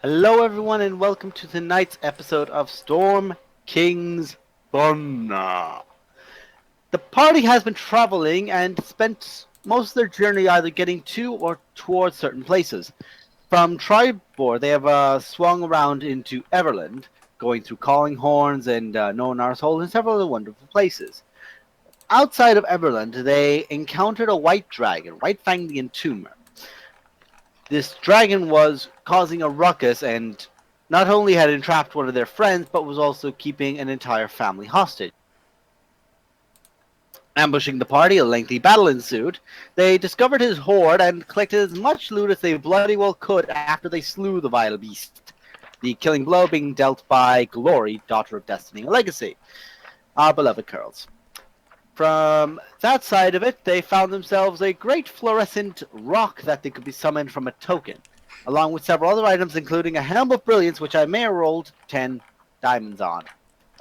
Hello, everyone, and welcome to tonight's episode of Storm King's Thunder. The party has been traveling and spent most of their journey either getting to or towards certain places. From Tribor, they have swung around into Everland, going through Calling Horns and Nonar's Hole and several other wonderful places. Outside of Everland, they encountered a white dragon, White Fang the Entomber. This dragon was causing a ruckus and not only had entrapped one of their friends, but was also keeping an entire family hostage. Ambushing the party, a lengthy battle ensued. They discovered his hoard and collected as much loot as they bloody well could after they slew the vile beast. The killing blow being dealt by Glory, daughter of Destiny and Legacy, our beloved Curls. From that side of it, they found themselves a great fluorescent rock that they could be summoned from a token, along with several other items, including a Helm of Brilliance, which I may have rolled 10 diamonds on.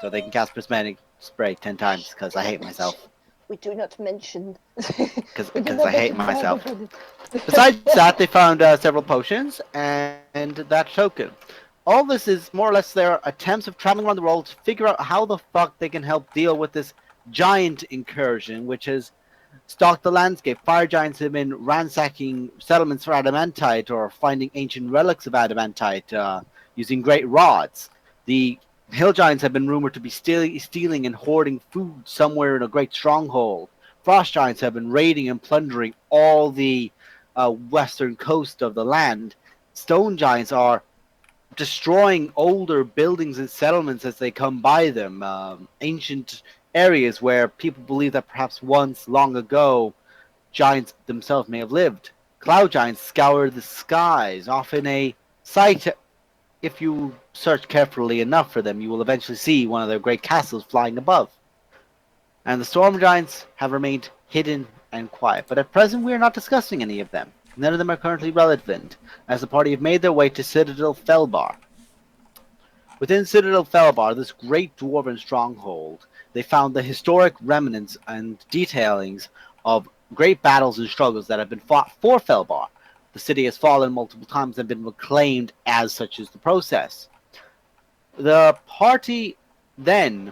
So they can cast Prismatic Spray 10 times, because I hate myself. We do not mention. Because I hate myself. Besides that, they found several potions and that token. All this is more or less their attempts of traveling around the world to figure out how the fuck they can help deal with this giant incursion, which has stalked the landscape. Fire giants have been ransacking settlements for adamantite or finding ancient relics of adamantite using great rods. The hill giants have been rumored to be stealing and hoarding food somewhere in a great stronghold. Frost giants have been raiding and plundering all the western coast of the land. Stone giants are destroying older buildings and settlements as they come by them. Ancient areas where people believe that perhaps once, long ago, giants themselves may have lived. Cloud giants scour the skies, often a sight. If you search carefully enough for them, you will eventually see one of their great castles flying above. And the storm giants have remained hidden and quiet, but at present we are not discussing any of them. None of them are currently relevant, as the party have made their way to Citadel Felbarr. Within Citadel Felbarr, this great dwarven stronghold, they found the historic remnants and detailings of great battles and struggles that have been fought for Felbarr. The city has fallen multiple times and been reclaimed as such is the process. The party then,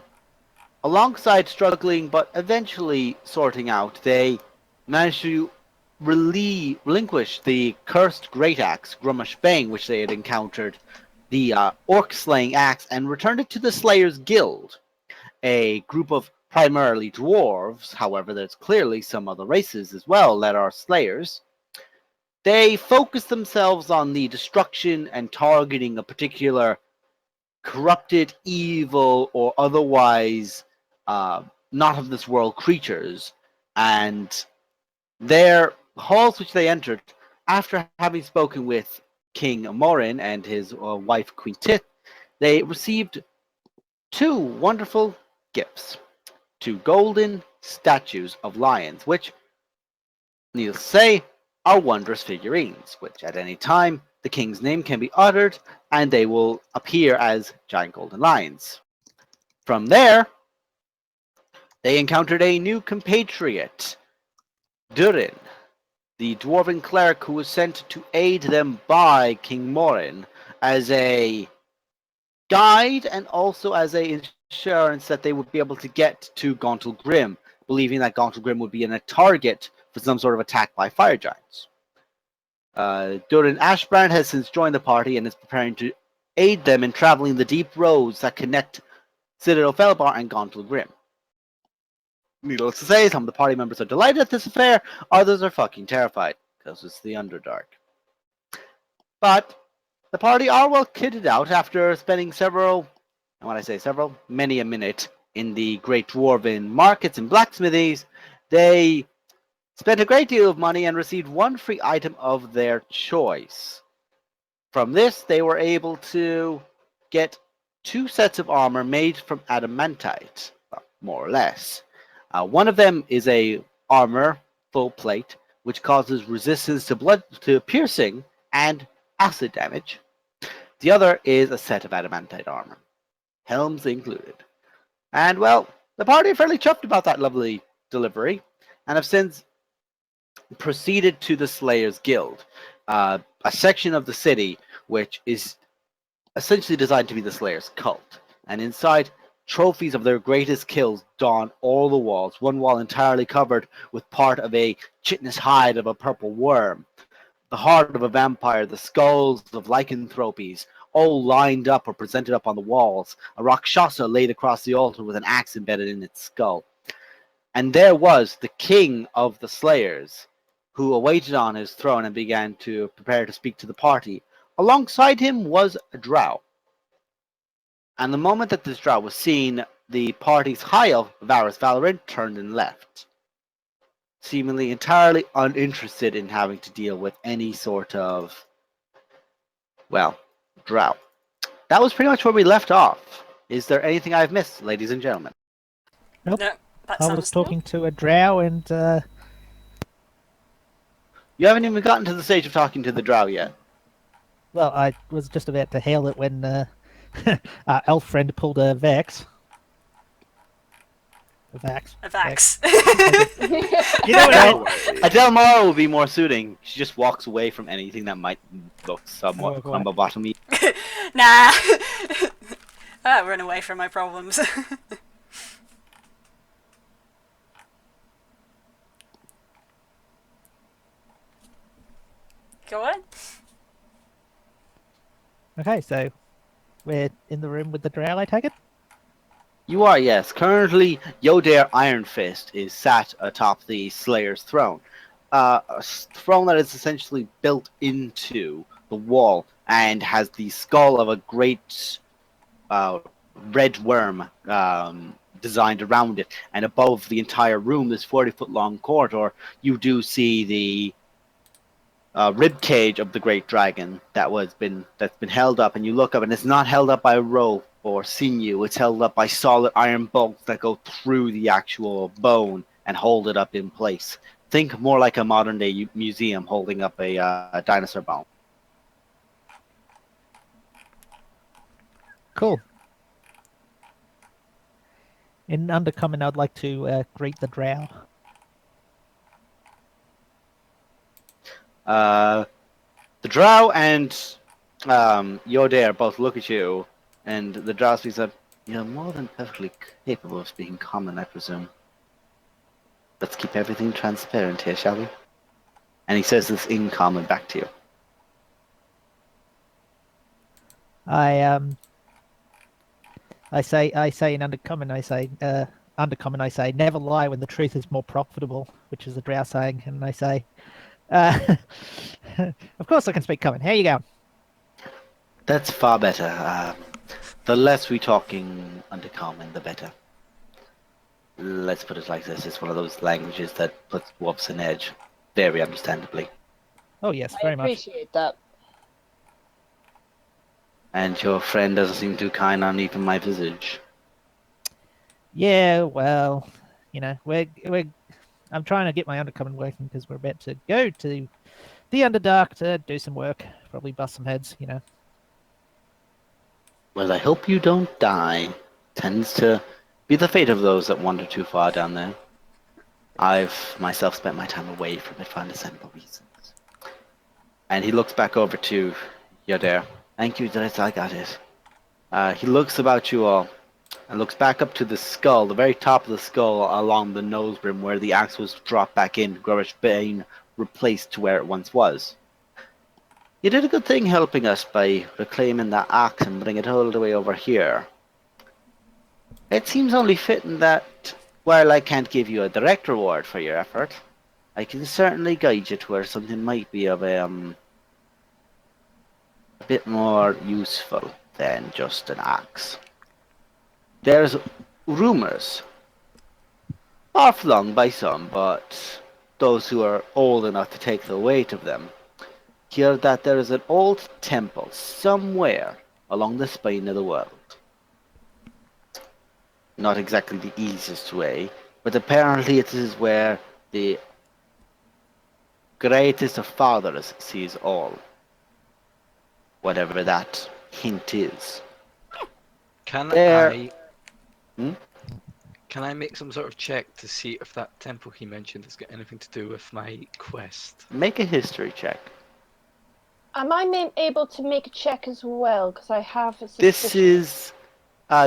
alongside struggling but eventually sorting out, they managed to relinquish the cursed great axe, Grummash Bang, which they had encountered, the orc slaying axe, and returned it to the Slayers Guild, a group of primarily dwarves. However, there's clearly some other races as well that are slayers. They focus themselves on the destruction and targeting of particular corrupted, evil, or otherwise not of this world creatures, and their halls which they entered, after having spoken with King Morin and his wife Queen Tith, they received two wonderful gifts. Two golden statues of lions, which, needless to say, are wondrous figurines, which at any time the king's name can be uttered and they will appear as giant golden lions. From there, they encountered a new compatriot, Durin, the dwarven cleric who was sent to aid them by King Morin as a guide and also as a assurance that they would be able to get to Gauntle Grim, believing that Gauntle Grim would be a target for some sort of attack by fire giants. Durin Ashbrand has since joined the party and is preparing to aid them in traveling the deep roads that connect Citadel Felbarr and Gauntle Grim. Needless to say, some of the party members are delighted at this affair, others are fucking terrified, because it's the Underdark. But the party are well kitted out after spending several, and when I say several, many a minute in the great dwarven markets and blacksmithies. They spent a great deal of money and received one free item of their choice. From this, they were able to get two sets of armor made from adamantite, well, more or less. One of them is a armor full plate, which causes resistance to piercing and acid damage. The other is a set of adamantite armor, helms included. And well, the party are fairly chuffed about that lovely delivery, and have since proceeded to the Slayers Guild, a section of the city which is essentially designed to be the Slayer's cult. And inside, trophies of their greatest kills dot all the walls, one wall entirely covered with part of a chitinous hide of a purple worm, the heart of a vampire, the skulls of lycanthropes, all lined up or presented up on the walls, a Rakshasa laid across the altar with an axe embedded in its skull. And there was the king of the Slayers, who awaited on his throne and began to prepare to speak to the party. Alongside him was a drow. And the moment that this drow was seen, the party's high elf, Varys Valorant, turned and left, seemingly entirely uninterested in having to deal with any sort of, well, drow. That was pretty much where we left off. Is there anything I've missed, ladies and gentlemen? Nope. No, that I sounds was talking to a drow and You haven't even gotten to the stage of talking to the drow yet. well, I was just about to hail it when our elf friend pulled a Vex. A Vax. a Vax. You know what I No, a Delmara will be more suiting. She just walks away from anything that might look somewhat Oh, boy. bottomy. Nah. I run away from my problems. Go on. Okay, so we're in the room with the drow, I take it? You are, yes. Currently, Yodair Iron Fist is sat atop the Slayer's throne. Throne that is essentially built into the wall and has the skull of a great red worm designed around it. And above the entire room, this 40-foot long corridor, you do see the rib cage of the great dragon that's been held up, and you look up, and it's not held up by a rope or sinew. It's held up by solid iron bolts that go through the actual bone and hold it up in place. Think more like a modern day museum holding up a dinosaur bone. Cool. In Undercommon, I'd like to greet the drow. The drow and Yodair both look at you, and the drow speaks up. You're more than perfectly capable of speaking common, I presume. Let's keep everything transparent here, shall we? And he says this in common back to you. I say in Undercommon, I say, never lie when the truth is more profitable, which is the drow saying, and I say, of course I can speak common. How you going? That's far better. The less we talking Undercommon, the better. Let's put it like this: it's one of those languages that puts dwarfs on edge, very understandably. Oh yes, I very much. appreciate that. And your friend doesn't seem too kind on even my visage. Yeah, well, you know, I'm trying to get my Undercommon working because we're about to go to the Underdark to do some work, probably bust some heads, you know. Well, I hope you don't die. Tends to be the fate of those that wander too far down there. I've myself spent my time away from it for understandable reasons. And he looks back over to Yodair. Thank you, that I got it. He looks about you all and looks back up to the skull, the very top of the skull along the nose brim where the axe was dropped back in, Grurish being replaced to where it once was. You did a good thing helping us by reclaiming that axe and bringing it all the way over here. It seems only fitting that while I can't give you a direct reward for your effort, I can certainly guide you to where something might be of a bit more useful than just an axe. There's rumors, far-flung by some, but those who are old enough to take the weight of them, hear that there is an old temple somewhere along the spine of the world. Not exactly the easiest way, but apparently it is where the greatest of fathers sees all. Whatever that hint is. Can There- I Hmm? can I make some sort of check to see if that temple he mentioned has got anything to do with my quest? Make a history check. Am I able to make a check as well? Because I have a suspicion.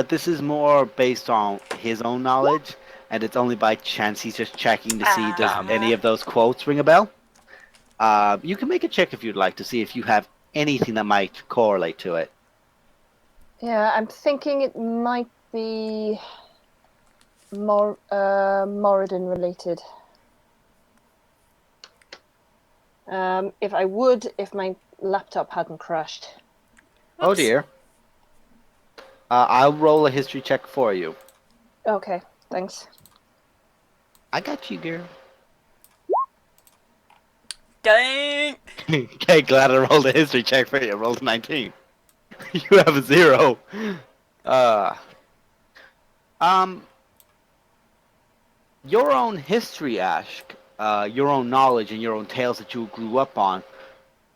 This is more based on his own knowledge, and it's only by chance he's just checking to see does any of those quotes ring a bell. You can make a check if you'd like to see if you have anything that might correlate to it. Yeah, I'm thinking it might be Moradin related. If my laptop hadn't crashed. Oh dear. I'll roll a history check for you. Okay, thanks. I got you, girl. Dang! Okay, glad I rolled a history check for you. I rolled a 19. You have a 0. Your own history, Ashk, your own knowledge and your own tales that you grew up on,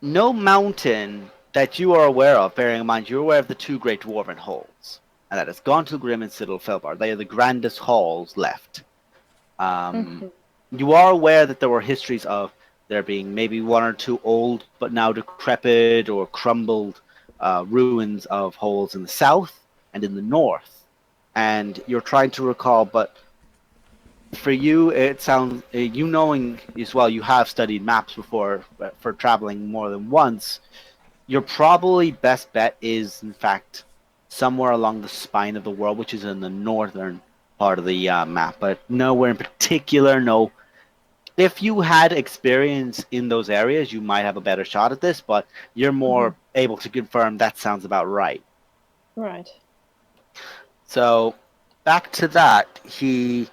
no mountain that you are aware of, bearing in mind you're aware of the 2 great dwarven halls, and that is Gauntlgrim and Citadel Felbarr. They are the grandest halls left. You are aware that there were histories of there being maybe 1 or 2 old but now decrepit or crumbled ruins of halls in the south and in the north, and you're trying to recall, but for you, it sounds you knowing as well. You have studied maps before for traveling more than once. Your probably best bet is, in fact, somewhere along the spine of the world, which is in the northern part of the map, but nowhere in particular. No. If you had experience in those areas, you might have a better shot at this, but you're more able to confirm that sounds about right. Right. So, back to that, he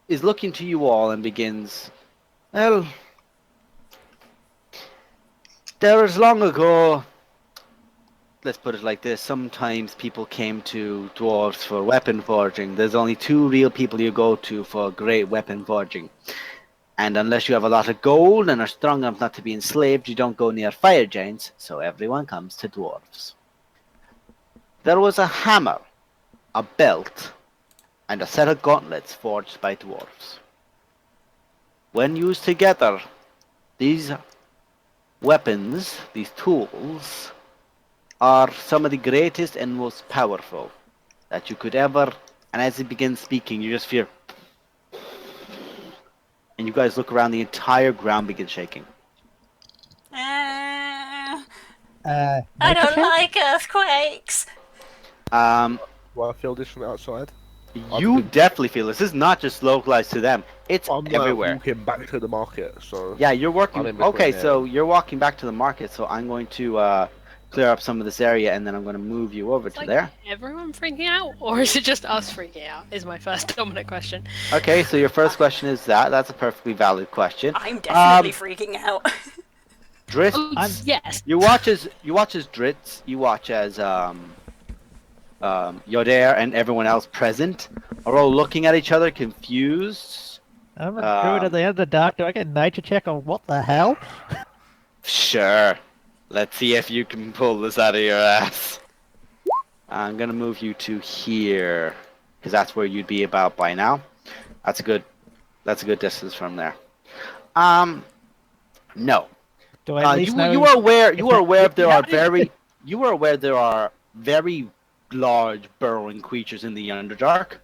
is looking to you all and begins, well, there was long ago, let's put it like this, sometimes people came to dwarves for weapon forging. There's only 2 real people you go to for great weapon forging. And unless you have a lot of gold and are strong enough not to be enslaved, you don't go near fire giants, so everyone comes to dwarves. There was a hammer, a belt, and a set of gauntlets forged by dwarves. When used together, these weapons, these tools, are some of the greatest and most powerful that you could ever. And as he begins speaking, you just hear, and you guys look around, the entire ground begins shaking. I Nature don't check? like earthquakes. Well, I feel this from outside. You definitely feel this. This is not just localized to them. It's I'm everywhere. walking back to the market, so Yeah, you're working. I'm in between Okay, there. so you're walking back to the market. So I'm going to clear up some of this area, and then I'm going to move you over to Like there. everyone freaking out, or is it just us freaking out? Is my first dominant question. Okay, so your first question is that. That's a perfectly valid question. I'm definitely freaking out. Dritz, Oh, yes. you watch as Dritz, you watch as Yodair and everyone else present are all looking at each other, confused. I'm a druid at the end of the dark. Do I get nature check on what the hell? Sure. Let's see if you can pull this out of your ass. I'm gonna move you to here, because that's where you'd be about by now. That's a good distance from there. No. Do I at least know? You are aware there are Yeah. there are very large burrowing creatures in the Underdark.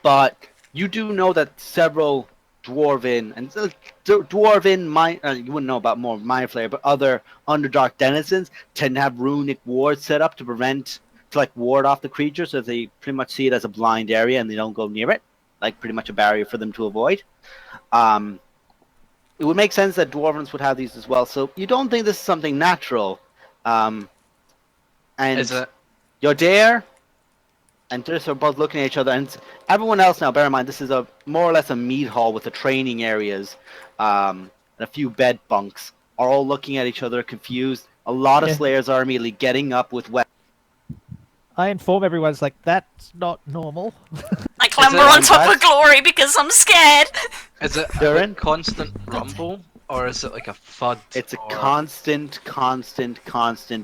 But you do know that several dwarven you wouldn't know about more Mind Flayer, but other Underdark denizens tend to have runic wards set up to ward off the creature, so they pretty much see it as a blind area and they don't go near it, like pretty much a barrier for them to avoid. It would make sense that dwarvens would have these as well. So you don't think this is something natural, and Is it? Yodair and Driss are both looking at each other, and everyone else now, bear in mind, this is a more or less a meat hall with the training areas, and a few bed bunks, are all looking at each other confused. A lot of Yeah. Slayers are immediately getting up with weapons. I inform everyone, it's like, that's not normal. I clamber it on like top that? of Glory because I'm scared. Is it Durin? a constant rumble, or is it like a thud? It's a or... constant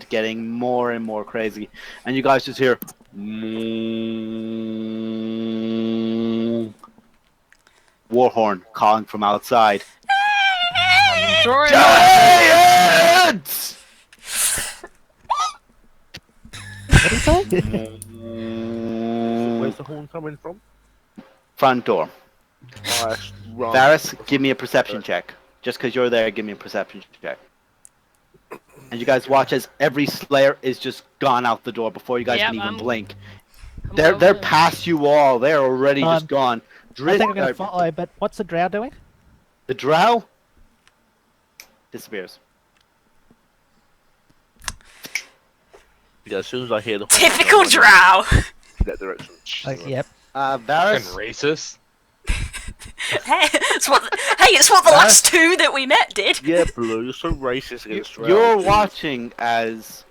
getting more and more crazy. And you guys just hear Warhorn calling from outside. Drawing Giants! What did he say? Where's the horn coming from? Front door. Nice. Run. Varys, give me a perception check. Just because you're there, give me a perception check. And you guys watch as every Slayer is just gone out the door before you guys can even blink. They're past you all. They're already just gone. I think I'm going to follow, but what's the drow doing? The drow disappears. Yeah, as soon as I hear the horn, Typical I run drow. in that direction. Yep. Fucking Varys, racist. Hey, it's what the last two that we met did. Yeah, Blue, you're so racist against drow. you're watching as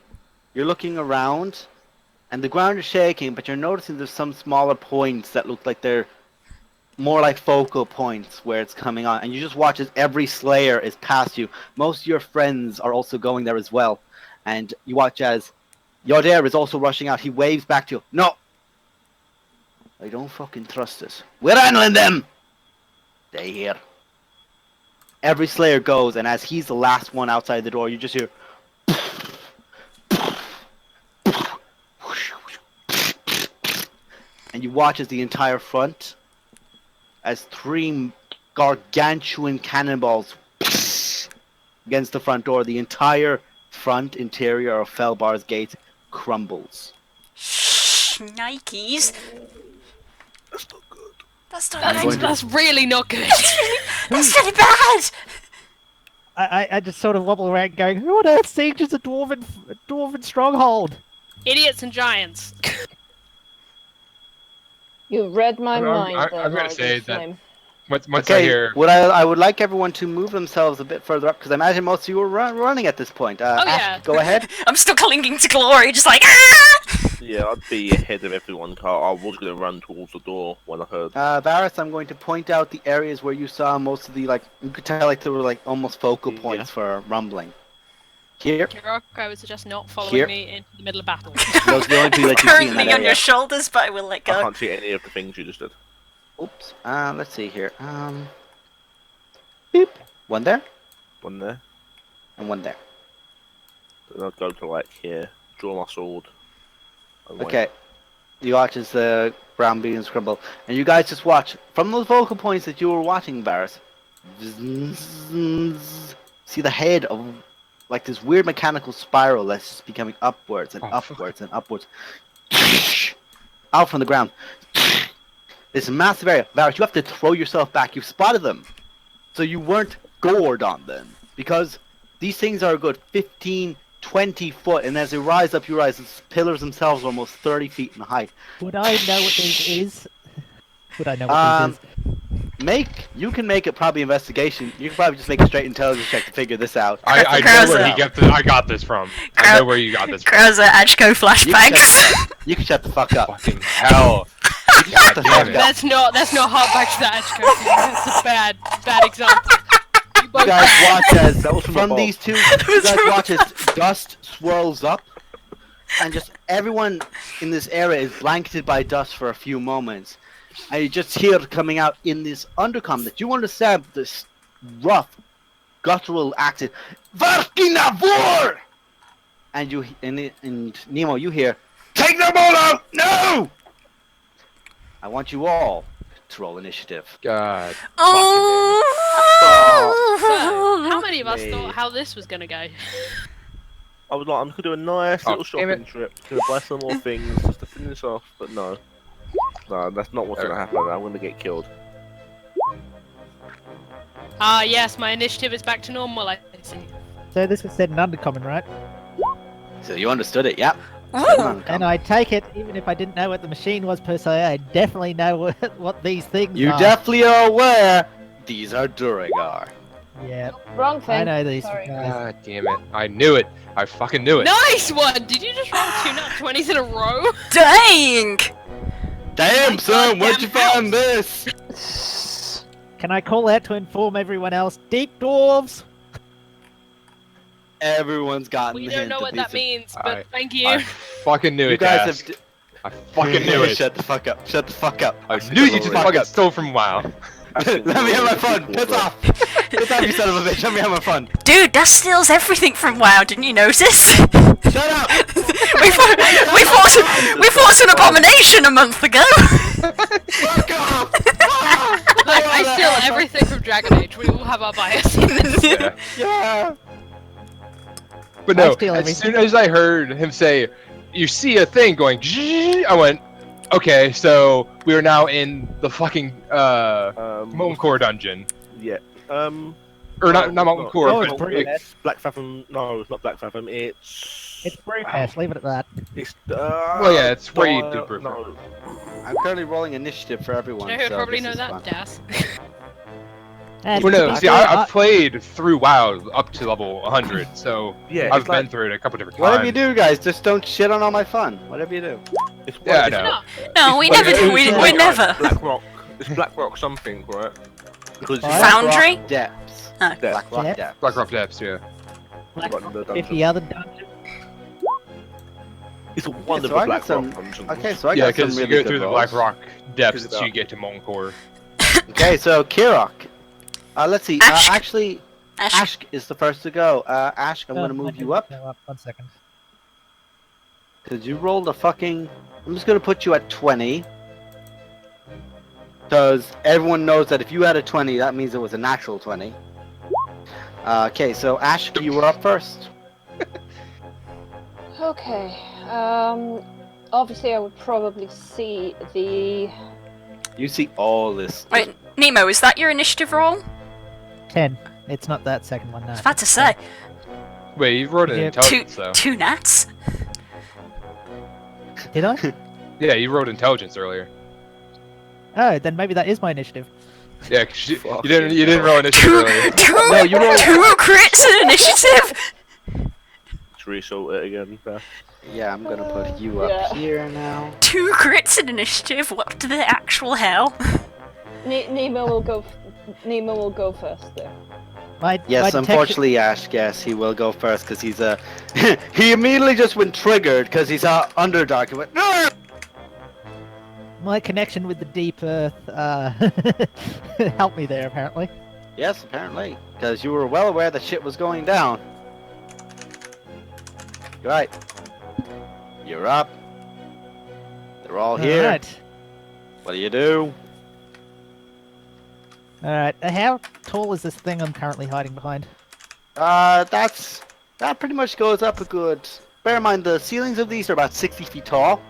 you're looking around, and the ground is shaking, but you're noticing there's some smaller points that look like they're more like focal points where it's coming on, and you just watch as every Slayer is past you. Most of your friends are also going there as well, and you watch as Yodare is also rushing out. He waves back to you. No! I don't fucking trust it. We're handling them! Stay here. Every Slayer goes, and as he's the last one outside the door, you just hear... And you watch as the entire front, as 3 gargantuan cannonballs against the front door, the entire front interior of Felbarr's gate crumbles. Nikes. That's not good. That's not That's really not good. That's really bad. I just sort of wobble around going, who on earth sieges a dwarven stronghold? Idiots and giants. You read my I'm mind. gonna there, say Margus that- Flame. Once I hear, I would like everyone to move themselves a bit further up, because I imagine most of you are running at this point. Ash, yeah. go ahead. I'm still clinging to glory, just like ah! Yeah, I'd be ahead of everyone. I was going to run towards the door when I heard. Varys, I'm going to point out the areas where you saw most of the, like, you could tell like there were like almost focal points for rumbling. Here, Kirok, I would suggest not following Here. me into the middle of battle. those are the only two that you see in Currently that on area. your shoulders, but I will let I go. can't see any of the things you just did. Oops. Let's see here. Beep. One there, One there. and one there. Then I'd go to like here, draw my sword. and wait. Okay. You watch as the ground begins to crumble, and you guys just watch from those focal points that you were watching, Varys. See the head of like this weird mechanical spiral that's just becoming upwards and upwards and upwards, out from the ground. This massive area, Varys. You have to throw yourself back. You've spotted them, so you weren't gored on them because these things are a good 15, 20 foot, and as they rise up, you realize the pillars themselves are almost 30 feet in height. Would I know what this is? Would I know what this is? You can make it probably investigation. You can probably just make a straight intelligence check to figure this out. I know where he gets this. I got this from. I know where you got this from. Groza Ashko flashbacks. You can shut the fuck up. Fucking hell. You can shut the Damn fuck it. up. That's not hard back to that Ashko. That's a bad example. You both You guys watch as That was from from above. these two. You guys watch as dust swirls up, and just everyone in this area is blanketed by dust for a few moments. And you just hear coming out in this undercom that you understand this rough, guttural accent, Varkinavur! And you and Nemo, you hear, take them all out! No! I want you all to roll initiative. God. Oh. So, how many of us Me. thought how this was gonna go? I was like, I'm gonna do a nice Oh, little damn shopping trip to buy some more things just to finish off, but no. No, that's not what's gonna happen. I'm gonna get killed. Ah, yes, my initiative is back to normal, I see. So this was said in Undercommon, right? So you understood it, yeah. And I take it, even if I didn't know what the machine was per se, I definitely know what these things You are. definitely are aware these are Duragar. Yeah, Wrong thing. I know these Sorry. guys. God damn it. I knew it. I fucking knew it. Nice one! Did you just roll 2 nat 20s in a row? Dang! Damn, son, where'd you goddamn find this? Can I call out to inform everyone else? Deep dwarves! Everyone's gotten We the don't hint know of what these that means, but I- thank you. I fucking knew You it, guys Dask. have. I fucking knew it. Shut the fuck up. Shut the fuck up. I knew you just Fuck fucking up. stole from WoW. Let me have my fun. Piss off. Good time, you son of a bitch. I'm having fun. Dude, that steals everything from WoW. Didn't you notice? Shut up! we fought an abomination a month ago. Fuck off! I steal everything from Dragon Age. We all have our biases. Yeah. Yeah. But I no, steal as everything. soon as I heard him say, "You see a thing going," I went, "Okay, so we are now in the fucking Molten Core dungeon, Yeah. or not Molten no, Core, Oh, but it's pretty bad. Black Fathom. No, it's not Black Fathom. It's Brewfest, leave it at that. It's well, yeah, it's where you do proof. No. I'm currently rolling initiative for everyone. You know who so probably this know is that? fun. Das. And Well, to no, be see, fair, I've played through WoW up to level 100, so Yeah, I've it's been like, through it a couple different Whatever you times. do, guys, just don't shit on all my fun. Whatever you do. it's Yeah, I it's- know. No, we it's never. like- We it's never. like Black Rock. It's Black Rock something, right? Because Right. Foundry? Rock Depths. Oh. Black Rock Depths? Depths. Blackrock Depths, yeah. Black Got the Rock, dungeon. 50 other dungeons. it's a so wonderful I got Black some- Rock dungeon. Okay, so I Yeah, got some because you really go through good the rolls. Blackrock Depths Check it till you out. get to Molten Core. Okay, so Kirok. Let's see. Ash. Actually, Ash. Ash is the first to go. Ash, I'm gonna I move didn't you up go up. 1 second. because you rolled a fucking. I'm just gonna put you at 20. Because everyone knows that if you had a 20, that means it was a natural 20. Okay, so Ash, you were up first. Okay. Obviously, I would probably see the. You see all this. Wait, Nemo, is that your initiative roll? 10. It's not that second one, no. I was about to say. Wait, you wrote an Yeah. intelligence, though. Two gnats? Did I? Yeah, you wrote intelligence earlier. Oh, then maybe that is my initiative. Yeah, 'cause you Fuck didn't roll initiative earlier. No, you rolled. Two crits in initiative? Let's resort it again. Yeah, I'm gonna put you up Yeah. here now. Two crits in initiative? What the actual hell? Nemo will go. Nemo will go first there. My Yes, detection- unfortunately, Ash. Yes, he will go first because he's a. he immediately just went triggered because he's a Underdark. He went. "No!" My connection with the deep earth helped me there, apparently. Yes, apparently, because you were well aware that shit was going down. Right. You're up. They're all here. Alright. What do you do? Alright. How tall is this thing I'm currently hiding behind? That pretty much goes up a good. Bear in mind the ceilings of these are about 60 feet tall.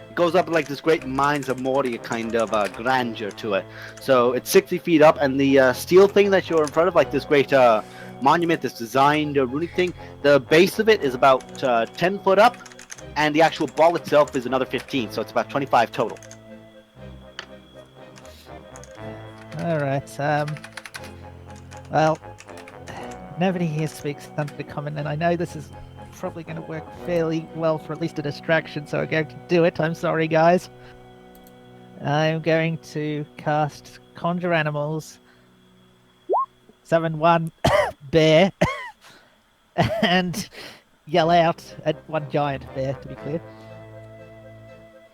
It goes up like this great Mines of Moria kind of grandeur to it. So it's 60 feet up, and the steel thing that you're in front of, like this great monument, this designed runic thing, the base of it is about 10 foot up, and the actual ball itself is another 15, so it's about 25 total. Alright, well, nobody here speaks Thunder Common, and I know this is probably going to work fairly well for at least a distraction, so I'm going to do it. I'm sorry, guys. I'm going to cast Conjure Animals, summon one bear, and yell out at one giant bear, to be clear.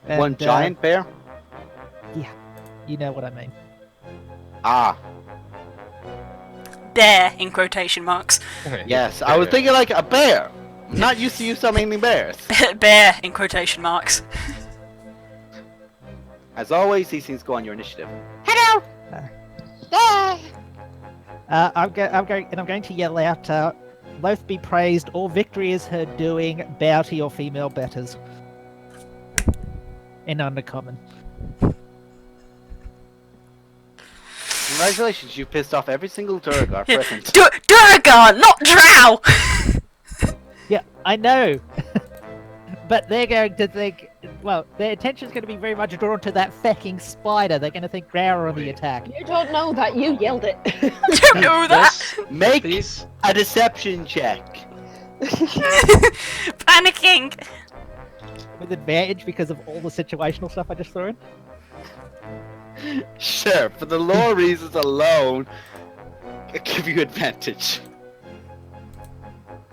One And, giant bear? You know what I mean. Ah, Bear, in quotation marks. yes. I was thinking like a bear. I'm not used to you summoning bears. Bear, in quotation marks. As always, these things go on your initiative. I'm going to yell out, "Loath be praised, all victory is her doing, bow to your female betters." In Undercommon. Congratulations, you pissed off every single Durgar Yeah. present. Duragar, not Drow! Yeah, I know. But they're going to think, well, their attention's going to be very much drawn to that fucking spider. They're going to think Growler on the attack. You don't know that. You yelled it. Don't know that! Make These a deception check. Panicking! With advantage because of all the situational stuff I just threw in. Sure, for the lore reasons alone, I'll give you advantage.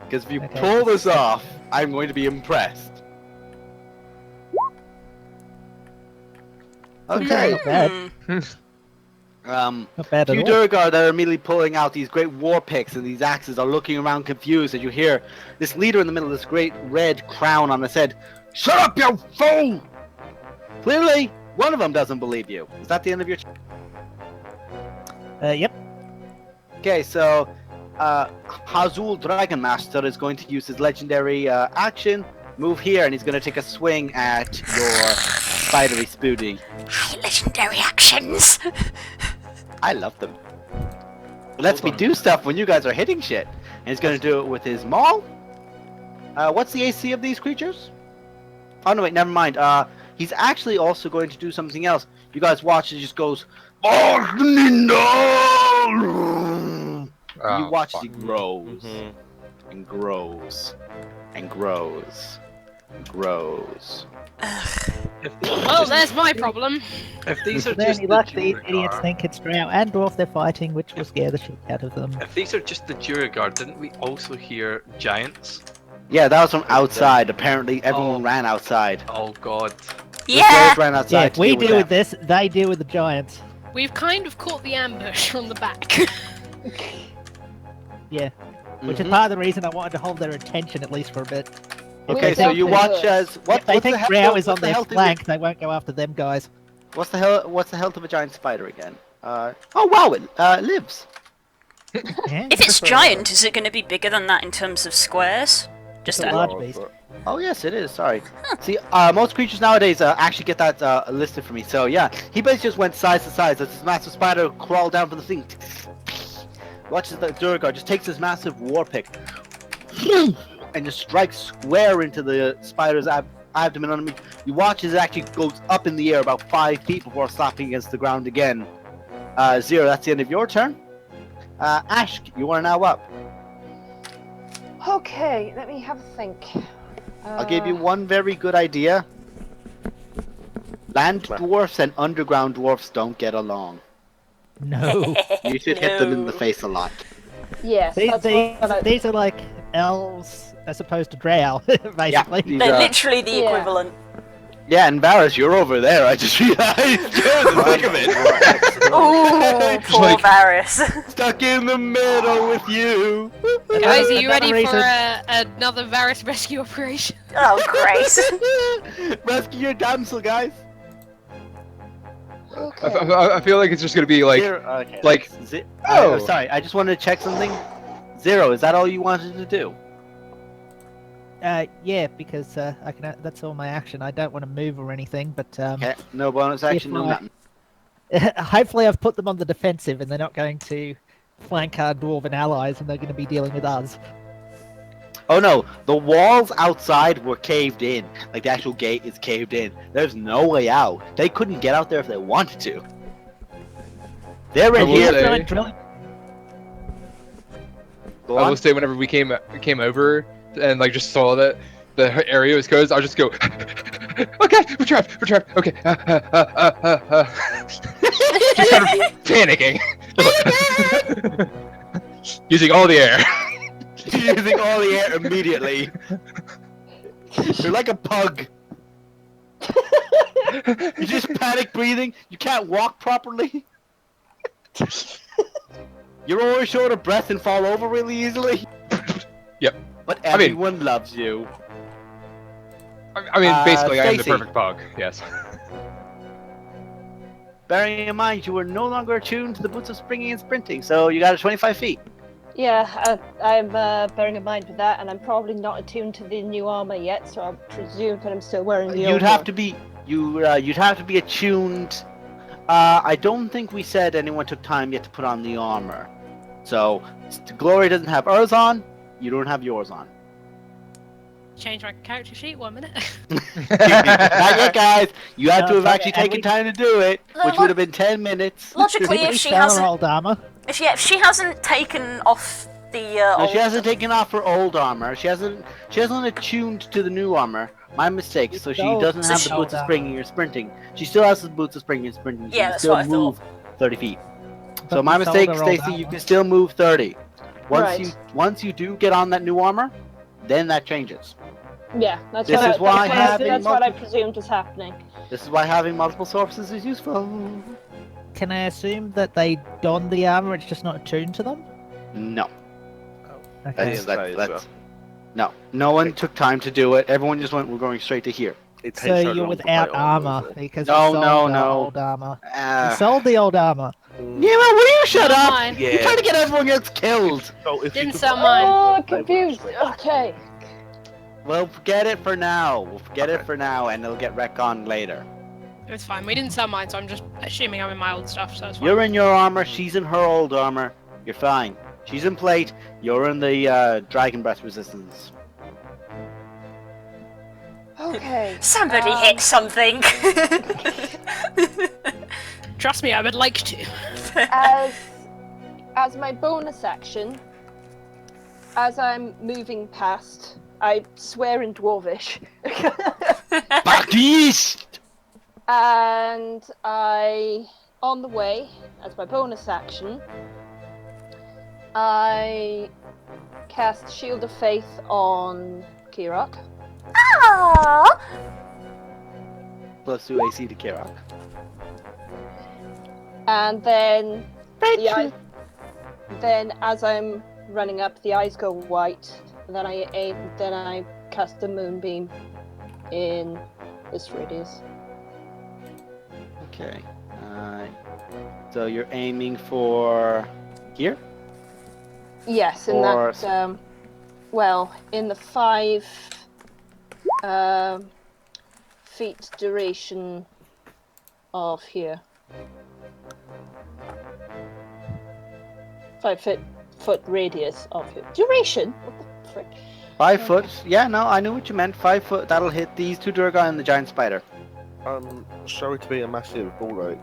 Because if you Okay. pull this off, I'm going to be impressed. Okay. Not bad. Hmm. Not bad at few all. Durgar that are immediately pulling out these great war picks and these axes are looking around confused as you hear this leader in the middle of this great red crown on his head. Shut up, you fool! Clearly, one of them doesn't believe you. Is that the end of your... Yep. Okay, so Hazul Dragon Master is going to use his legendary action, move here, and he's going to take a swing at your spidery spooty. My legendary actions. I love them. It lets me do stuff when you guys are hitting shit. And he's going to do it with his maul. What's the AC of these creatures? Oh no, wait, never mind. He's actually also going to do something else. You guys watch, it just goes... You watch as he grows, and grows, and grows, and grows. Well, there's my problem. If these are With just any the luck, these idiots Duergar, think it's Drow and Dwarf they're fighting, which will scare the shit out of them. if these are just the Duergar, didn't we also hear giants? Yeah, that was from outside. Apparently, everyone ran outside. Oh god. The Yeah. girls ran outside. Yeah, if to we deal deal with them. this, they deal with the giants. We've kind of caught the ambush from the back. Yeah, which is Mhm. part of the reason I wanted to hold their attention at least for a bit. If Okay, they so think- you watch as if what? they What's think the health? Drow is what's on the their health of flank, they won't go after them guys. What's the hell? What's the health of a giant spider again? Oh wow, it lives. Yeah, If it's giant, is it going to be bigger than that in terms of squares? Just It's a a... large beast. Oh yes, it is. Sorry. See, most creatures nowadays actually get that listed for me. So yeah, he basically just went size to size. As this massive spider crawled down from the thing. Watches the Duergar just takes this massive war pick and just strikes square into the spider's abdomen underneath. You watch as it actually goes up in the air about 5 feet before slapping against the ground again. Zero, that's the end of your turn. Ash, you are now up. Okay, let me have a think. I'll give you one very good idea. Land dwarfs and underground dwarfs don't get along. No. You should hit them in the No. face a lot. Yes, that's what I... These are like elves as opposed to Drow, basically. these They're are- literally the Yeah. equivalent. Yeah, and Varys, you're over there. I just realized. Think of it. Ooh, poor like- Varys. Stuck in the middle with you. Guys, are you Another ready for reason- another Varys rescue operation? Oh, great. Rescue your damsel, guys. Okay. I feel like it's just gonna be like, Zero, okay, like- oh, oh. sorry. I just wanted to check something. Zero, is that all you wanted to do? Yeah, because I can. That's all my action. I don't want to move or anything, but Okay, no bonus action, no I- nothing. hopefully I've put them on the defensive and they're not going to flank our dwarven allies and they're going to be dealing with us. Oh no, the walls outside were caved in. Like the actual gate is caved in. There's no way out. They couldn't get out there if they wanted to. They're I in will here. say- Go I on. will say whenever we came over and like just saw that the area was closed, I'll just go, okay, we're trapped, okay. Just kind of panicking. Using all the air. Using all the air immediately. You're like a pug. You just panic breathing. You can't walk properly. You're always short of breath and fall over really easily. Yep. But I mean- everyone loves you. I mean, basically, I am the Stacy. perfect pug, yes. Bearing in mind you are no longer attuned to the boots of springing and sprinting, so you got 25 feet. Yeah, I'm bearing in mind with that, and I'm probably not attuned to the new armor yet, so I'll presume that I'm still wearing the old You'd have one. to be you'd have to be attuned. I don't think we said anyone took time yet to put on the armor. So Glory doesn't have hers on. You don't have yours on. Change my character sheet 1 minute. Not yet, guys. You had to have Okay, actually and taken we- time to do it, No, which would have been 10 minutes. Logically, Did if we she sell our hasn't, old armor? if she hasn't taken off the No, old... she hasn't taken off her old armor. She hasn't attuned to the new armor. My mistake. So she doesn't have the So boots of she- springing or sprinting. She still has the boots of springing and sprinting. She Yeah, can that's still what I move 30 feet. So But my we sold mistake, our old Stacy. You armor. can still move 30. Right. Once you do get on that new armor, then that changes. Yeah, that's This what is why having that's what I multi- presumed was happening. This is why having multiple sources is useful. can I assume that they don the armor? It's just not attuned to them. No. Okay. No one took time to do it. Everyone just went, we're going straight to here. It takes So very you're long to without play on, armor that's all. because No, you sold no, the no. old armor. You Uh, sold the old armor. Nemo, will you shut Not up? mine. You're trying to get everyone else killed. So if you Didn't could- sell mine. Oh, confused. Okay. Well, forget it for now. We'll forget it Okay. for now, and it'll get retconned later. It's fine. We didn't sell mine, so I'm just assuming I'm in my old stuff, so it's fine. You're in your armor. She's in her old armor. You're fine. She's in plate. You're in the dragon breath resistance. Okay. Somebody hit something. Trust me, I would like to. As my bonus action, as I'm moving past, I swear in Dwarvish. Back east! And on the way, as my bonus action, I cast Shield of Faith on Kirok. Aww. Plus 2 AC to Kirok. And then then as I'm running up, the eyes go white. And then I aim. Then I cast the moonbeam in this radius. Okay. So you're aiming for here? Yes, in Or- that. In the 5 feet duration of here. 5 foot radius of here. Duration? What the frick? 5 foot. Yeah, no, I knew what you meant. 5 foot. That'll hit these two Durga and the giant spider. Sorry to be a massive ball ache,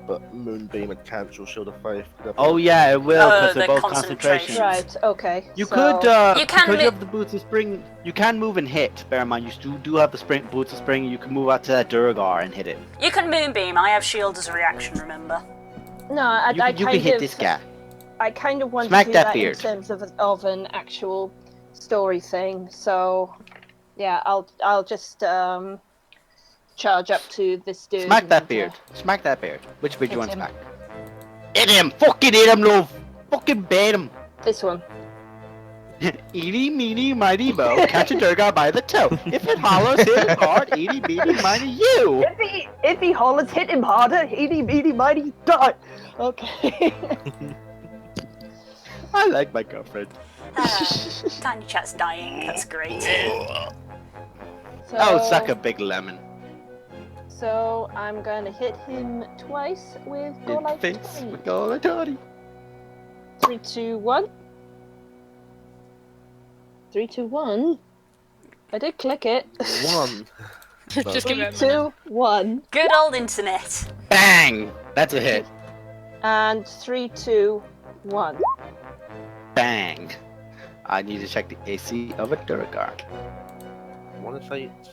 but Moonbeam and cancel Shield of Faith. Oh yeah, it will because Oh, they're the both concentration. concentration. Right, okay. You so- could, You can because mi- you have the boots of spring, you can move and hit. Bear in mind, you do have the boots of spring. You can move out to that Durgar and hit it. You can moonbeam. I have shield as a reaction, remember? No, I You can kind hit of. this guy. I kind of want Smack to do that that beard. in terms of an actual story thing. So, yeah, I'll just charge up to this dude. Smack that and, beard. Smack that beard. Which beard do you want hit to him. smack? Hit him! Fucking hit him, love! Fucking bait him! This one. Eeny, meeny, mighty mo, catch a Durgar by the toe. If it hollers, hit it hard. Eeny, meeny, mighty you! If he hollers, hit him harder. Eeny, meeny, mighty, die. Okay. I like my girlfriend. Tiny Chat's dying. That's great. So, Oh, suck a big lemon. So I'm gonna hit him twice with In go the like face 20. with all the toddy. 3, 2, 1. 3, 2, 1. I did click it. 1. Just give 3, it a minute. 2, 1. Good old internet. Bang! That's a hit. And 3, 2, 1. Bang. I need to check the AC of a Durgar. I want to say it's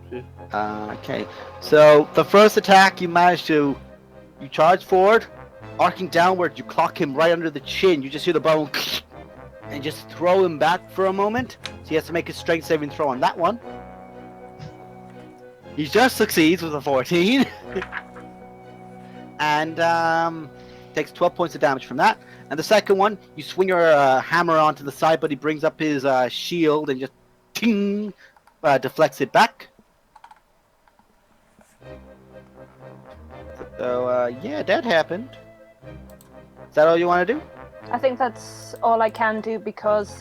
2. Okay. So the first attack, you manage to, you charge forward, arcing downward. You clock him right under the chin. You just hear the bone, and just throw him back for a moment. So he has to make a strength saving throw on that one. He just succeeds with a 14, and takes 12 points of damage from that. And the second one, you swing your hammer onto the side, but he brings up his shield and just ting, deflects it back. So yeah, that happened. Is that all you want to do? I think that's all I can do because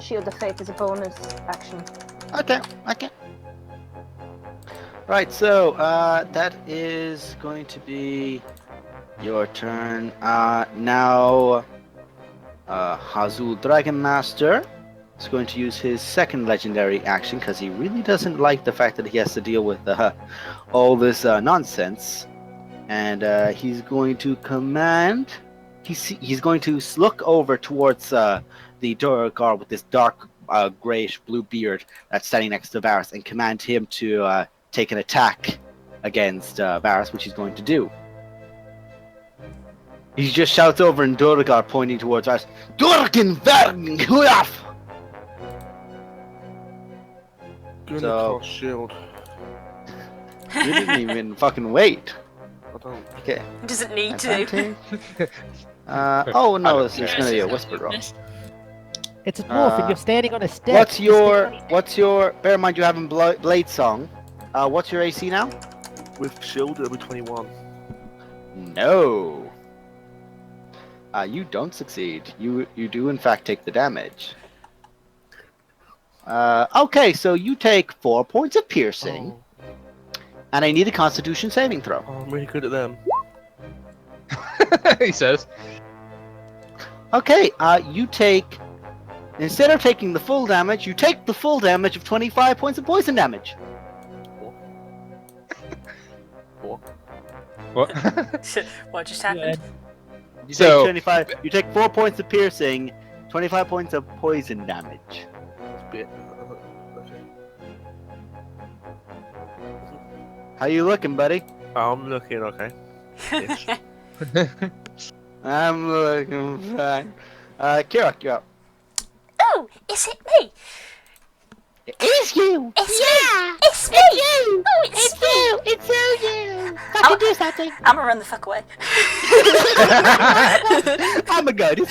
Shield of Faith is a bonus action. Okay. Right, so that is going to be your turn. Now, Hazul Dragon Master is going to use his second legendary action because he really doesn't like the fact that he has to deal with all this nonsense. And he's going to command. He's going to look over towards the Durgar with this dark grayish blue beard that's standing next to Varus and command him to take an attack against Varus, which he's going to do. He just shouts over in Durgar, pointing towards Varus, Durgan Vergen Huaf! Gonna So- cast shield. You didn't even fucking wait. I don't. Okay. He doesn't need to. Advantage. Oh no, this is gonna be a whisper roll. It's a dwarf and you're standing on a step. What's your? Bear in mind you haven't Blade Song. What's your AC now? With shield, it'll be 21. No. You don't succeed. You do in fact take the damage. Okay, so you take 4 points of piercing, and I need a Constitution saving throw. Oh, I'm really good at them. He says. Okay, you take, instead of taking the full damage, you take the full damage of 25 points of poison damage. What? What just happened? You So- take 25. You take 4 points of piercing, 25 points of poison damage. Bit. How you looking, buddy? I'm looking okay. Ish. I'm looking fine. Kira, you're up. Oh, is it me? It's you! It's me! It's me! you! Oh, it's me! It's you! I'll- do something! I'm gonna run the fuck away. I'm a god.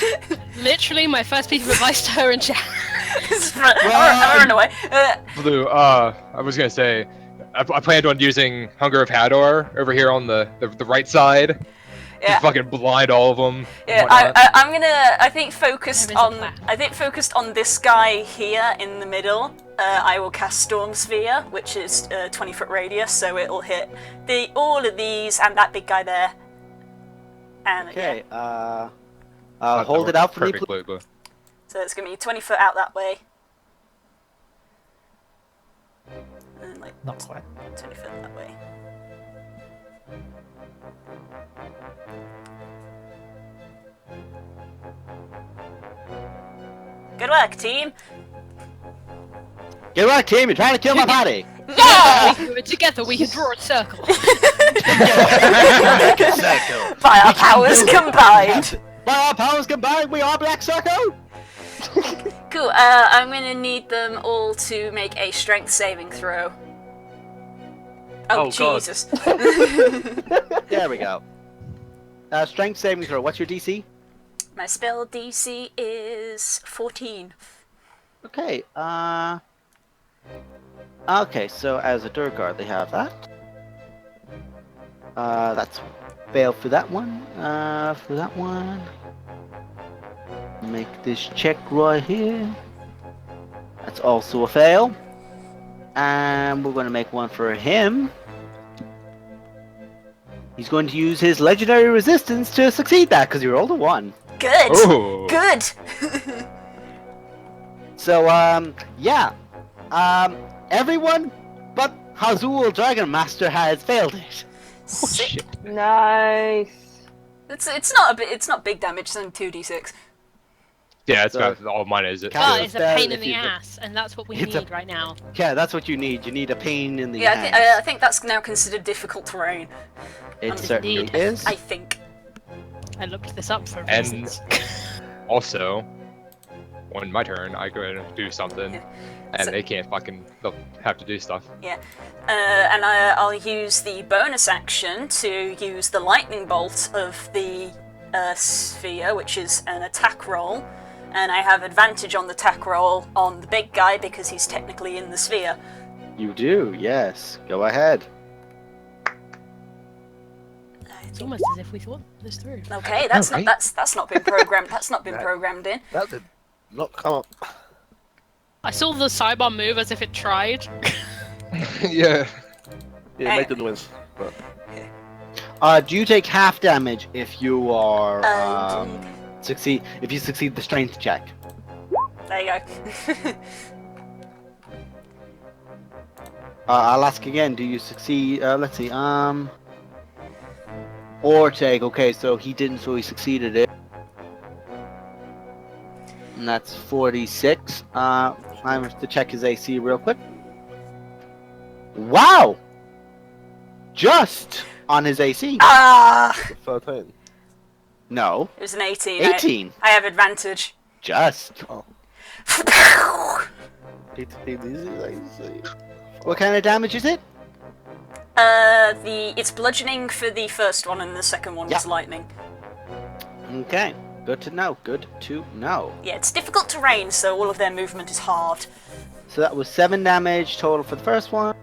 Literally, my first piece of advice to her in chat. I'll run away. Blue, I was gonna say, I planned on using Hunger of Hador over here on the right side. Yeah. Just fucking blind all of them. Yeah, I'm gonna. I think focused on this guy here in the middle. I will cast Storm Sphere, which is 20-foot radius, so it'll hit all of these and that big guy there. And Okay, yeah. hold it out for me, Perfect, please. Blue. So it's gonna be 20 foot out that way. And like Not quite. 20 foot that way. Good work, team! Get right, team. You're trying to kill my body. Yeah! If we were together, we could draw a circle. Make a circle. By our powers combined! By our powers combined, we are Black Circle. Cool, I'm gonna need them all to make a strength saving throw. Oh, Oh, God. Jesus. There we go. Strength saving throw. What's your DC? My spell DC is 14. Okay. Okay. So as a Durgar, they have that. That's failed for that one. For that one. Make this check right here. That's also a fail. And we're going to make one for him. He's going to use his legendary resistance to succeed that because you rolled a 1. Good! Oh. Good! So, yeah. Everyone but Hazul Dragon Master has failed it. Sick. Nice. It's not big damage, it's only 2d6. Yeah, that's So- about all mine is. It. Kind But of it's a bad pain in if the you- ass, and that's what we It's a- need right now. Yeah, that's what you need. You need a pain in the Yeah, ass. I think that's now considered difficult terrain. It certainly Indeed. is. I think. I looked this up for And- reasons. Also, on my turn, I go ahead and do something, Yeah. and So- they can't fucking. They'll have to do stuff. And I'll use the bonus action to use the lightning bolt of the sphere, which is an attack roll. And I have advantage on the attack roll on the big guy because he's technically in the sphere. You do, yes. Go ahead. It's almost as if we thought this through. Okay, that's Alright. not that's not been programmed. That's not been Right. programmed in. That did not come up. I saw the sidebar move as if it tried. Yeah. Yeah, make the noise. But Do you take half damage if you are Um, succeed? If you succeed the strength check? There you go. I'll ask again. Do you succeed? Let's see. Or take. Okay, so he didn't, so he succeeded it. And that's 46. I have to check his AC real quick. Wow! Just on his AC. Ah, 13. No, it was an 18. 18. I have advantage. Just. 18 easy, I see. What kind of damage is it? It's bludgeoning for the first one, and the second one is lightning. Okay, good to know. Good to know. Yeah, it's difficult terrain, so all of their movement is hard. So that was 7 damage total for the first one.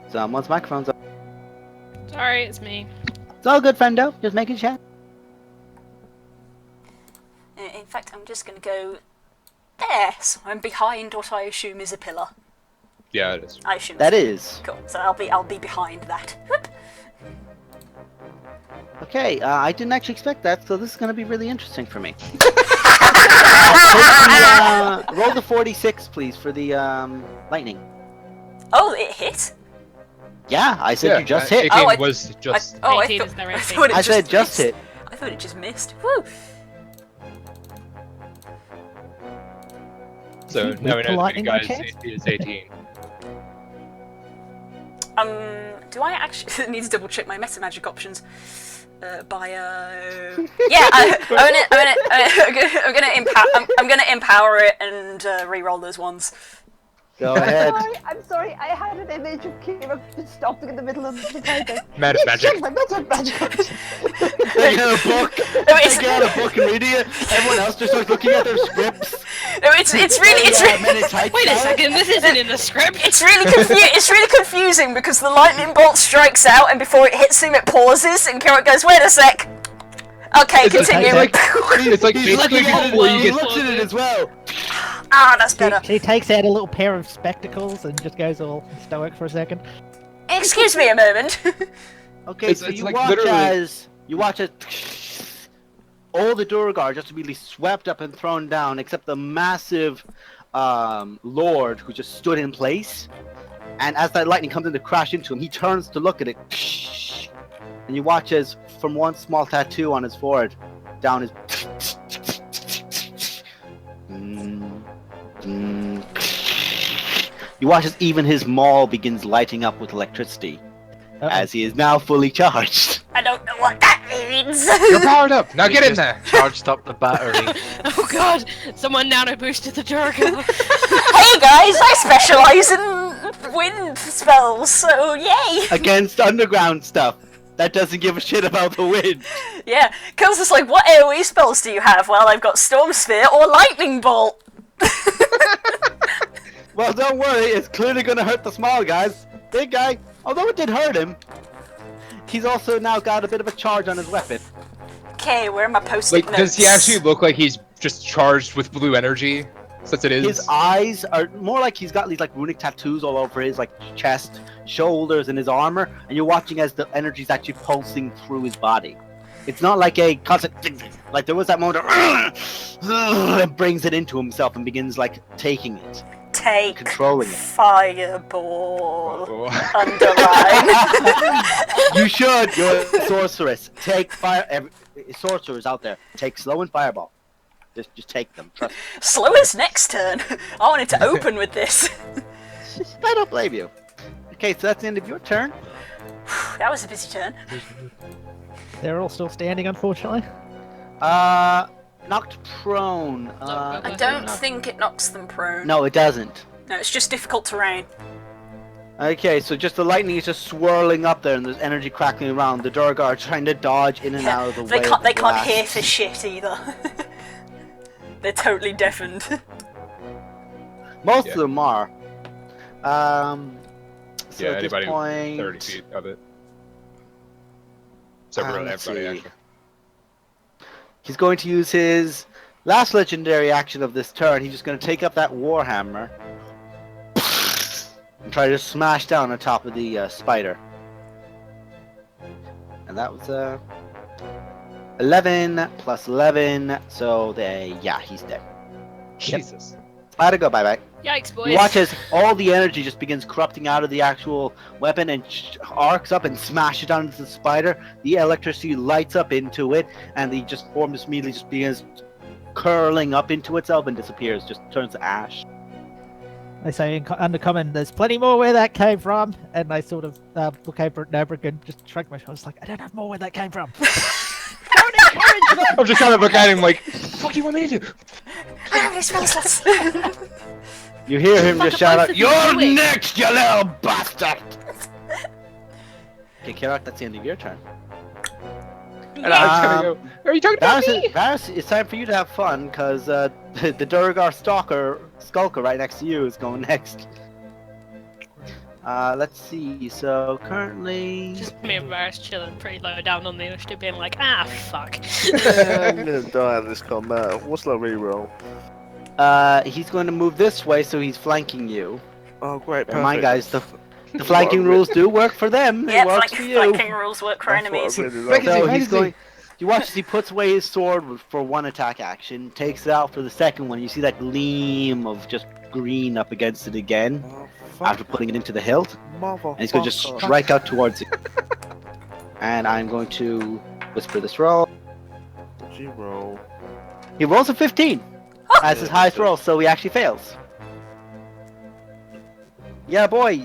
Someone's microphone's up. Sorry, it's me. It's all good, friendo. Just making chat. In fact, I'm just going to go there, so I'm behind what I assume is a pillar. Yeah, it is. I assume That so. is. Cool. So I'll be behind that. Whoop. Okay, I didn't actually expect that, so this is going to be really interesting for me. Roll the 46, please, for the lightning. Oh, it hit. Yeah, I said you just hit. 18 was just. I 18 thought, is the I right thought it I said just missed. hit. I thought it just missed. Woo! So With now we know the lightning guy's by chance? is 18. Do I actually need to double check my meta magic options? Bio. Yeah, I'm gonna empower it and re-roll those ones. Go ahead. I'm sorry. I had an image of Kira just stopping in the middle of the typing. Mad magic. My magic. They got a book. They got a book and reading it. Everyone else just starts looking at their scripts. No, it's really Wait a second, this isn't in the script. it's really confusing because the lightning bolt strikes out and before it hits him it pauses and Carrot goes, wait a sec. Okay, continue. It's like He's basically looking at it. before He you get. looks at it as well. Ah, that's better. She takes out a little pair of spectacles and just goes all stoic for a second. Excuse me a moment. Okay, It's- so it's you like watch literally- as all the Durgar just immediately swept up and thrown down, except the massive Lord who just stood in place. And as that lightning comes in to crash into him, he turns to look at it, and you watch as from one small tattoo on his forehead down his. You watch as even his maul begins lighting up with electricity, as he is now fully charged. I don't know what that means. You're powered up. Now We get in just there. Charged up the battery. Oh god, someone nano boosted the Durga. Hey guys, I specialize in wind spells, so yay! Against underground stuff that doesn't give a shit about the wind. Yeah, Kills is like, what AoE spells do you have? Well, I've got Storm Sphere or Lightning Bolt. Well, don't worry, it's clearly gonna hurt the small guys. Big guy, although it did hurt him, he's also now got a bit of a charge on his weapon. Okay, where are my post-it Like, does he actually look like he's just charged with blue energy? Since it is. His eyes are more like he's got these like runic tattoos all over his like chest, shoulders, and his armor, and you're watching as the energy's actually pulsing through his body. It's not like a constant like there was that moment and brings it into himself and begins like taking it, Take controlling it. Fireball. Oh. Underline. You should. You're a sorceress. Take fire. Sorcerers out there, take slow and fireball. Just take them. Trust me. Slow as next turn. I wanted to open with this. I don't blame you. Okay, so that's the end of your turn. That was a busy turn. They're all still standing, unfortunately. Knocked prone. I don't think it knocks them prone. No, it doesn't. No, it's just difficult terrain. Okay, so just the lightning is just swirling up there, and there's energy crackling around. The Durgar are trying to dodge in and out of the They way. can't. of the They can't blast. hear for shit either. They're totally deafened. Most Yeah. of them are. So Yeah, at this anybody point, 30 feet of it. So really let's everybody see. actually. He's going to use his last legendary action of this turn. He's just going to take up that Warhammer and try to smash down on top of the spider. And that was 11 plus 11, so yeah, he's dead. Jesus. Spider, go bye-bye. Yikes, boys. You watch as all the energy just begins corrupting out of the actual weapon and arcs up and smashes down into the spider. The electricity lights up into it, and the just form just immediately just begins curling up into itself and disappears, just turns to ash. They say in Undercommon, there's plenty more where that came from. And I sort of look over at Nabrak and just shrug my shoulders like, I don't have more where that came from. I'm just kind of looking at him like, fuck you want me to do? I don't have any spell slots. You hear him just shout out, both of "You're you doing? next, you little bastard!" Okay, Kirak, that's the end of your turn. And I was gonna go, are you talking about me? Varus, it's time for you to have fun, because the Durgar Skulker right next to you is going next. Let's see, so currently... Just me and Varus chilling pretty low down on the initiative, being like, ah, fuck. I'm gonna die in this combat. What's the reroll? He's going to move this way, so he's flanking you. Oh, great. Never mind, guys, perfect. the flanking rules do work for them. Yeah, it works for you. flanking rules work for That's what I enemies. really like. So he's Fantasy. going. You watch as he puts away his sword for one attack action, takes it out for the second one. You see that gleam of just green up against it again Oh, after putting it into the hilt, and he's going to just motherfucker. strike out towards you. And I'm going to whisper this roll. What'd you roll? He rolls a 15 as his highest roll, so he actually fails. Yeah, boy.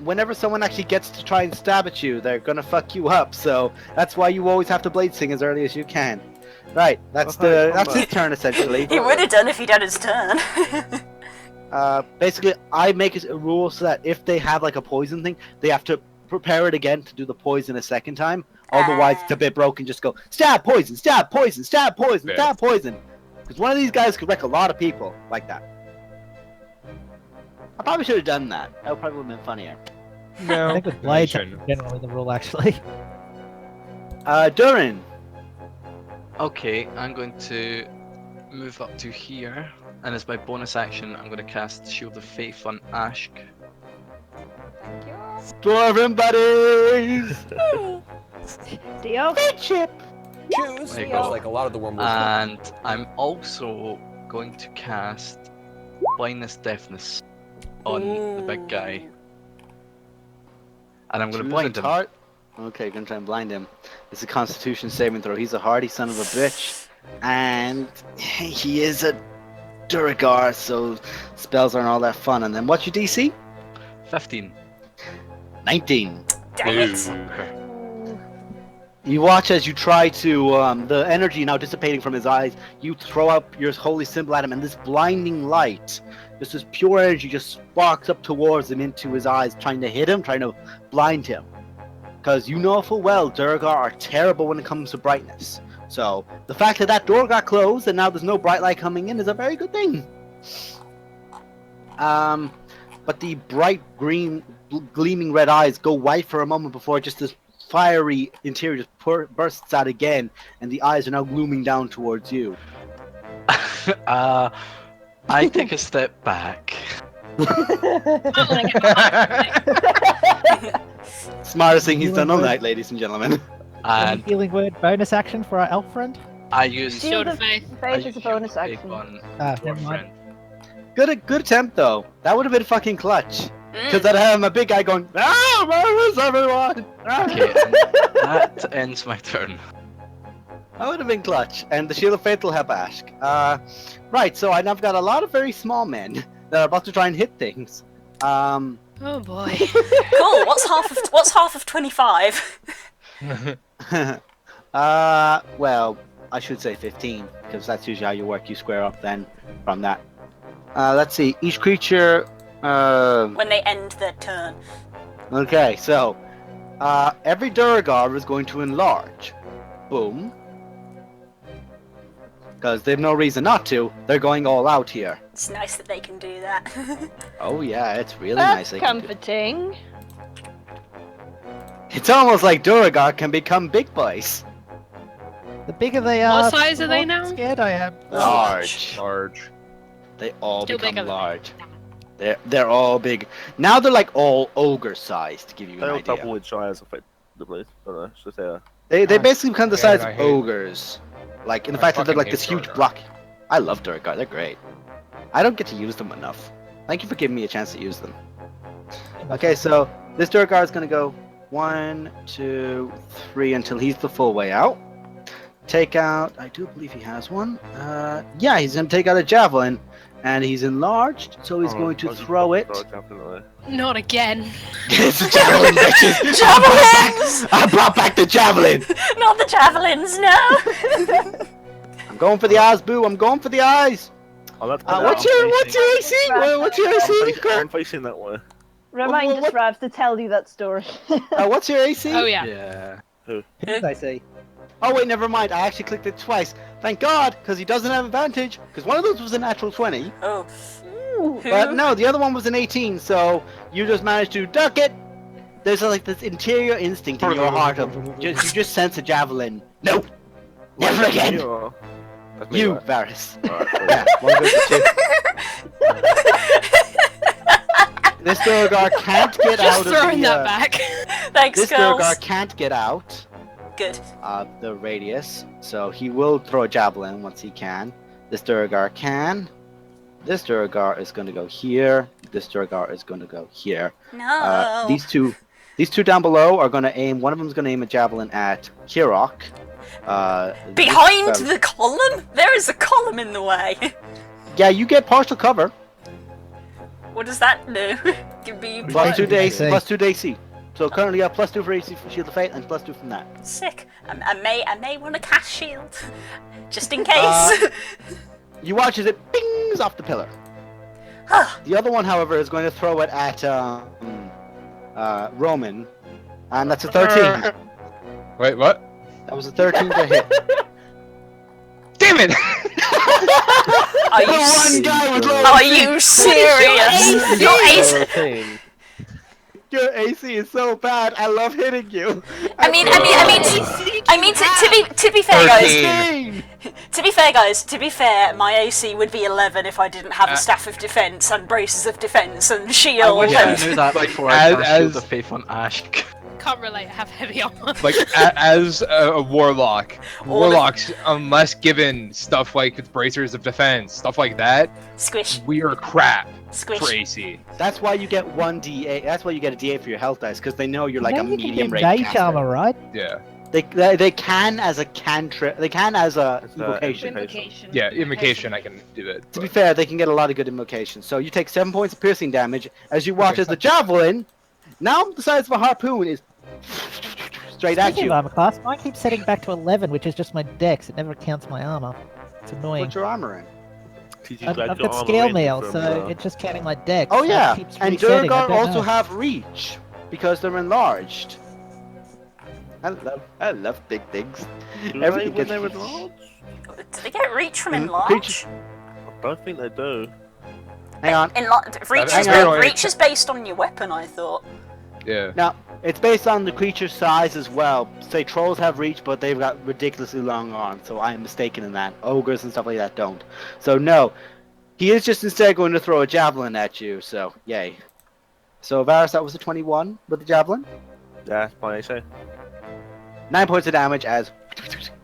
Whenever someone actually gets to try and stab at you, they're gonna fuck you up. So that's why you always have to blade sing as early as you can. Right. That's his turn essentially. He would have done if he'd had his turn. Basically, I make a rule so that if they have like a poison thing, they have to prepare it again to do the poison a second time. Otherwise, it's a bit broken. Just go stab poison, stab poison, stab poison, Yeah. stab poison. Because one of these guys could wreck a lot of people like that. I probably should have done that. That probably would have been funnier. No. I think with blades, you that's shouldn't. generally the rule, actually. Durin. Okay, I'm going to move up to here, and as my bonus action, I'm going to cast Shield of Faith on Ashk. Dwarven buddies! Deal. Chip! Choose. There you Much go. like a lot of the wormwood. And I'm also going to cast Blindness Deafness on the big guy. And I'm going to blind him. Okay, gonna try and blind him. It's a Constitution saving throw. He's a hardy son of a bitch. And he is a Duragar, so spells aren't all that fun. And then what's your DC? 15. 19. Dang it. Ooh. You watch as you try to, the energy now dissipating from his eyes, you throw up your holy symbol at him, and this blinding light, just this pure energy just sparks up towards him into his eyes, trying to hit him, trying to blind him. Because you know full well, Duragar are terrible when it comes to brightness. So, the fact that door got closed and now there's no bright light coming in is a very good thing. But the bright green, gleaming red eyes go white for a moment before just this fiery interior just bursts out again, and the eyes are now glooming down towards you. I take a step back. Smartest thing he's done all night, ladies and gentlemen. Any And healing word bonus action for our elf friend? I use Shield of Faith. I Faith is a use bonus Shield of Faith action. on Never dwarf mind. friend. Good attempt though. That would have been fucking clutch. Because Mm. I'd have a big guy going, "Ah, where is everyone?" Ah. Okay, and that ends my turn. That would have been clutch. And the Shield of Faith will help Ashk. Right, so I've got a lot of very small men that are about to try and hit things. Oh boy. Cool. What's half of 25? Well, I should say 15, because that's usually how you work. You square up then from that. Let's see. Each creature. When they end their turn. Okay, so every Duragar is going to enlarge. Boom. Because they've no reason not to. They're going all out here. It's nice that they can do that. Oh yeah, it's really nice. That's they can do- comforting. It's almost like Duragar can become big boys. The bigger they are, What size the are they more now? scared I am. Large. Large. They all Still bigger become than me. large. They're all big. Now they're like all ogre sized, to give you They an all idea. double in size, effectively. I don't know, it's just there. They Ah, basically become the yeah, size I of hate- ogres. Like in the I fact that they're fucking like this hate huge Duragar. block. I love Duragar, they're great. I don't get to use them enough. Thank you for giving me a chance to use them. Okay, so this Duragar is gonna go 1, 2, 3 until he's the full way out. Take out, I do believe he has one. Yeah, he's gonna take out a javelin, and he's enlarged, so he's Oh, going to I just throw it. throw a javelin away. Not again. It's a javelin, bitches! Javelins! I brought back the the javelin. Not the javelins, no. I'm going for the eyes, Boo. I'm going for the eyes. Oh, that's What's your AC? What's your AC? I'm facing that way. Remind what- us, Rav, to tell you that story. What's your AC? Oh yeah. Yeah. Who's I see? Oh wait, never mind. I actually clicked it twice. Thank God, because he doesn't have advantage. Because one of those was a natural 20. Oh. Who? But no, the other one was an 18. So you just managed to duck it. There's like this interior instinct in your heart of you just sense a javelin. Nope. Never again. You, Varys. Yeah, one goes to two. This Durgar can't get Just out of throwing the. that back. Thanks, This girls. Durgar can't get out Good. of the radius, so he will throw a javelin once he can. This Durgar can. This Durgar is going to go here. This Durgar is going to go here. No. These two down below are going to aim. One of them is going to aim a javelin at Kirok. Behind this- the column? There is a column in the way. Yeah, you get partial cover. What does that do? Give me Plus 2 to AC. AC. Plus 2 to AC. So currently you have plus 2 for AC from Shield of Fate and plus 2 from that. Sick. I may want to cast shield, just in case. You watch as it pings off the pillar. The other one, however, is going to throw it at Roman, and that's a 13. Wait, what? That was a 13 to hit. Damn it! Are you? One guy with low Are AC. you serious? Your ace. Your AC is so bad. I love hitting you. I mean, to be fair, guys. 13. To be fair, my AC would be 11 if I didn't have a staff of defense and braces of defense and I shield. wish I And... knew that Like, before I cast Shield as- of Faith on Ash. Can't relate. I have heavy armor. Like, as a warlock, warlocks, unless given stuff like with bracers of defense, stuff like that, Squish, we are crap squish. for AC. That's why you get 1 D8. That's why you get a D8 for your health dice, because they know you're like a Then you can medium get range Mage armor, caster. right? Yeah. They can as a cantrip. They can as a invocation. Invocation. Yeah, invocation, I can do it. To be fair, they can get a lot of good invocations. So you take 7 points of piercing damage as you watch as the javelin, now the size of a harpoon, is straight at Speaking you. of armor class, mine keeps setting back to 11, which is just my dex. It never counts my armor. It's annoying. Put your armor in. I've got scale mail, so it's just counting my dex. Oh so it yeah, keeps and resetting, I Durgar don't also know. have reach because they're enlarged. I love big things. Everything when gets they were reach. enlarged? Do they get reach from Mm, enlarge? creature- I don't think they do. Hang on. Reach, Hang is, on. reach is based on your weapon, I thought. Yeah. Now, it's based on the creature's size as well. Say trolls have reach, but they've got ridiculously long arms, so I am mistaken in that. Ogres and stuff like that don't. So no, he is just instead going to throw a javelin at you, so yay. So Varys, that was a 21 with the javelin. Yeah, that's my AC. 9 points of damage as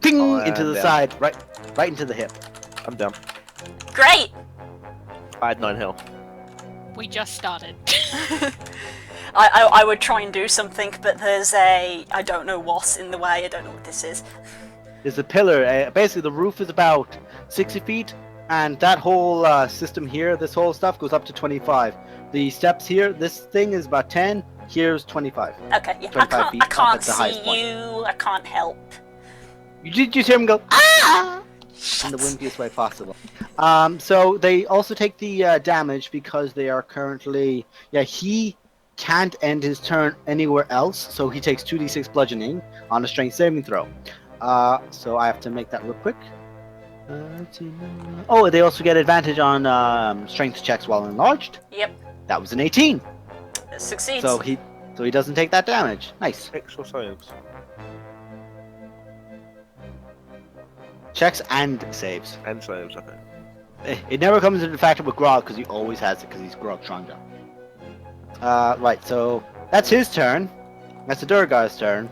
ping Oh, into the yeah. side, right into the hip. I'm down. Great. I had 9 health. We just started. I would try and do something, but there's a I don't know what in the way. I don't know what this is. There's a pillar. Basically, the roof is about 60 feet, and that whole system here, this whole stuff goes up to 25. The steps here, this thing is about 10. Here's 25. Okay, yeah, 25 feet I up can't at the highest see point. you. I can't help. You did just hear him go ah in the wimpiest way possible. So they also take the damage because they are currently he can't end his turn anywhere else, so he takes 2d6 bludgeoning on a strength saving throw. So I have to make that real quick. Oh, they also get advantage on strength checks while enlarged. Yep, That was an 18. it succeeds. So he doesn't take that damage. Nice. Extra science. Checks and saves. And saves, okay. It never comes into factor with Grog because he always has it because he's Grog Stronger. Right, so that's his turn. That's the Durgar's turn.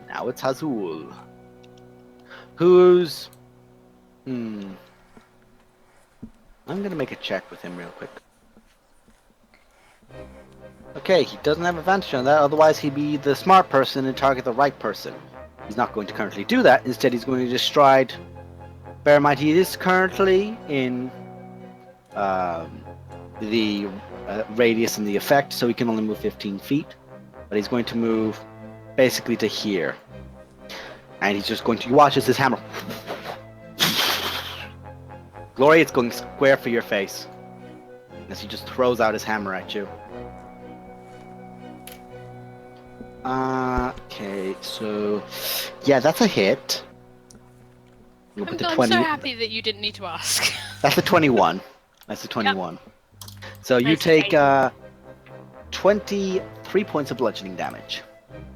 Now it's Hazul. Who's... I'm gonna make a check with him real quick. Okay, he doesn't have advantage on that, otherwise he'd be the smart person and target the right person. He's not going to currently do that, instead he's going to just stride. Bear in mind, he is currently in the radius and the effect, so he can only move 15 feet. But he's going to move basically to here. And he's just going to watch as his hammer. Glory, it's going square for your face. As he just throws out his hammer at you. Okay, so yeah, that's a hit. We'll put the I'm 20. so happy that you didn't need to ask. That's a 21. That's a 21. So you Nice take to 23 points of bludgeoning damage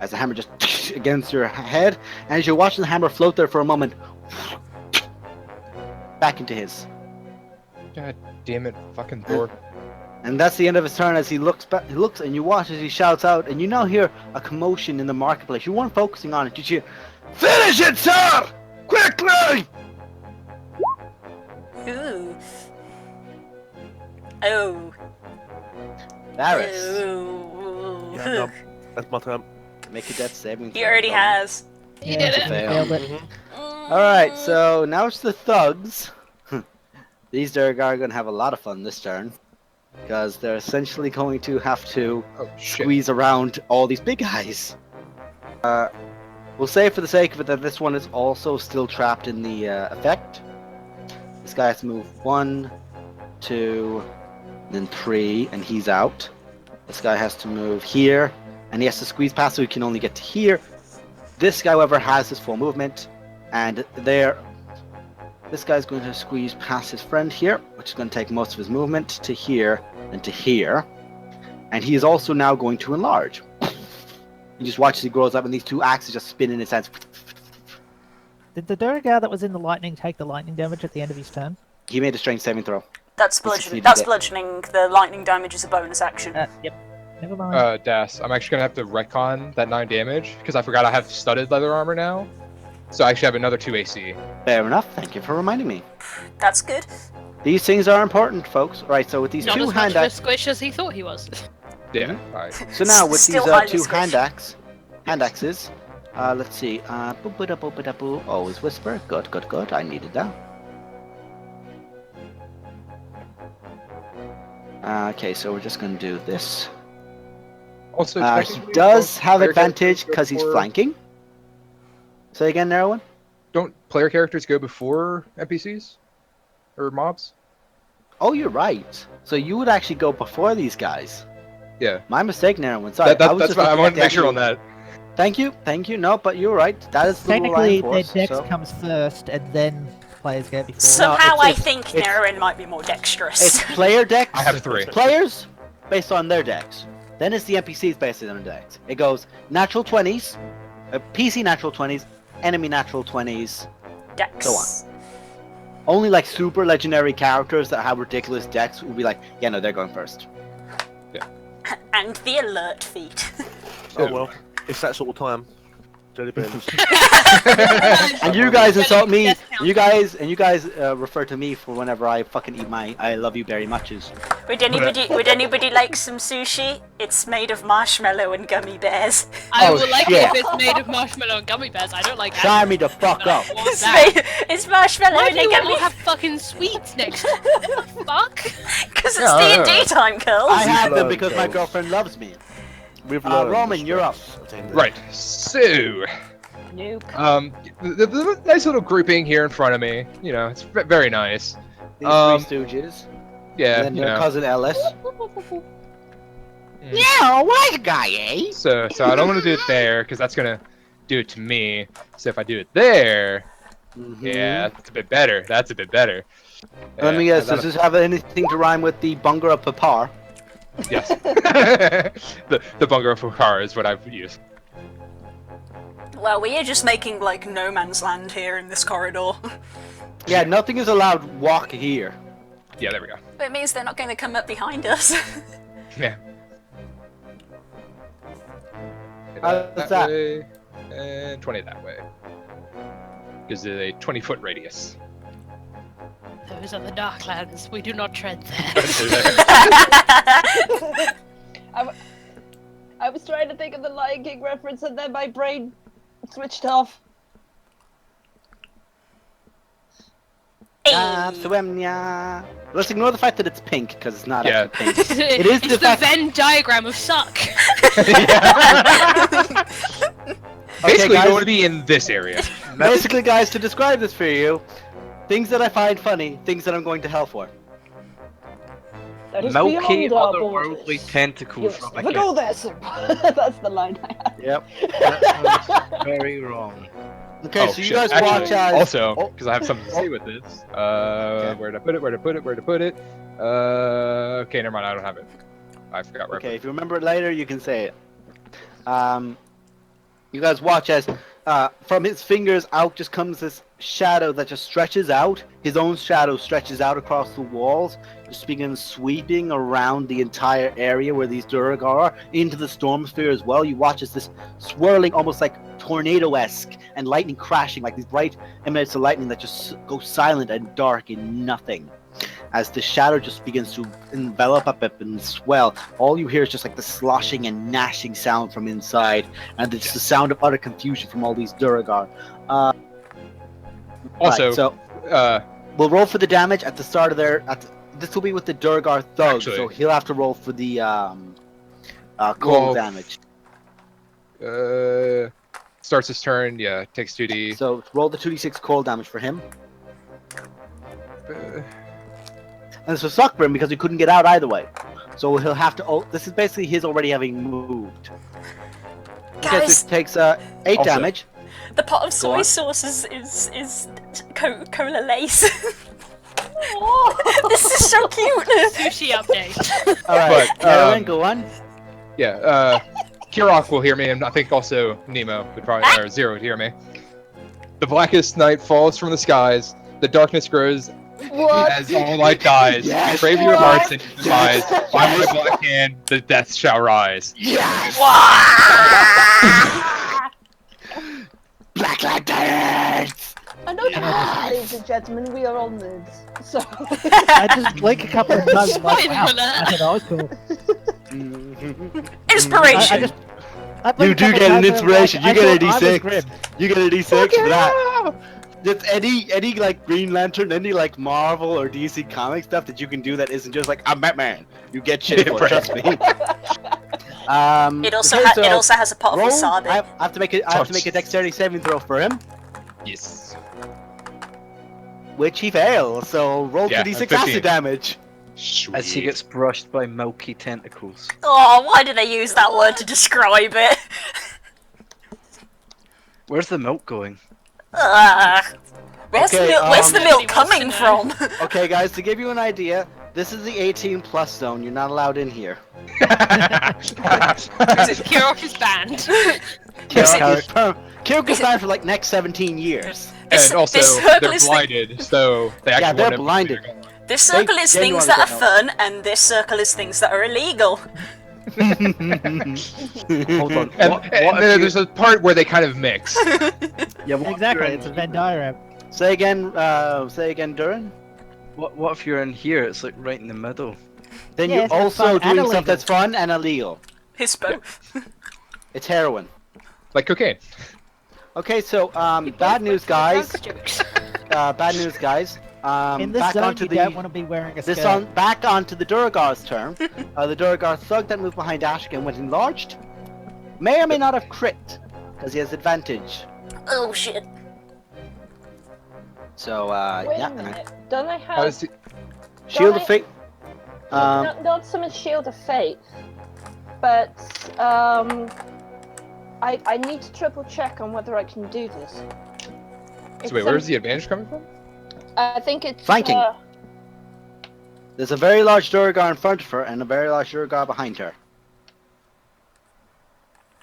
as the hammer just against your head, and as you're watching the hammer float there for a moment, back into his. God damn it, fucking door. And that's the end of his turn as he looks back. He looks, and you watch as he shouts out, and you now hear a commotion in the marketplace. You weren't focusing on it. You hear, "Finish it, sir! Quickly!" Ooh. Oh. Varys, Ooh. Yeah, no, that's my turn. make a death saving. He already has. You did it. Failed it. Alright, so now it's the thugs. These Durgar are going to have a lot of fun this turn. Because they're essentially going to have to Oh shit. squeeze around all these big guys. We'll say for the sake of it that this one is also still trapped in the effect. This guy has to move 1, 2, then 3, and he's out. This guy has to move here, and he has to squeeze past so he can only get to here. This guy, however, has his full movement, and there. This guy's going to squeeze past his friend here, which is going to take most of his movement to here and to here. And he is also now going to enlarge. You just watch as he grows up, and these two axes just spin in his hands. Did the Durgar that was in the lightning take the lightning damage at the end of his turn? He made a strength saving throw. That's He bludgeoning. succeeded That's it. bludgeoning. The lightning damage is a bonus action. Yep. Never mind. Das, I'm actually gonna have to retcon that 9 damage because I forgot I have studded leather armor now. So I actually have another 2 AC. Fair enough. Thank you for reminding me. That's good. These things are important, folks. Right, so with these Not two as much hand of a axes. squish as he thought he was. Yeah. Alright. So now with Still these highly two squished. hand axes, let's see. Boop-a-da-boop-a-da-boo. Always whisper. Good, good, good. I needed that. Okay, so we're just going to do this. Also, He technically, does don't have player advantage characters go because he's before- flanking. Say again, Narrowin? Don't player characters go before NPCs or mobs? Oh, you're right. So you would actually go before these guys. Yeah. My mistake, Narrowin. Sorry, That's why I wanted to make sure on that. Thank you. No, but you're right. That is the rule Technically, I their enforce, dex so- comes first, and then players go before. Somehow it's- I it's- think it's- Nerin might be more dexterous. It's player decks. I have 3. Players based on their decks. Then it's the NPCs based on their decks. It goes natural 20s, PC natural 20s, enemy natural 20s. Dex. so on. Only like super legendary characters that have ridiculous decks will be like, yeah, no, they're going first. And the alert feat. Oh well, it's that sort of time. Jelly beans. And you guys insult me. Death count. You guys refer to me for whenever I fucking eat my I love you very muches. Would anybody like some sushi? It's made of marshmallow and gummy bears. I Oh, will like shit. it if it's made of marshmallow and gummy bears. I don't like Sign me the fuck but I up. want It's that. it's marshmallow Why and do you gummy. all have fucking sweets next to it? Fuck? Because it's Yeah, D&D time, Curl. I have them learned, because my girls. girlfriend loves me. We've learned Roman, the you're up. stress of D&D. Right. So, Nope. the nice little grouping here in front of me. You know, it's very nice. These three stooges. Yeah. And then You their know. cousin Ellis. Mm. Yeah, white guy, eh? So I don't want to do it there because that's gonna do it to me. So if I do it there, yeah, that's a bit better. That's a bit better. Let me Yeah, guess, does this have anything to rime with the Bunger of Papar? Yes. the bunker for car is what I've used. Well, we are just making like no man's land here in this corridor. Yeah, nothing is allowed walk here. Yeah, there we go. It means they're not going to come up behind us. Yeah. How's that? way, and 20 that way. Gives it a 20-foot radius. Those are the Darklands. We do not tread there. I was trying to think of the Lion King reference and then my brain switched off. Swemnya. Let's ignore the fact that it's pink because it's not Yeah. actually pink. It is it's the the fact- Venn diagram of suck. Basically, guys. you want to be in this area. Basically, guys, to describe this for you, things that I find funny, things that I'm going to hell for. That is Milky beyond our otherworldly borders. tentacles. You'll never go there, sir. That's the line I have. Yep. That sounds very wrong. Okay, Oh, so you shit. guys Actually, watch as... also, Oh. because I have something to say with this. Where to put it? Okay, never mind. I don't have it. I forgot where. Okay, if you remember it later, you can say it. You guys watch as from his fingers out just comes this shadow that just stretches out. His own shadow stretches out across the walls, just begins sweeping around the entire area where these Durgar are, into the storm sphere as well. You watch as this swirling, almost like tornado-esque, and lightning crashing, like these bright emanates of lightning that just go silent and dark in nothing. As the shadow just begins to envelop up and swell, all you hear is just like the sloshing and gnashing sound from inside, and it's the sound of utter confusion from all these Durgar. Also, right, so we'll roll for the damage at the start of their. This will be with the Durgar thug, Actually. so he'll have to roll for the cold damage. Starts his turn. Yeah, takes 2d. So roll the 2d6 cold damage for him. And this will suck for him because he couldn't get out either way. So he'll have to. Oh, this is basically his already having moved. Okay, Guys, so it takes 8 Also- damage. the pot of Go soy on. sauce is cola lace. This is so cute. Sushi update. All right, But, Caroline, go on. Yeah, Kirok will hear me, and I think also Nemo would probably, or Zero would hear me. The blackest night falls from the skies. The darkness grows What? as all light dies. Yes. Brave your hearts and your Yes. eyes. I'm with black hand. The death shall rise. Yes. Black lanterns. I know you, ladies and gentlemen, we are all nerds. So. I just blink a couple of times. and like, Spoiler wow, alert. I thought that was cool. Inspiration. I blink You a do couple get an times and I'm inspiration. like, You get a I thought I was D6. grim. You get a D6 for that. Just any like Green Lantern, any like Marvel or DC comic stuff that you can do that isn't just like I'm Batman. You get shit for it, trust me. It also okay, it also has a pot of roll. wasabi. I have to make it. I have to make a dexterity saving throw for him, Yes. which he fails. So roll Yeah, 2d6 15. acid damage. Sweet. As he gets brushed by milky tentacles. Oh, why did I use that word to describe it? Where's the milk going? Where's Okay, where's the milk Nobody wants coming to from? know. Okay, guys, to give you an idea, this is the 18+ zone. You're not allowed in here. Kirok is banned. Kirk is banned for like next 17 years. This- And also, this circle they're is the- blinded, so they actually Yeah, they're want to- blinded. This circle is things genuinely that are don't fun, and this circle is things that are illegal. Hold on. And, What and if then you- there's a part where they kind of mix. Yeah, what if Exactly, you're it's a in- Venn diagram. Say again, Duran. What if you're in here? It's like right in the middle. Then Yeah, you're it's fun also and doing illegal. stuff that's fun and illegal. It's both. It's heroin. Like cocaine. Okay, so bad news, guys. Bad news, guys. In this Back zone, onto you the don't want to be wearing a skirt. this on back onto the Durgar's turn. The Durgar thug that moved behind Ashik and went enlarged may or may not have crit because he has advantage. Oh shit. So Wait yeah, a minute. Don't I How have does he- Shield of Fate. not so much Shield of Fate, but I need to triple check on whether I can do this. So It's wait, where's the advantage coming from? I think it's Flanking. There's a very large Durgar in front of her and a very large Durgar behind her.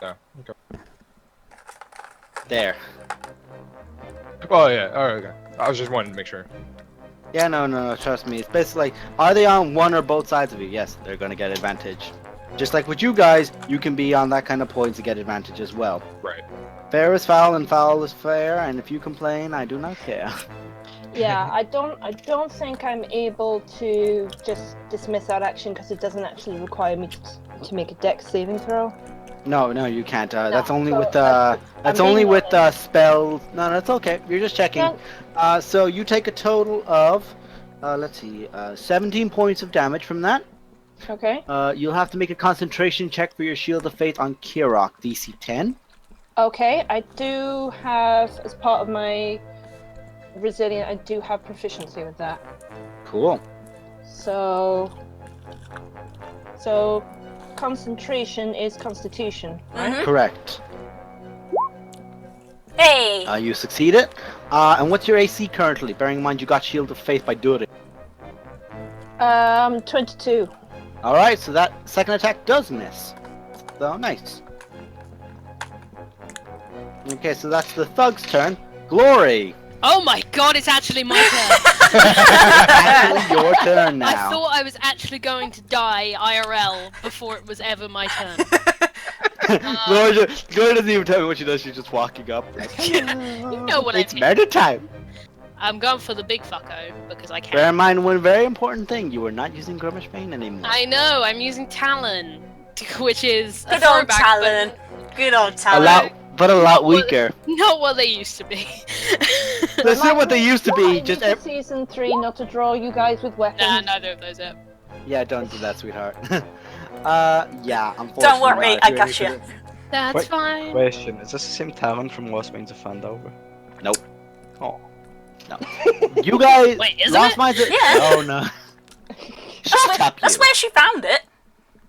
Oh, okay. There. Oh yeah, oh, okay. I was just wanting to make sure. Yeah, no, trust me. It's basically like, are they on one or both sides of you? Yes, they're gonna get advantage. Just like with you guys, you can be on that kind of point to get advantage as well. Right. Fair is foul and foul is fair, and if you complain, I do not care. Yeah, I don't think I'm able to just dismiss that action because it doesn't actually require me to make a dex saving throw. No, you can't. That's only so with that's- that's I'm only being with honest. spells. No, that's okay. You're just checking. Yeah. So you take a total of, let's see, 17 points of damage from that. Okay. You'll have to make a concentration check for your Shield of Fate on Kirok, DC 10. Okay, I do have, as part of my resilient, I do have proficiency with that. Cool. So concentration is constitution, right? Correct. Hey! You succeeded. And what's your AC currently? Bearing in mind you got Shield of Faith by doing it. 22. Alright, so that second attack does miss. So, nice. Okay, so that's the thug's turn. Glory! Oh my god, it's actually my turn. Actually, your turn now. I thought I was actually going to die IRL before it was ever my turn. Glory doesn't even tell me what she does, she's just walking up. You know what It's I mean. murder time! I'm going for the big fucko because I Bear can. in mind one very important thing, you are not using Grummish Bane anymore. I know, I'm using Talon, which is a Good old throwback, Talon. Good old A Talon. lot weaker. but not what they used to be. That's not what they used to be, Just just season 3 not to draw you guys with weapons. Nah, neither of those are. Yeah, don't do that, sweetheart. Yeah, unfortunately. Don't worry, not. I You're got ready you. for That's Wait, fine. Question: is this the same Talon from Lost Mines of Fandover? Nope. Oh. the- You guys. Wait, isn't Lost it? Mines of- Yeah. Oh no. Shut up, That's you. where she found it.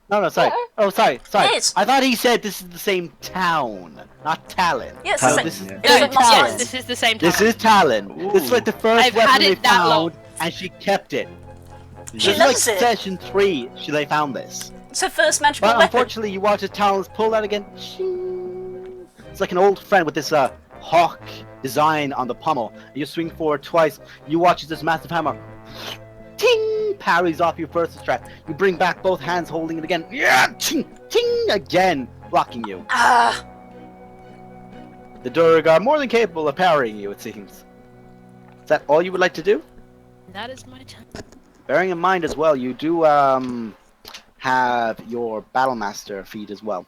No, sorry. Yeah. Oh, sorry. It is. I thought he said this is the same town, not Talon. Yes, So it's the this same- is It is No, in Lost Talon. yes, Mines. this is the same This Talon. is Talon. This is like the first I've weapon had they it that long. found, and she kept it. She This is like loves it. session 3. They found this. It's her first magical But weapon. unfortunately, you watch as Talons pull that again. Shing. It's like an old friend with this hawk design on the pommel. You swing forward twice. You watch as this massive hammer, ting, parries off your first strap. You bring back both hands, holding it again. Yeah, ting, ting, again, blocking you. Ah, The Durg are more than capable of parrying you, it seems. Is that all you would like to do? That is my turn. Bearing in mind as well, you do have your Battlemaster feat as well.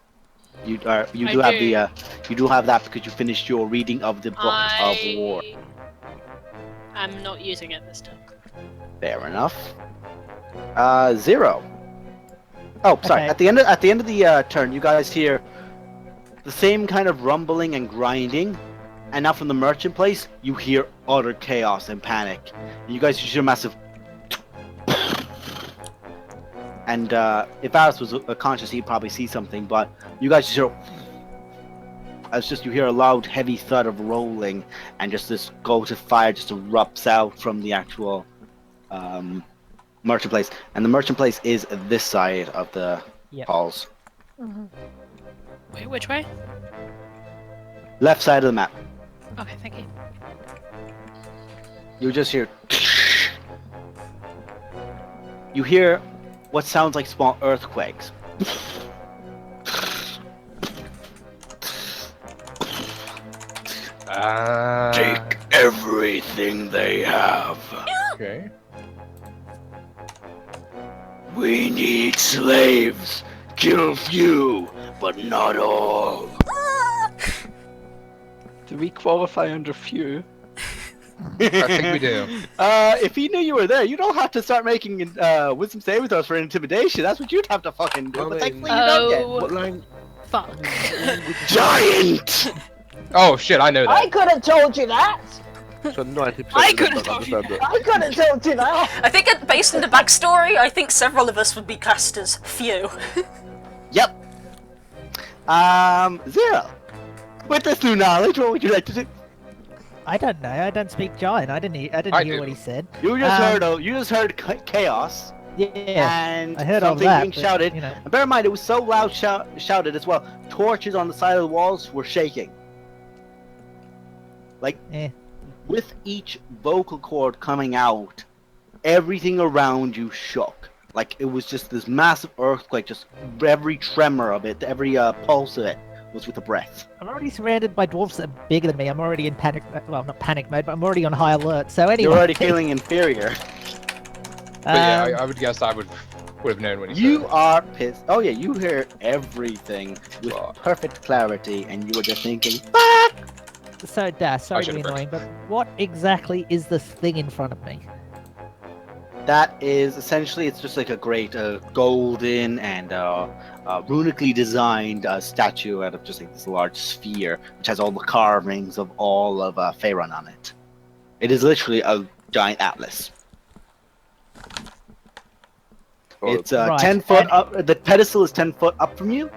You do I have do. the you do have that because you finished your reading of the Book of War. I'm not using it this time. Fair enough. 0. Oh, sorry. Okay. At the end of the turn, you guys hear the same kind of rumbling and grinding, and now from the merchant place, you hear utter chaos and panic. You guys hear a massive. And if Alice was conscious, he'd probably see something. But you guys just hear. You hear a loud, heavy thud of rolling, and just this ghost of fire just erupts out from the actual merchant place. And the merchant place is this side of the Yep. halls, Wait, which way? left side of the map. Okay, thank you. You just hear. You hear what sounds like small earthquakes. Take everything they have. Okay. We need slaves. Kill few, but not all. Do we qualify under few? I think we do. If he knew you were there, you don't have to start making wisdom saving throws for intimidation. That's what you'd have to fucking do. Well, But then- thankfully you don't yet. What line? Fuck. Giant! Oh shit, I know I that. could have told you that! So 90% I of them could've don't told you understand it. I could have told you that! I think based on the backstory, I think several of us would be classed as few. Yep. 0. With this new knowledge, what would you like to do? I don't know. I don't speak giant. I didn't I hear do. what he said. You just Um, heard chaos Yeah, and I heard all something that. being but, shouted. You know, And bear in mind, it was so loud shouted as well. Torches on the side of the walls were shaking. Like, Eh. with each vocal cord coming out, everything around you shook. Like, it was just this massive earthquake, just every tremor of it, every pulse of it was with a breath. I'm already surrounded by dwarves that are bigger than me. I'm already in panic. Well, not panic mode, but I'm already on high alert. So anyway, You're already feeling inferior. But yeah, um, I would guess I would have known when he You said are pissed. Oh yeah, you hear everything with Fuck. perfect clarity, and you were just thinking, "Fuck!" So, sorry to be should've annoying, but what exactly is this thing in front of me? That is essentially, it's just like a great golden and runically designed statue out of just like this large sphere, which has all the carvings of all of Faerun on it. It is literally a giant atlas. It's Right. 10 foot up. The pedestal is 10 foot up from you,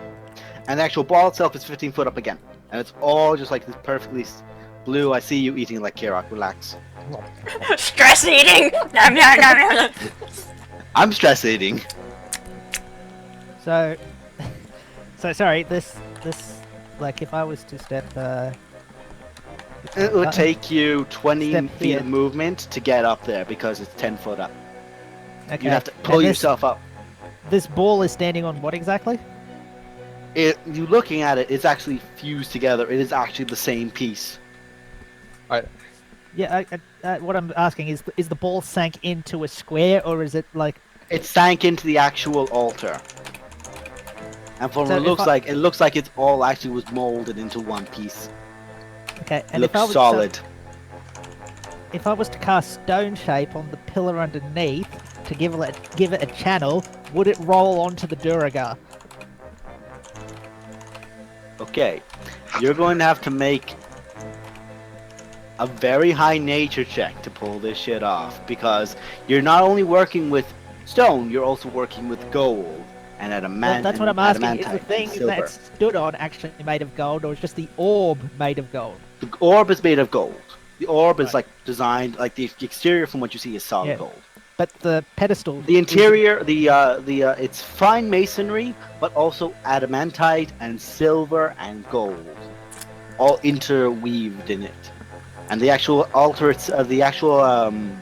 and the actual ball itself is 15 foot up again. And it's all just like this perfectly blue. I see you eating like Kirak. Relax. Stress eating! Nom, nom, nom, nom. I'm stress eating. So, sorry. This, like, if I was to step, It would take you 20 Step feet here. of movement to get up there because it's 10 foot up. okay. You'd have to pull And yourself up. This ball is standing on what exactly? You looking at it, it's actually fused together. It is actually the same piece. Yeah. What I'm asking is the ball sank into a square, or is it like? It sank into the actual altar. And from So what if it looks like it's all actually was molded into one piece. Okay. It And if I looks was solid. if I was to cast stone shape on the pillar underneath to give it a channel, would it roll onto the Duragar? Okay, you're going to have to make a very high nature check to pull this shit off, because you're not only working with stone, you're also working with gold and adamant. That's what I'm asking. Is the adamantite and thing silver. that stood on actually made of gold, or is just the orb made of gold? The orb is made of gold. The orb is Right. like designed, like the exterior from what you see is solid Yeah. gold. But the pedestal. The interior, it's fine masonry, but also adamantite and silver and gold, all interweaved in it. And the actual altar, the actual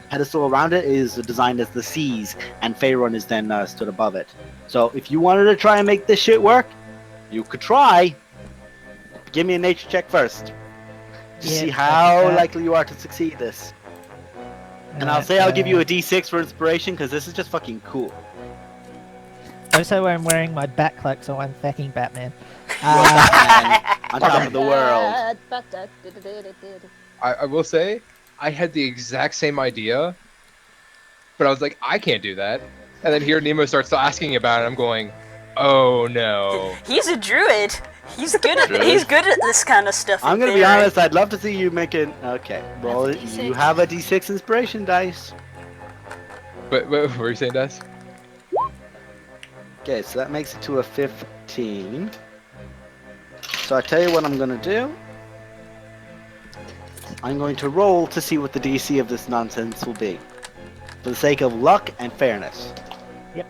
pedestal around it is designed as the seas, and Faerun is then stood above it. So if you wanted to try and make this shit work, you could try. Give me a nature check first to Yeah, see how okay. likely you are to succeed this. And I'll say I'll give you a D6 for inspiration, because this is just fucking cool. Also, I'm wearing my bat cloak, so I'm fucking Batman. Batman on top of the world. I will say, I had the exact same idea, but I was like, I can't do that. And then here Nemo starts asking about it, I'm going, oh no. He's a druid. He's good at this kind of stuff. I'm in gonna be theory. honest, I'd love to see you make it. Okay, roll it. That's a You D6. have a D6 inspiration dice. But what were you saying, Des? Okay, so that makes it to a 15. So I tell you what I'm gonna do. I'm going to roll to see what the DC of this nonsense will be, for the sake of luck and fairness. Yep.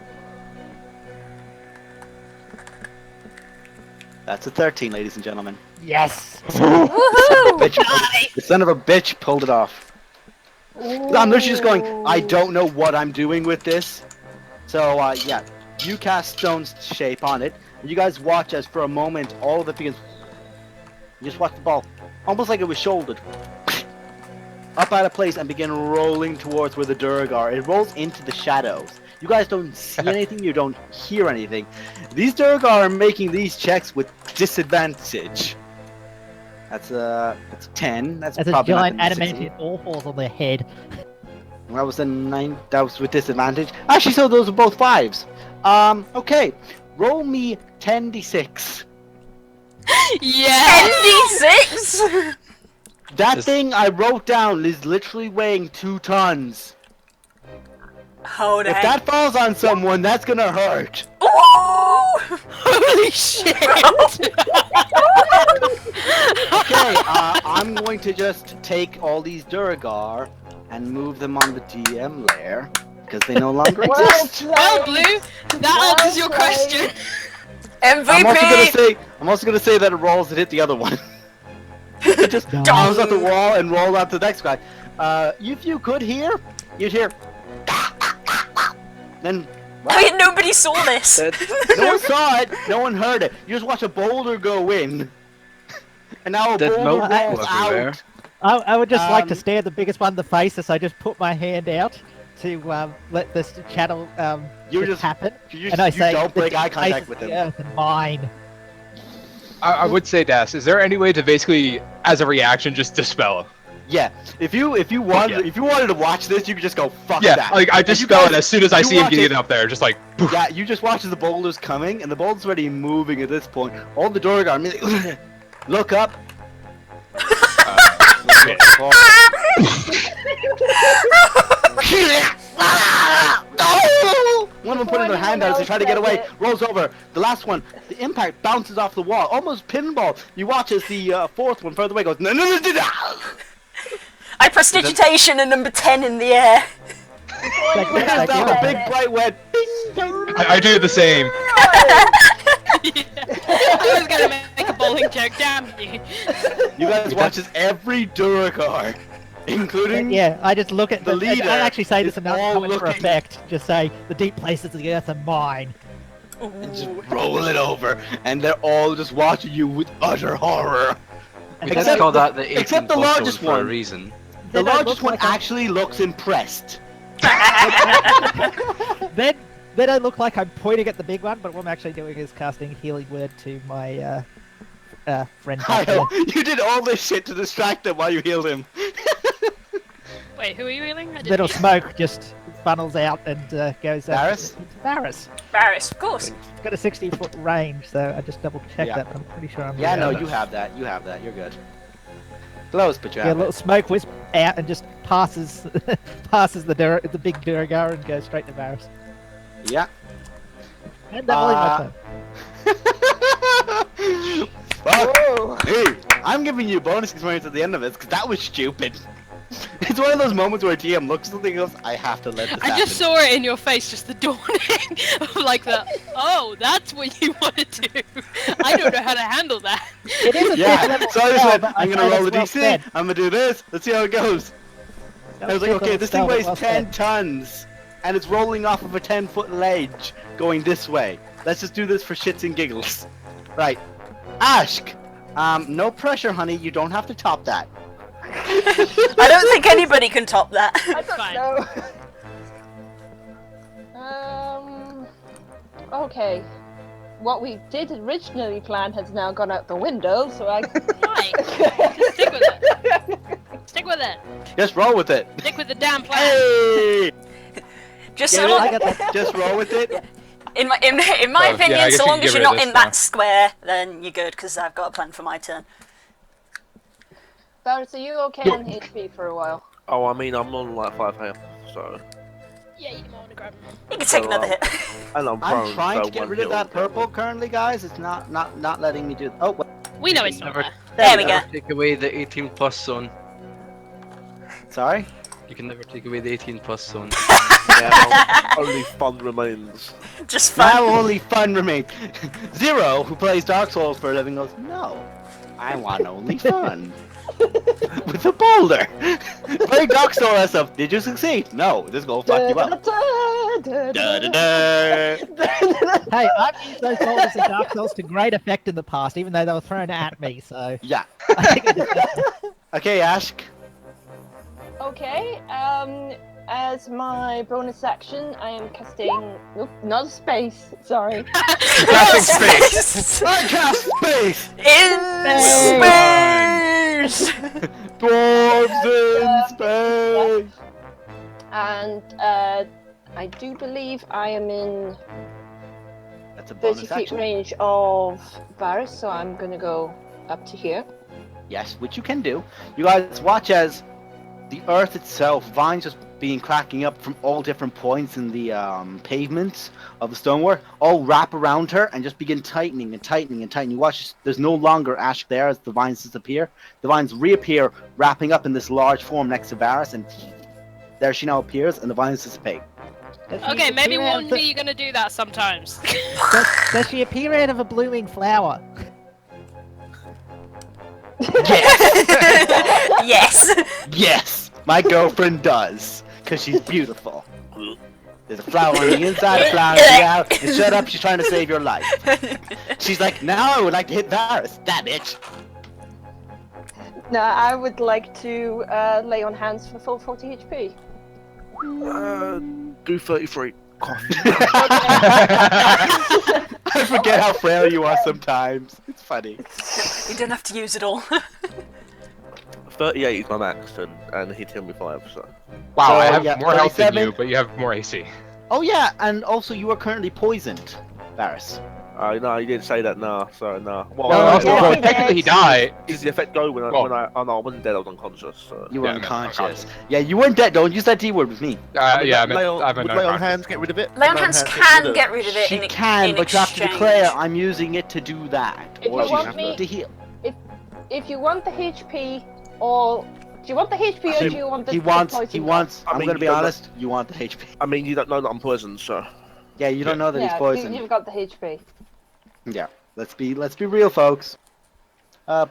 That's a 13, ladies and gentlemen. Yes. The son of a bitch pulled it off. I'm literally just going, I don't know what I'm doing with this. So, yeah, you cast Stone's shape on it. And you guys watch as for a moment all of it begins. You just watch the ball, almost like it was shouldered, up out of place and begin rolling towards where the Duragar. It rolls into the shadows. You guys don't see anything, you don't hear anything. These Duragar are making these checks with disadvantage. That's a 10. That's As a probably giant not gonna succeed. adamantine all falls on their head. That was a 9. That was with disadvantage. Actually, so those are both 5s. Okay. Roll me 10d6. Yeah. ND6. That Just- thing I wrote down is literally weighing 2 tons. Oh, If dang. that falls on someone, that's gonna hurt. Ooh! Holy shit. Okay, I'm going to just take all these Duragar and move them on the DM layer, because they no longer exist. Well, Blue, that answers your question. MVP. I'm also gonna say that it rolls and hit the other one. It just No. bounce off the wall and roll out to the next guy. If you could hear, you'd hear. Then I mean, nobody saw this. no one saw it, no one heard it. You just watch a boulder go in, and now a There's boulder milk rolls everywhere. out. I would just like to Um, stare the biggest one in the face as I just put my hand out to let this channel You just happen. you, And I you say, don't break "The eye face contact of with the him. earth and mine. I would say, Das, is there any way to basically, as a reaction, just dispel Yeah, if you wanted to watch this, you could just go fuck Yeah, that. like I And just you spell guys- it as soon as I you see him watch getting it- up there, just like poof. Yeah, you just watch as the boulder's coming, and the boulder's already moving at this point. All the Durgar immediately look up. One of them putting their hand out as they try to get away, rolls over. The last one, the impact bounces off the wall, almost pinball. You watch as the fourth one further away goes, no, no, no, no, no. I prestidigitation and number 10 in the air. There's that big bright red. Ding, ding. I do the same. I was gonna make a bowling joke, damn you. You guys watch as every Durgar, including Yeah, I just look at The and leader I actually say this is and not all comment for looking- effect. Just say the deep places of the earth are mine. and just roll it over, and they're all just watching you with utter horror. We Except just call the- that the 18 except the plus largest zone for a one. reason. The Then I largest look one like I'm- actually looks impressed. Then I look like I'm pointing at the big one, but what I'm actually doing is casting healing word to my friend. back there. Kyle, you did all this shit to distract him while you healed him. Wait, who are you healing? I didn't Little hear. smoke just funnels out and goes Varys? into Varys. Varys, of course. It's got a 60-foot range, so I just double checked Yeah. that. But I'm pretty sure I'm. Yeah, no, right. you have that. You have that. You're good. Close, but you Yeah, a have little it. smoke wisp out and just passes passes the big Durgar and goes straight to Varys. Yeah. And that will Uh, Fuck me. I'm giving you bonus experience at the end of this, because that was stupid. It's one of those moments where a GM looks at something and goes, I have to let this I happen. just saw it in your face, just the dawning of like the, oh, that's what you want to do. I don't know how to handle that. It is a Yeah, fifth level so I just spell, went, but I'm I gonna find roll a it's well DC, said. I'm gonna do this, let's see how it goes. I was like, okay, this thing weighs 10 tons, and it's rolling off of a 10-foot ledge, going this way. Let's just do this for shits and giggles. Right. Ashk, no pressure, honey, you don't have to top that. I don't think anybody can top that. I It's don't fine. know. Okay. What we did originally plan has now gone out the window, so I. Why? Just stick with it. Stick with it. Just roll with it. Stick with the damn plan. Hey! Just Get so it? long, I got that. Just roll with it. in my Oh, yeah, opinion, I guess so you long can as get you're rid of not in this that now. square, then you're good, because I've got a plan for my turn. Barrett, are you okay on HP for a while? Oh, I mean, I'm on like 5 health, so. Yeah, you might want to grab him. You can take So, another hit. And I'm I'm prone, trying so to get one rid of hit that will kill purple me. currently, guys. It's not letting me do. Oh, wait. We know it's not Never- there. There we go. Never take away the 18 plus zone. Sorry. You can never take away the 18 plus zone. Yeah, only fun remains. Just Now fun. only fun remains. Zero, who plays Dark Souls for a living, goes, no, I want only fun. With a boulder. Play Dark Souls stuff. Did you succeed? No, this is gonna fuck you up. Da-da-da. Hey, I've used those boulders in Dark Souls to great effect in the past, even though they were thrown at me. So Yeah. I think I just, Okay, Ashk. Okay, as my bonus action, I am casting. Nope, not a space, sorry. Casting space. I cast space. In space! Dwarves in space. And I do believe I am in That's a 30 bonus feet action. range of Varys, so I'm gonna go up to here. Yes, which you can do. You guys watch as the earth itself, vines just being cracking up from all different points in the pavements of the stonework, all wrap around her and just begin tightening and tightening and tightening. You watch, there's no longer Ash there as the vines disappear. The vines reappear, wrapping up in this large form next to Varys, and there she now appears, and the vines dissipate. does she Okay, maybe appear out one of day you're gonna do that sometimes. does she appear out of a blooming flower? Yes! Yes, my girlfriend does, because she's beautiful. There's a flower on the inside, a flower on the out, and shut up, she's trying to save your life. She's like, now I would like to hit Varys. That bitch. No, I would like to lay on hands for full 40 HP. Do 33. I forget how frail you are sometimes. It's funny. You don't have to use it all. 38 is my max, and he killed me 5. So Wow, So, I have yeah, more health than 37. you, but you have more AC. Oh yeah, and also you are currently poisoned, Varys. no, you didn't say that. No, sorry, no. Well, No, Oh, well, yeah. technically he died. Does the effect go when I? Well- Oh no, I wasn't dead. I was unconscious. So. You were Yeah, I meant unconscious. unconscious. Yeah, you weren't dead. Don't use that D word with me. Yeah, I meant lay on, I meant would lay on unconscious. hands get rid of it? Lay on Lay hands get can rid of get rid of it She in, can, in but you have to exchange. declare I'm using it to do that. If Or you she want has me- to heal. If you want the HP, or do you want the HP or do you want the He the wants. poison He gun? wants. I I'm mean, gonna you be don't know- honest. You want the HP. I mean, you don't know that I'm poisoned, so. Yeah, you don't know that he's Yeah, poisoned. you've got the HP. Yeah, let's be real, folks.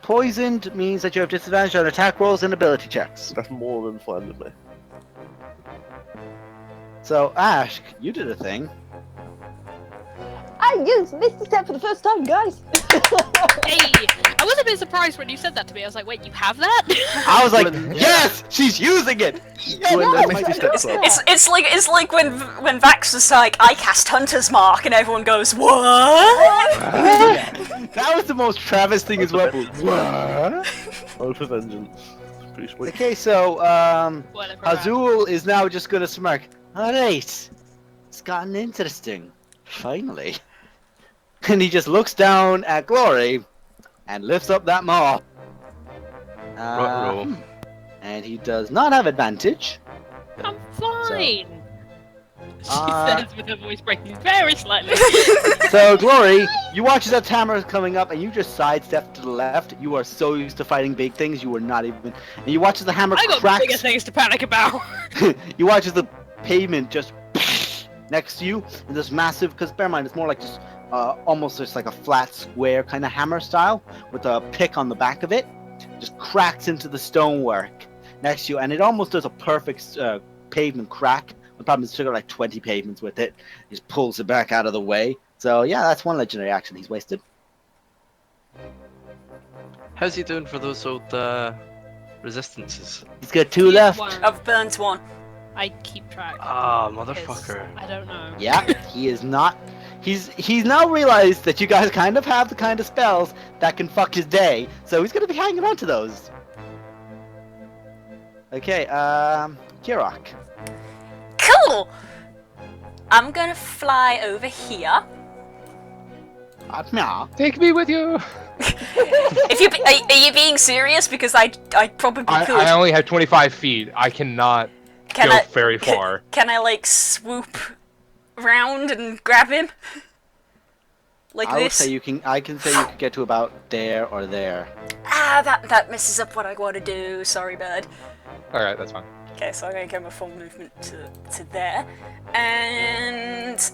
Poisoned means that you have disadvantage on attack rolls and ability checks. That's more than fine with me. So Ash, you did a thing. I used Misty Step for the first time, guys. Hey, I was a bit surprised when you said that to me. I was like, wait, you have that? I was like, Well, yes, she's using it. Well, no, Misty Step's up. It's like when Vax was like, I cast Hunter's Mark, and everyone goes, what? That was the most Travis thing as well. What? Oh, for vengeance. Pretty sweet. Okay, so Whatever. Azul is now just gonna smirk. Alright, it's gotten interesting. Finally. And he just looks down at Glory and lifts up that maw. Ruh-roh. And he does not have advantage. I'm fine. She Uh, says with her voice breaking very slightly. So, Glory, you watch as that hammer is coming up and you just sidestep to the left. You are so used to fighting big things, you were not even. And you watch as the hammer I got bigger cracks. things to panic about. You watch as the pavement just next to you, and this massive, because bear in mind, it's more like just almost just like a flat square kind of hammer style with a pick on the back of it, just cracks into the stonework next to you, and it almost does a perfect pavement crack. The problem is, took like 20 pavements with it. He just pulls it back out of the way. So yeah, that's one legendary action he's wasted. How's he doing for those old resistances? He's got 2 left. I've burned one. I keep track. Ah, because motherfucker. I don't know. Yeah, he is not. He's now realized that you guys kind of have the kind of spells that can fuck his day, so he's gonna be hanging on to those. Okay, Kirok. Cool! I'm gonna fly over here. Meow. Take me with you. If you are you being serious? Because I probably could. I only have 25 feet. I cannot Can go I very far. Can I like swoop round and grab him? Like I would this? say you can. I can say you could get to about there or there. Ah, that messes up what I want to do. Sorry, bird. All right, that's fine. Okay, so I'm gonna get my full movement to there, and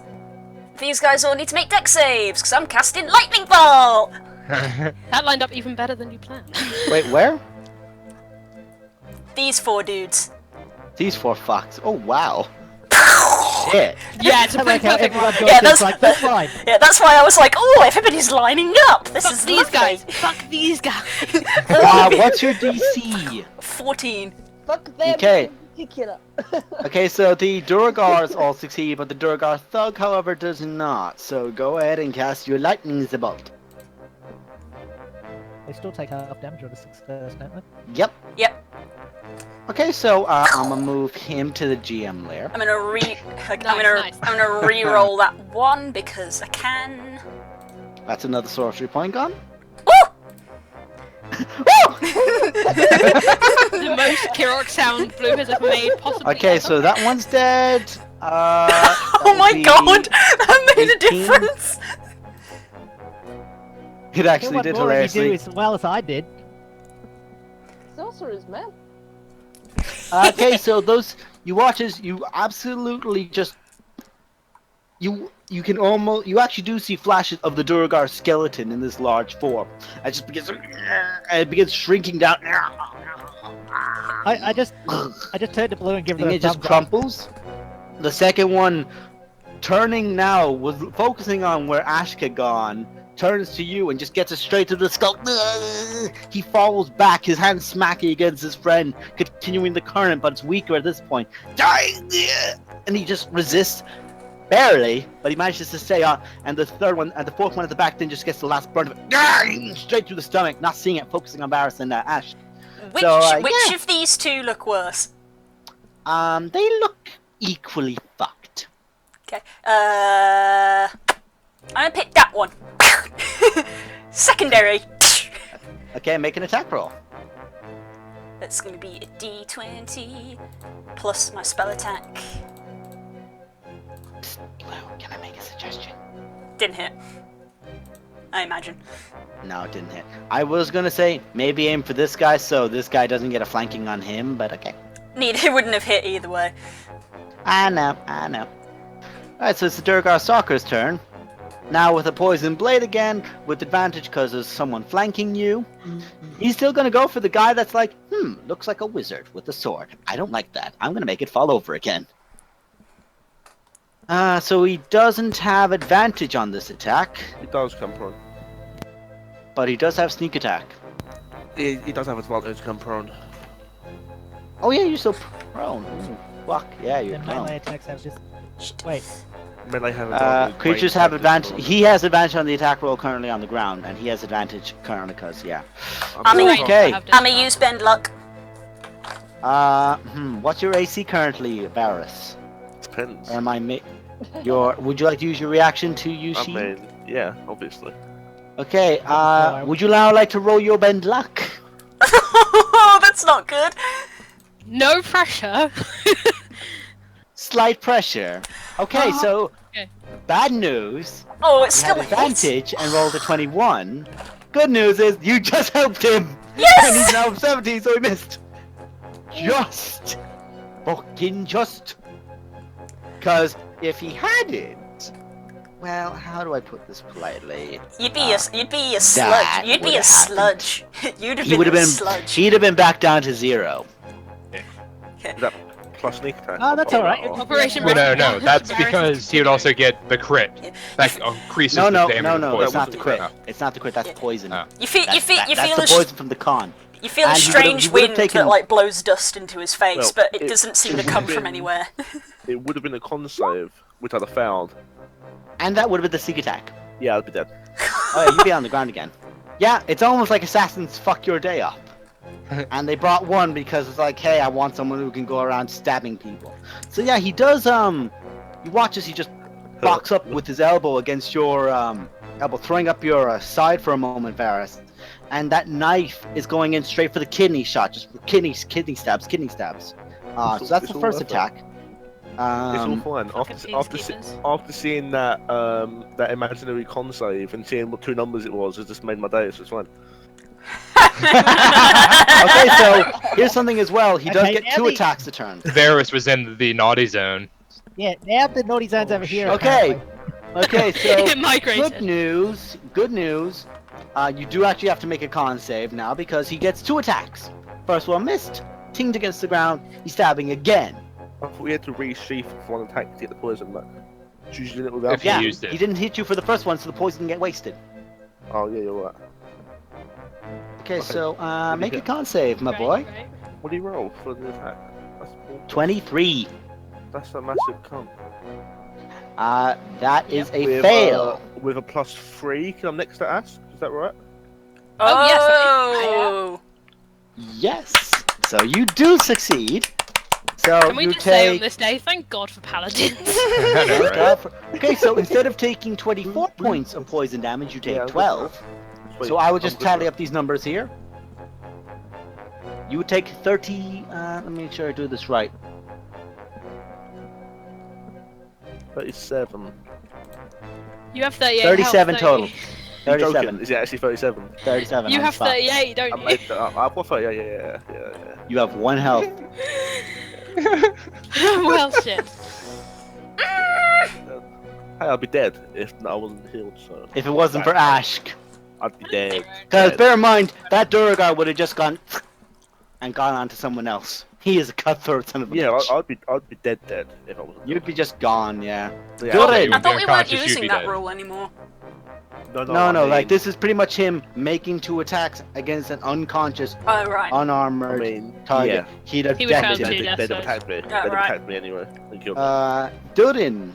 these guys all need to make dex saves because I'm casting lightning bolt. That lined up even better than you planned. Wait, where? These 4 dudes. These 4 fucks. Oh wow. Shit. Yeah, it's a I like pretty how perfect everyone one. goes Yeah, just like, that's fine. Yeah, that's why I was like, oh, everybody's lining up. This Fuck is these lovely. guys. Fuck these guys. What's your DC? 14. Fuck them Okay. in particular. Okay, so the Durgars all succeed, but the Durgar Thug, however, does not. So go ahead and cast your lightning bolt. They still take half damage on a success, don't they? Yep. Yep. Okay, so I'm gonna move him to the GM layer. I'm gonna Nice. I'm gonna re-roll that 1 because I can. That's another sorcery point gone. Woo! The most Kirok sound Blue has ever made, possibly. Okay, ever. so that one's dead. Oh my god, that made a 18. difference. It actually what did more you do hilariously. as well as I did. Sorcerers, man. Okay, so those you watch as you absolutely just you can almost you actually do see flashes of the Durgar skeleton in this large form. It just begins and it begins shrinking down. I just turned to Blue and give And them a it just thumbs up. crumples. The second one, turning now, was focusing on where Ashk had gone, turns to you and just gets it straight to the skull. He falls back, his hand smacking against his friend, continuing the current, but it's weaker at this point. And he just resists, barely, but he manages to stay on. And the third one, and the fourth one at the back, then just gets the last brunt of it, straight through the stomach, not seeing it, focusing on Varys and Ash. Which So, which yeah. of these two look worse? They look equally fucked. Okay. I'm gonna pick that one. Secondary. Okay, make an attack roll. That's gonna be a D20 plus my spell attack. Psst, Blue, can I make a suggestion? Didn't hit. I imagine. No, it didn't hit. I was gonna say maybe aim for this guy so this guy doesn't get a flanking on him, but okay. It wouldn't have hit either way. I know. Alright, so it's the Durgar Stalker's turn. Now with a poison blade again, with advantage because there's someone flanking you. He's still gonna go for the guy that's like, looks like a wizard with a sword. I don't like that. I'm gonna make it fall over again. So he doesn't have advantage on this attack, He does come prone. but he does have sneak attack. He does have advantage come prone. Oh yeah, you're so prone. Ooh, fuck, yeah, you're The prone. melee attacks have just. Wait. Melee have advantage. Creatures have advantage. He has advantage on the attack roll currently on the ground, and he has advantage currently because, yeah. I'm a- Okay. I'm gonna use bend luck. What's your AC currently, Varus? Depends. Am I would you like to use your reaction to use I shield? mean, yeah, obviously. Okay, would you now like to roll your bend luck? That's not good. No pressure. Slight pressure. Okay, so Okay. bad news. Oh, it's You had still hit. advantage and rolled a 21. Good news is you just helped him. Yes! And he's now 17, so he missed. Just. Fucking just. Because if he hadn't, well, how do I put this politely? You'd be a sludge. that You'd be would've a sludge. You'd have He would been have a been. sludge. He'd have been back down to 0. Is that plus sneak attack? Oh, that's alright. Operation Well, no, Rescue. no, that's Embarrassing. because he would also get the crit. That increases No, the no, damage no, of no. the It's poison. not the crit. Oh. It's not the crit. That's poison. Oh. You feel That's a the poison from the con. you feel a And he would've- strange he would've wind taken- that like blows dust into his face, Well, but it it- doesn't seem it to come would've from been- anywhere. It would have been a con save, which I'd have failed. And that would have been the sneak attack. Yeah, I'd be dead. Oh, yeah, you'd be on the ground again. Yeah, it's almost like assassins fuck your day up. And they brought one because it's like, hey, I want someone who can go around stabbing people. So yeah, he does. You watch as he just box up with his elbow against your elbow, throwing up your side for a moment, Varus. And that knife is going in straight for the kidney shot, just for kidney stabs. So that's It's the all first worth it. attack. It's all fine. Fucking peacekeepers. After seeing that that imaginary con save and seeing what 2 numbers it was, it just made my day. So it's fine. Okay, so here's something as well. He does Okay, get now 2 the- attacks a turn. Varus was in the naughty zone. Yeah, now the naughty zone's over here. Okay. Okay, so It good migrated. news. Good news. You do actually have to make a con save now because he gets 2 attacks. First one missed, tinged against the ground. He's stabbing again. I thought we had to resheath for one attack to get the poison back. Usually did it without. If you Yeah, used it. he didn't hit you for the first one, so the poison can get wasted. Oh yeah, you're right. Okay, Okay. so do make you a get? con save, my boy. Right. What do you roll for the attack? That's 23. That's a massive con. That is a With, fail. With a +3, can I'm next to ask? Is that right? Oh, yes, Oh. Yes. So you do succeed. So Can we you just say on take. this day, thank God for paladins. I know, right? Okay, so instead of taking 24 points of poison damage, you take Yeah, I'm good 12. Sweet, So I would I'm just good tally for up these numbers here. You would take 30. Let me make sure I do this right. 37. You have 38 37 health, total. don't you? You're 37. joking? Is it actually 37? 37. You on have spot. 38, I don't you? made that up. I've got 30. Yeah. You have 1 health. Well, shit. Hey, I'd be dead if I wasn't healed. So If it wasn't for Ashk. I'd be dead. Because Dead. bear in mind, that Duragar would have just gone and gone on to someone else. He is a cutthroat son of a Yeah, bitch. I'd be dead if I wasn't. You'd be just gone, yeah. Yeah, Good. I'd be- I thought we weren't unconscious, you'd using be that dead. rule anymore. No, No, I like mean- this is pretty much him making 2 attacks against an unconscious, Oh right. I unarmored mean, target. yeah. He'd have He would found definitely. two deaths, They'd so- have attacked me. Yeah, They'd have right. attacked me anyway. They killed me. Durin.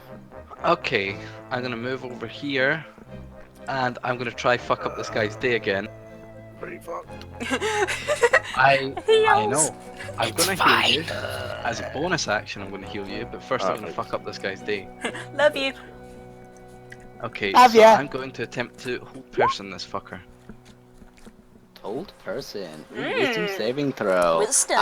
Okay, I'm gonna move over here, and I'm gonna try fuck up this guy's day again. pretty fucked. I Heals. know. I'm gonna heal you. As a bonus action, I'm gonna heal you, but first I'm gonna Perfect. fuck up this guy's day. Love you. Okay, Have so ya? I'm going to attempt to hold person this fucker. Old person. Ooh, Mm. Wisdom saving throw. Wisdom.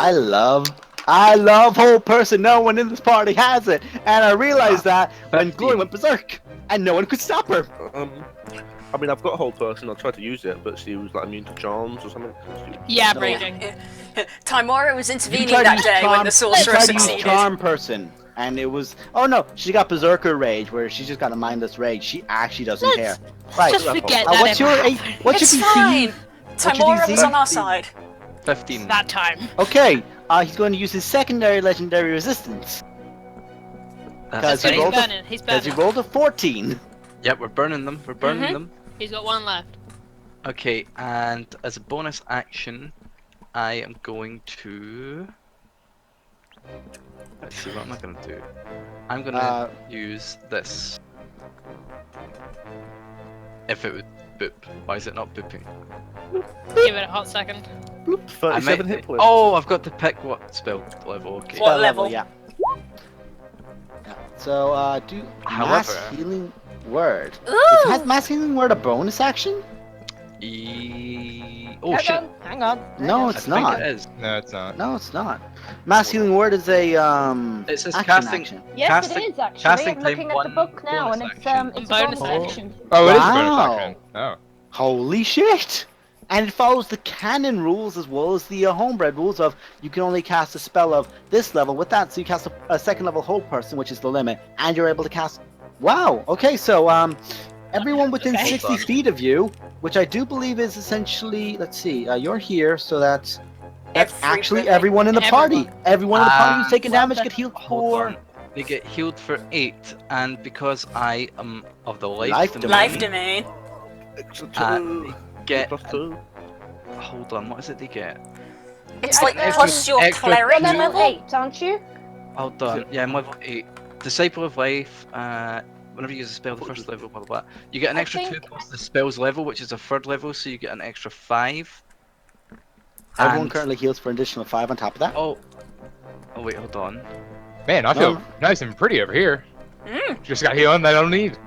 I love whole person. No one in this party has it, and I realized that when 15. Glory went berserk, and no one could stop her. I mean, I've got a whole person. I tried to use it, but she was like immune to charms or something. Yeah, No. raging. Timora was You intervening tried to that use day when charm- the you sorcerer tried to use succeeded. charm person, and it was no. She got berserker rage, where she's just got a mindless rage. She actually doesn't care. Right. Just forget that What's ever your happened. what's It's your DC? fine. What's your Timora was DC? on our side. 15. That time. Okay. He's going to use his secondary legendary resistance That's Because he He's rolled a- burning. He's because he burning. rolled a 14. Yep, we're burning them. We're burning Mhm. them. He's got one left. Okay, and as a bonus action, I am going to. Let's see, what am I gonna do? I'm gonna use this. If it would boop, why is it not booping? Give it a hot second. Bloop, I 37 might- hit points. Oh, I've got to pick what spell level. Okay. What Spell level? Yeah. So do mass However- healing word. Ooh. Has mass healing word a bonus action? Oh hang shit! on, hang on. No, I it's think not. it is. No, it's not. No, it's not. Mass healing word is a It says action casting. action. Yes, Casting- it is actually. casting I'm looking time at the one book now, and bonus it's action. it's a Bonus bonus action. action. Oh, it is a bonus Wow. action. Oh. Holy shit! And it follows the canon rules as well as the homebred rules of you can only cast a spell of this level with that, so you cast a second level whole person, which is the limit, and you're able to cast. Wow. Okay, so everyone within Okay. 60 feet of you, which I do believe is essentially, let's see, you're here, so that's actually Everybody. everyone in the party. Everyone in the party who's taking well damage done. get healed Hold for on. They get healed for 8, and because I am of the life, Life domain, Life domain. Extra Uh, 2. get. Plus 2. Hold on, what is it they get? It's I- like I- plus your extra cleric You're level level. 8, aren't you? Hold on, yeah, I'm level 8. Disciple of Life, whenever you use a spell, the first level, blah blah blah. You get an I extra 2 think- plus the spell's level, which is a 3rd level, so you get an extra 5. everyone And- currently heals for an additional 5 on top of that. Oh wait, hold on. Man, I feel No. nice and pretty over here. Mm. Just got healing that I don't need.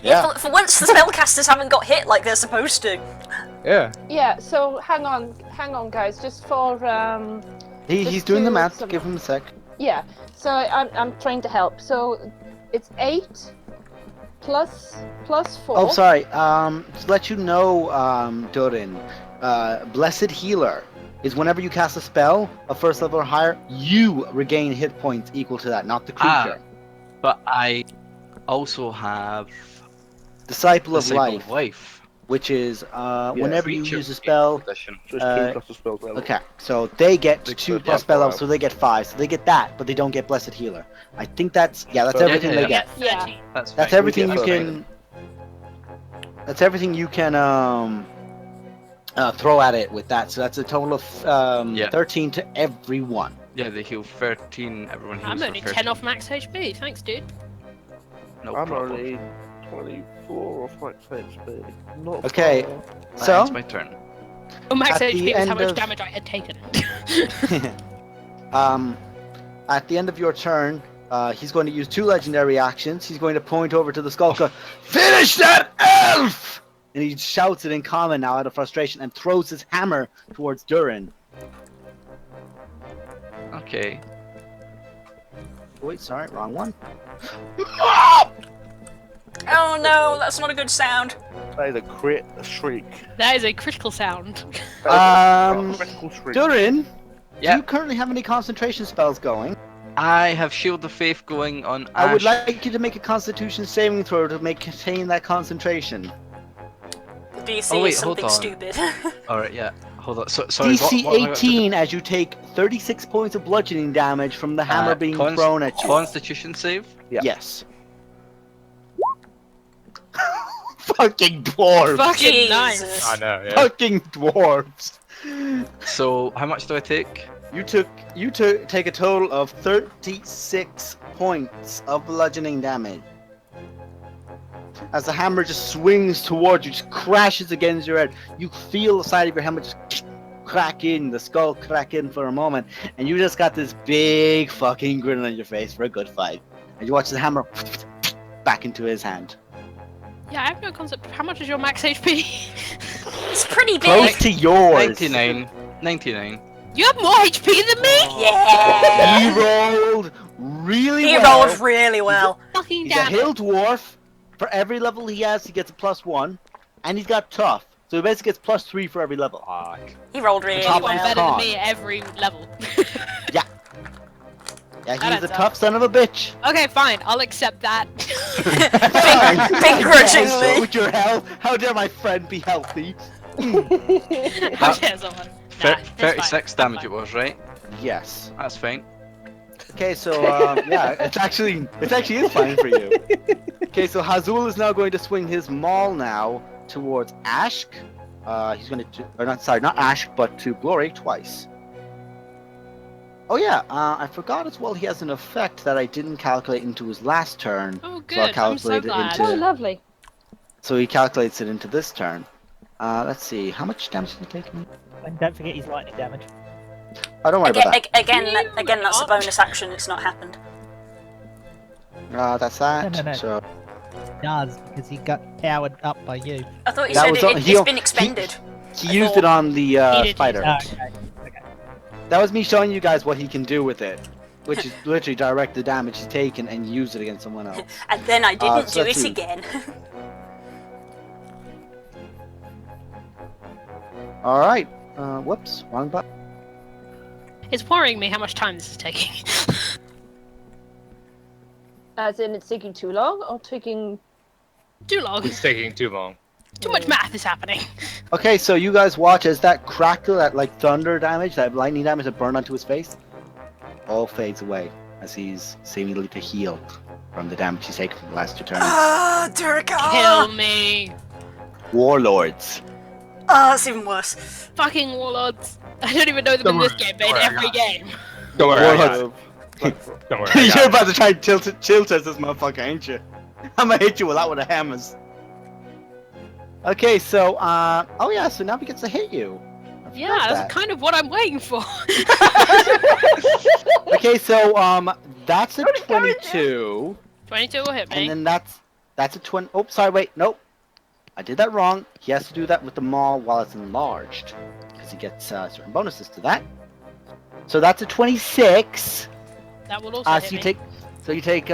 Yeah. For once, the spellcasters haven't got hit like they're supposed to. Yeah. Yeah. So hang on, guys. Just for He's just doing the to math. some- Give him a sec. yeah. So I'm trying to help. So it's 8 plus 4. Oh, sorry. To let you know, Durin, Blessed Healer is whenever you cast a spell of first level or higher, you regain hit points equal to that, not the creature. But I also have Disciple of Disciple Life, of Life. which is whenever you Creature use a spell. condition. So it's 2 plus the spell's level. Okay, so they get They 2 could plus get spell level, 5. so they get 5. So they get that, but they don't get Blessed Healer. I think that's that's Yeah, everything yeah, they yeah. get. Yeah. 13. That's That's fine. everything get you that. can. That's everything you can throw at it with that. So that's a total of Yeah. 13 to everyone. Yeah, they heal 13. Everyone heals I'm for only 13. 10 off max HP. Thanks, dude. No I'm problem. only 24 off max HP. Not Okay. far. So It's my turn. Oh, max At the HP was how end much of- damage I had taken. at the end of your turn, he's going to use 2 legendary actions. He's going to point over to the Skulker. Finish that elf! And he shouts it in common now out of frustration and throws his hammer towards Durin. Okay. Wait, sorry, wrong one. Oh no, that's not a good sound. That is a crit shriek. That is a critical sound. That is a critical shriek. Durin, Yeah. do you currently have any concentration spells going? I have Shield of Faith going on I would Ash. like you to make a Constitution saving throw to maintain that concentration. DC Oh, wait, is something hold on. stupid. Alright, yeah. Hold on. So, sorry, DC what am I gonna do? 18 as you take 36 points of bludgeoning damage from the hammer being thrown at you. Constitution save? Yeah. Yes. Fucking dwarves! Fucking Jesus. nice. I know, yeah. Fucking dwarves! So, how much do I take? You take a total of 36 points of bludgeoning damage. as the hammer just swings towards you, just crashes against your head. You feel the side of your helmet just crack in, the skull crack in for a moment, and you just got this big fucking grin on your face for a good fight. And you watch the hammer back into his hand. Yeah, I have no concept. How much is your max HP? It's pretty Close big. to yours. 99. 99. You have more HP than me? Yeah. He rolled really He well. rolled really well. Fucking He's a damn it. hill dwarf. For every level he has, he gets a +1, and he's got tough. So he basically gets +3 for every level. Fuck. He rolled really Top Anyone one. better well. than me at every level. Yeah, That he's a adds up. tough son of a bitch. Okay, fine. I'll accept that. Begrudgingly. With your health, how dare my friend be healthy? How dare someone? Nah, that's 36 fine. damage it was, right? Yes. That's fine. Okay, so yeah, it actually is fine for you. Okay, so Hazul is now going to swing his maul now towards Ashk. He's going to, or not Ashk, but to Glory twice. Oh yeah, I forgot as well. He has an effect that I didn't calculate into his last turn. Oh, So I'll good. I'm so calculate it glad. into- Oh, lovely. So he calculates it into this turn. Let's see, how much damage did he take? And don't forget his lightning damage. Oh, don't worry about that. Again, that's a bonus action. It's not happened. That's that. No. So It does, because he got powered up by you. I thought you That said was it, on- it's been expended. he used it on the did spider. use Okay. That was me showing you guys what he can do with it, which is literally direct the damage he's taken and use it against someone else. And then I didn't so do let's it see. again. All right. Whoops, wrong button. It's worrying me how much time this is taking. As in, it's taking too long, or taking... Too long. It's taking too long. Too much math is happening. Okay, so you guys watch as that crackle, that like thunder damage, that lightning damage that burned onto his face, all fades away as he's seemingly to heal from the damage he's taken from the last 2 turns. Ah, Durga! Kill me. Warlords. Ah, that's even worse. Fucking warlords. I don't even know them in this game, but in every game. Don't worry, I got Warlords. it. Don't worry. I got You're it. about to try and chill test this motherfucker, ain't you? I'm gonna hit you a lot with the hammers. Okay, so oh yeah, so now he gets to hit you. I forgot Yeah, that. that's kind of what I'm waiting for. Okay, so that's a 22, 22 will hit me. and then that's a 20. Oh, sorry, wait, nope, I did that wrong. He has to do that with the maul while it's enlarged, because he gets certain bonuses to that. So that's a 26. That will also So hit you me. take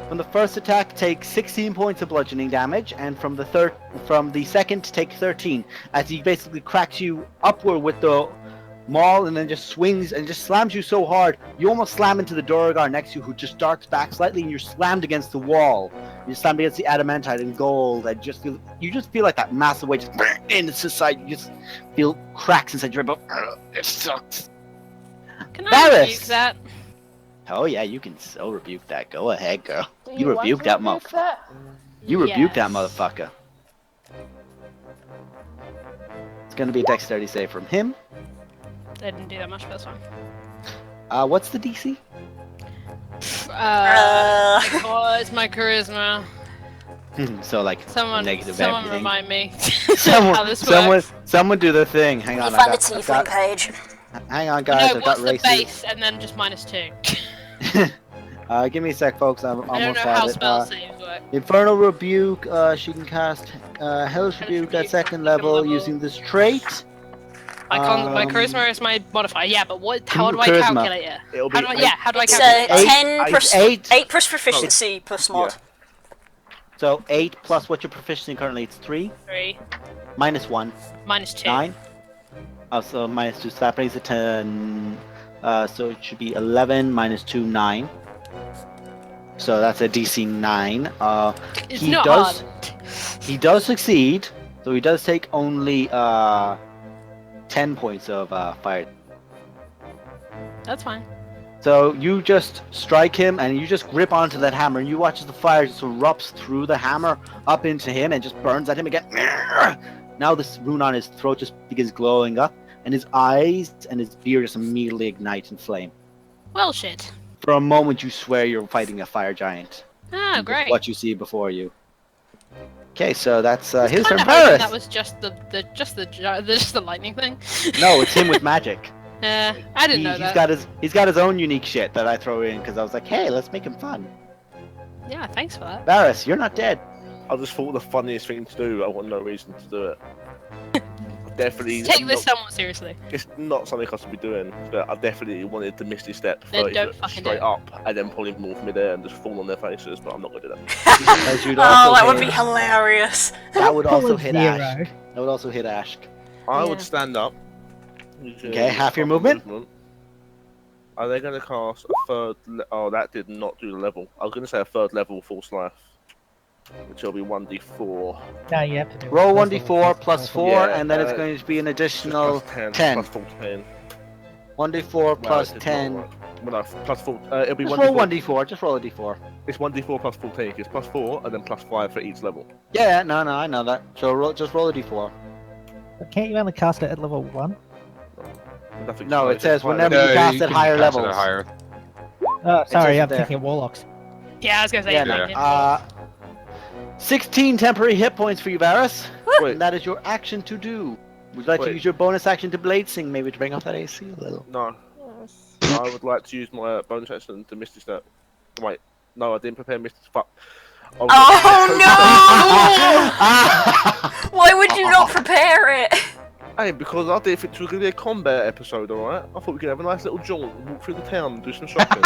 from the first attack take 16 points of bludgeoning damage, and from the second take 13, as he basically cracks you upward with the maul and then just swings and just slams you so hard you almost slam into the Durgar next to you, who just darts back slightly, and you're slammed against the wall. You're slammed against the adamantite and gold, and you just feel like that massive weight just into society. You just feel cracks inside your rib. It sucks. Can I Varys! rebuke that? Oh yeah, you can so rebuke that. Go ahead, girl. Do You want rebuke to that rebuke motherfucker. that? You rebuke that Yes. motherfucker. It's gonna be a dexterity save from him. They didn't do that much, but that's fine. What's the DC? Because my charisma. So like Someone, negative someone everything. remind me Someone, how this works. someone do the thing. Hang You on, find the I've tiefling got, page. hang on, guys. No, I've got what's the races. base and then just -2? Give me a sec, folks. I'm I don't almost know how at it. spell saves work. Infernal Rebuke. She can cast Hellish Rebuke at second level using this trait. My charisma is my modifier. Yeah, but how do I charisma. calculate it? It'll How be do I? Yeah, how do I It's calculate it? 10 plus eight. 8 plus proficiency plus mod. So 8 plus what your proficiency currently. It's 3 3 minus 1. -2. 9. Oh, so minus 2, so that brings it to so it should be 11 minus 2, 9. So that's a DC 9. It's he not does hard. he does succeed, so he does take only 10 points of fire. That's fine. So you just strike him and you just grip onto that hammer, and you watch as the fire just erupts through the hammer up into him and just burns at him again. Now this rune on his throat just begins glowing up, and his eyes and his beard just immediately ignite in flame. Well, shit. For a moment, you swear you're fighting a fire giant. Ah, With great. What you see before you. Okay, so that's I was his turn. kinda hoping Varys. that was just the lightning thing. No, it's him with magic. I didn't know He's that. got his own unique shit that I throw in because I was like, hey, let's make him fun. Yeah, thanks for that. Varys, you're not dead. I just thought the funniest thing to do. I want no reason to do it. Definitely. Take this somewhat seriously. It's not something I should be doing, but I definitely wanted to Misty Step Then 30 don't foot fucking do straight it. up and then pull him from midair and just fall on their faces, but I'm not going to do that. Because you'd Oh, also that would be hit- hilarious. That would also Full of hit zero. Ash. That would also hit Ash. I Yeah. would stand up. using Okay, half your half movement? Are they going to cast a third? Oh, that did not do the level. I was going to say a third level false life, which will be 1d4. No, you have to do it. Roll First 1d4 level, plus first 4, Yeah, and then it's uh, going to be an Just additional plus 10. 10. Plus 14. 1d4 plus Well, it's 10. not right. Well, no, plus 4. It'll be Just 1d4. roll 1d4. Just roll a d4. It's 1d4 plus 14. It's plus 4 and then plus 5 for each level. Yeah, no, I know that. So just roll a d4. But can't you only cast it at level 1? Nothing. No, it says higher. whenever No, you cast can at higher cast it levels. higher. Oh, sorry, says I'm there. thinking of warlocks. Yeah, I was gonna say. Yeah, thank no. you. 16 temporary hit points for you, Varys. Wait, And that is your action to do. Would you like to Wait. use your bonus action to Blade Sing, maybe to bring up that AC a little? no. I would like to use my bonus action to Misty Step. Wait, no, I didn't prepare Misty Fuck. I was Oh no! Why would you not prepare it? Hey, because I didn't think it was going to be a combat episode, alright? I thought we could have a nice little jaunt, walk through the town, and do some shopping.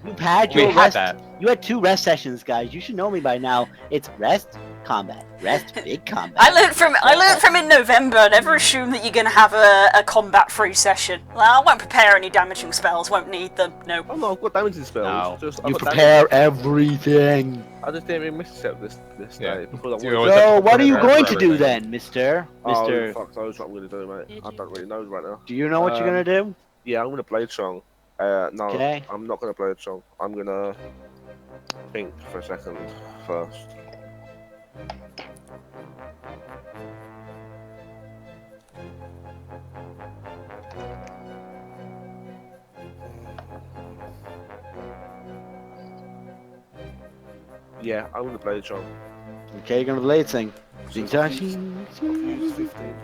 You've had We your had rest. that. You had 2 rest sessions, guys. You should know me by now. It's rest, combat, rest, big combat. I learned from in November. Never assume that you're gonna have a combat-free session. Well, I won't prepare any damaging spells. Won't need them. No. Oh no, I've got damaging spells. No. Just, I've You got prepare everything. I just didn't even Misty Step this Yeah. day because I You wanted always have So, to what are you prepare going for to do everything. then, Mister? Oh, fuck knows what I'm going to do, mate. Did I you? don't really know right now. Do you know what you're going to do? Yeah, I'm going to Blade Song. No, Okay. I'm not going to Blade Song. I'm going to think for a second first. Yeah, I'm going to Blade Song. Okay, you're going to Blade Sing. So if I use 15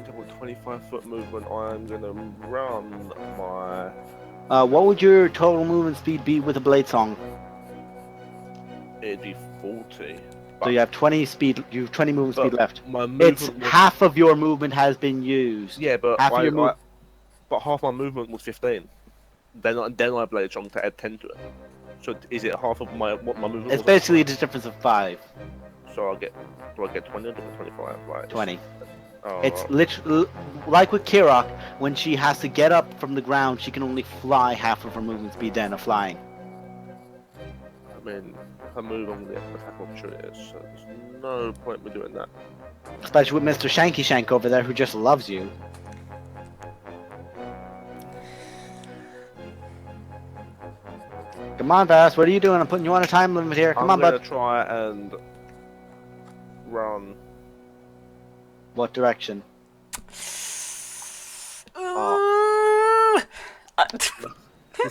to 25 foot movement, I'm going to run my... What would your total movement speed be with a Blade Song? It'd be 40. So you have 20 speed. You have 20 movement speed But left. My It's movement was... half of your movement has been used. Yeah, but half of your move- but half my movement was 15. Then I Blade Song to add 10 to it. So is it half of my movement? It's was? basically the difference of 5. So do I get 20 or 25? Right. 20. Oh, It's literally like with Kirok, when she has to get up from the ground, she can only fly half of her movement speed then of flying. I mean, if I move on the attack opportunities, so there's no point in me doing that. Especially with Mr. Shanky Shank over there who just loves you. Come on, Varys, what are you doing? I'm putting you on a time limit here. Come I'm on, gonna bud. try and run. What direction? Ooh.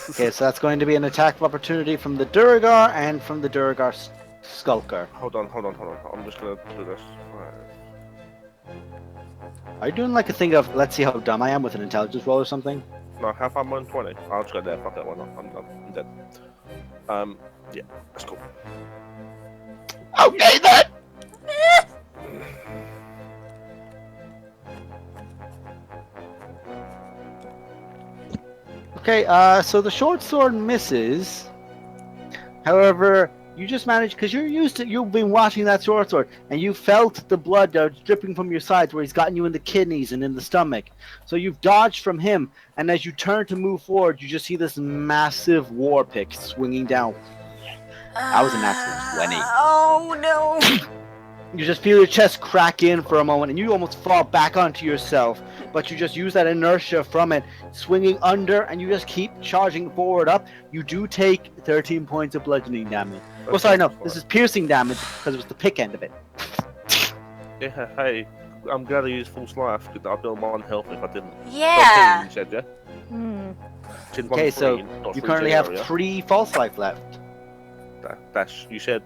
Okay, so that's going to be an attack of opportunity from the Duragar and from the Duragar Skulker. Hold on. I'm just gonna do this. Right. Are you doing like a thing of, let's see how dumb I am with an intelligence roll or something? No, how far am I on 20? I'll just go there. Fuck that one. I'm done. I'm dead. Yeah, that's cool. Okay then! Okay, so the short sword misses. However, you just managed, because you've been watching that short sword, and you felt the blood dripping from your sides where he's gotten you in the kidneys and in the stomach. So you've dodged from him, and as you turn to move forward, you just see this massive war pick swinging down. That was a natural 20. Oh no! You just feel your chest crack in for a moment, and you almost fall back onto yourself. But you just use that inertia from it, swinging under, and you just keep charging forward up. You do take 13 points of bludgeoning damage. Oh, sorry, no, this is piercing damage because it was the pick end of it. Yeah, hey, I'm glad I used false life because I'd be on 1 health if I didn't. Yeah. 13, you said, yeah? Hmm. Said Okay, 1 so free, not you free currently have generator. 3 false life left. That's you said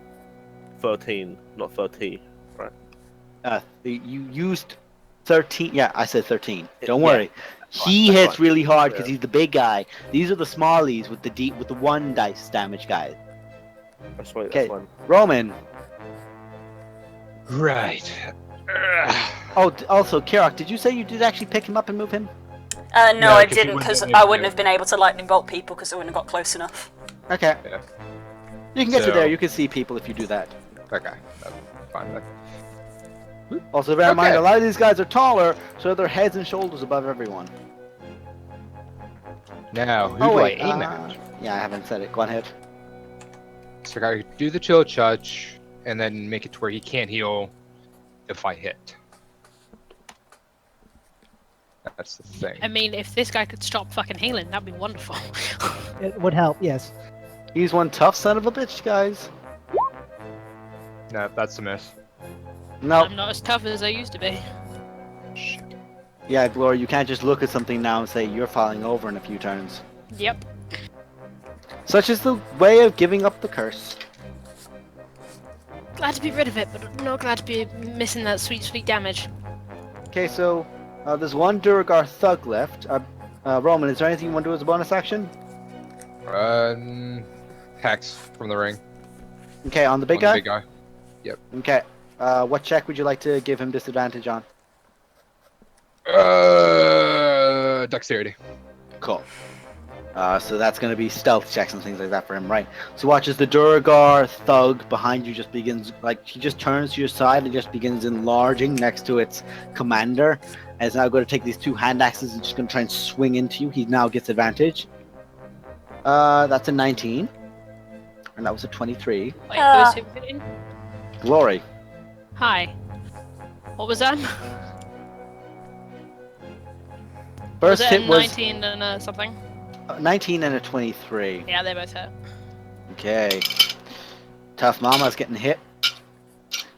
13, not 30. You used 13. Yeah, I said 13. Don't Yeah. worry. He That's hits fine. really hard because Yeah. he's the big guy. These are the smallies with the 1 dice damage guys. That's right. Okay. That's fine. Roman. Right. Oh, also, Kirok, did you say you did actually pick him up and move him? No, No, I 'cause he didn't, wouldn't because have moved I wouldn't you. have been able to lightning bolt people because I wouldn't have got close enough. Okay. Yeah. You can get to So- there. You can see people if you do that. Okay. That's fine. Also, bear in mind, Okay. a lot of these guys are taller, so they're heads and shoulders above everyone. Now, who do wait, I aim at? Yeah, I haven't said it. Go on ahead. So I do the chill touch and then make it to where he can't heal if I hit. That's the thing. I mean, if this guy could stop fucking healing, that'd be wonderful. It would help, yes. He's one tough son of a bitch, guys. No, that's a miss. No. I'm not as tough as I used to be. Shit. Yeah, Gloria, you can't just look at something now and say you're falling over in a few turns. Yep. Such is the way of giving up the curse. Glad to be rid of it, but not glad to be missing that sweet, sweet damage. Okay, so there's one Duragar Thug left. Roman, is there anything you want to do as a bonus action? Hex from the ring. Okay, on the big On guy? the big guy. Okay. What check would you like to give him disadvantage on? Dexterity. Cool. So that's going to be stealth checks and things like that for him, right? So watch as the Duragar Thug behind you just begins, like, he just turns to your side and just begins enlarging next to its commander. And is now going to take these 2 hand axes and just going to try and swing into you. He now gets advantage. That's a 19. And that was a 23. Wait, who's who hitting? Glory. Hi. What was that? Was First it hit a was 19 and something? 19 and a 23. Yeah, they both hit. Okay. Tough Mama's getting hit.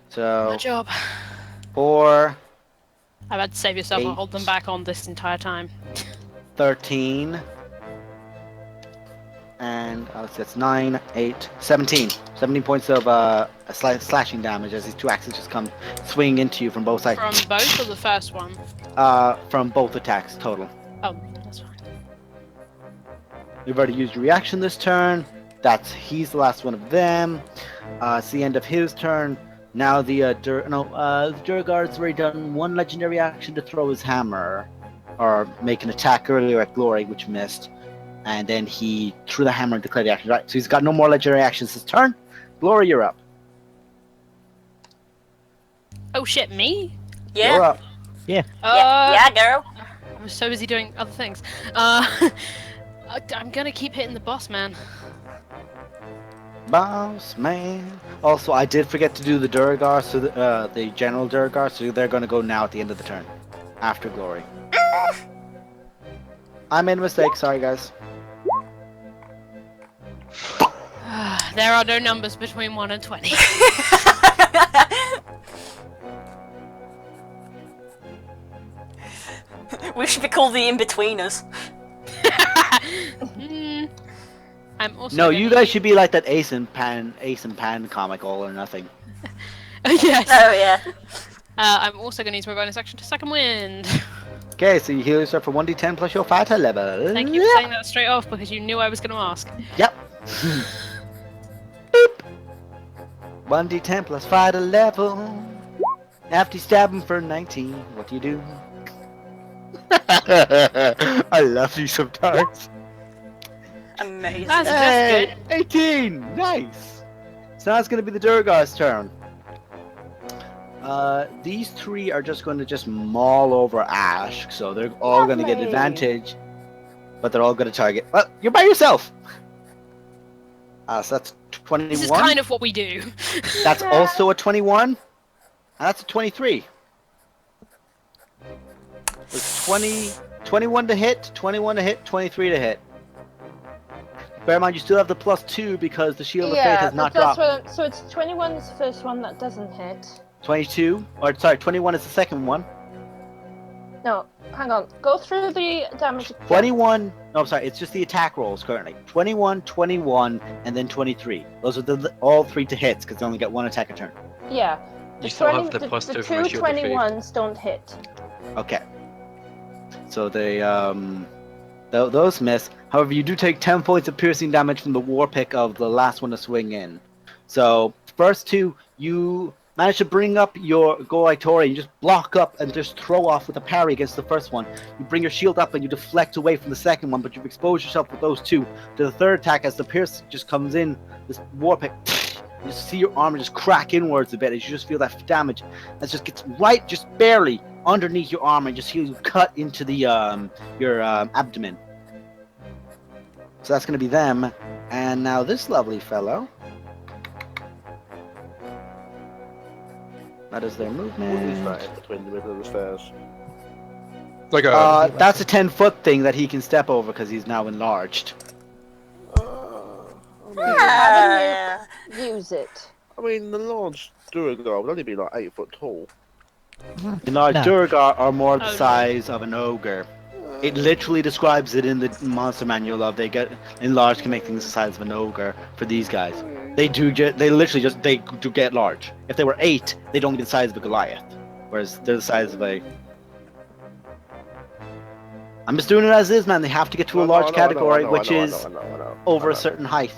So, Good job. 4, I've had to save yourself and 8. hold them back on this entire time. 13, and that's 9, 8, 17. 17 points of slashing damage as these 2 axes just come swinging into you from both sides. From both or the first one? From both attacks total. Oh, that's fine. You've already used your reaction this turn. He's the last one of them. It's the end of his turn. Now the Durgard's already done 1 legendary action to throw his hammer, or make an attack earlier at Glory, which missed, and then he threw the hammer and declared the action. Right, so he's got no more legendary actions this turn. Glory, you're up. Oh shit, me? Yeah. You're up. Yeah, girl. I was so busy doing other things. I'm gonna keep hitting the boss man. Boss man. Also, I did forget to do the Durgar, so the general Durgar, so they're going to go now at the end of the turn, after Glory. I made a mistake. Sorry, guys. There are no numbers between 1 and 20. We should be called the in-betweeners. I'm also No, gonna you guys should be like that Ace and Pan comic, All or Nothing. yes. Oh yeah. I'm also going to use my bonus action to second wind. Okay, so you heal yourself for 1d10 plus your fighter level. Thank you for saying that straight off because you knew I was going to ask. Yep. Boop. 1d10 plus fighter level. After you stab him for 19, what do you do? I love you sometimes. Amazing. That's Hey, good. 18! Nice! So now it's going to be the Durgar's turn. These 3 are just going to just maul over Ash, so they're all going to get Lovely. advantage, but they're all going to target. Well, you're by yourself! So that's 21. This is kind of what we do. That's also a 21, and that's a 23. It's 21 to hit, 21 to hit, 23 to hit. Bear in mind, you still have the +2 because the Shield of Faith has not dropped. So it's 21 is the first one that doesn't hit. 22, or sorry, 21 is the second one. No, hang on. Go through the damage. again. 21. No, sorry. It's just the attack rolls currently. 21, 21, and then 23. Those are all 3 to hits because they only get 1 attack a turn. Yeah. You still have the plus 2 the from a two shield of faith. 21s don't hit. Okay. So they those miss. However, you do take 10 points of piercing damage from the war pick of the last one to swing in. So first 2, you manage to bring up your Goitori, you just block up and just throw off with a parry against the first one. You bring your shield up and you deflect away from the second one, but you've exposed yourself with those 2 to the third attack as the pierce just comes in. This war pick, you just see your armor just crack inwards a bit as you just feel that damage. That just gets right, just barely underneath your armor and just feel you cut into the your abdomen. So that's going to be them. And now this lovely fellow. That is their What is movement. that in between the middle of the stairs? Like a. That's a 10-foot thing that he can step over because he's now enlarged. Haven't you use it? I mean, the large Duragar would only be like 8 foot tall. Enlarged No. Durgar are more the Oh, no. size of an ogre. It literally describes it in the monster manual of they get enlarged can make things the size of an ogre for these guys. They literally do get large. If they were 8, they'd only be the size of a Goliath. Whereas they're the size of a... I'm just doing it as is, man. They have to get to a large category, which is over a certain height.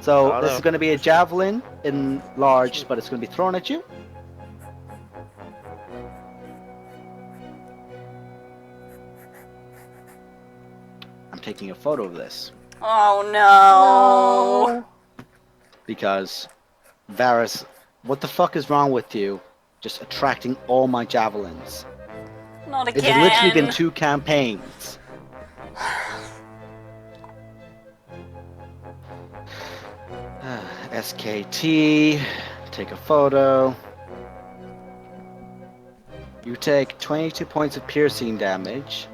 So I this know. is going to be a javelin enlarged, but it's going to be thrown at you. I'm taking a photo of this Oh no. No. because Varys, what the fuck is wrong with you? Just attracting all my javelins. Not It's again. literally been 2 campaigns. SKT, take a photo. You take 22 points of piercing damage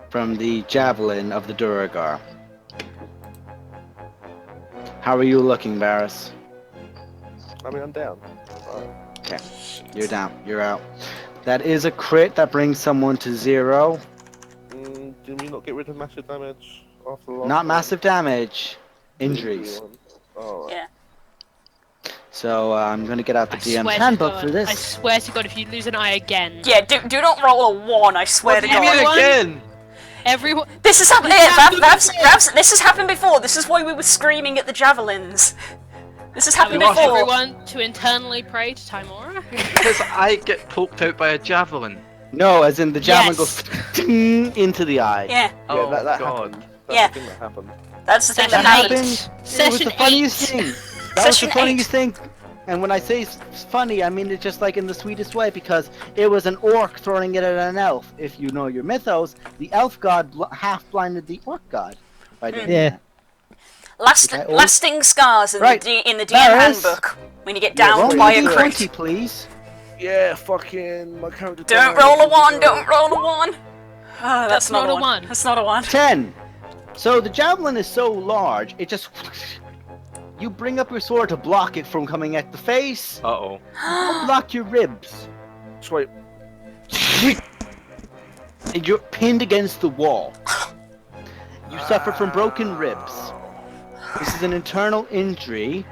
from the javelin of the Duragar. How are you looking, Varys? I mean, I'm down. Okay, you're down. You're out. That is a crit. That brings someone to 0. Did we not get rid of massive damage after the last Not one? massive damage. Injuries. Oh, Yeah. So I'm going to get out the I DM's swear to handbook God, for this. I swear to God, if you lose an eye again, Yeah, do not roll a 1, I swear to What do you mean God. again? everyone. This has happened. This happened This has happened before. This is why we were screaming at the javelins. This has I happened would like before. everyone to internally pray to Timora. Because I get poked out by a javelin. No, as in the javelin Yes. goes ting into the eye. Yeah, Oh that god. happened. That's Yeah. the thing that happened. that's the thing Session that eight. happened. It was Session the funniest 8. thing. That was the Session funniest thing. And when I say funny, I mean it just like in the sweetest way because it was an orc throwing it at an elf. If you know your mythos, the elf god half blinded the orc god by doing Yeah. that. Okay, Lasting scars in Right. in the DM Varys. handbook when you get Yeah, downed roll by me a a crit. d20, please. Yeah, fucking my character. Don't died. roll a 1. Don't roll a 1. Ah, That's not not a a 1. 1. That's not a 1. 10. So the javelin is so large, it just... You bring up your sword to block it from coming at the face. Uh-oh. Don't block your ribs. Sweet. And you're pinned against the wall. You suffer from broken ribs. This is an internal injury.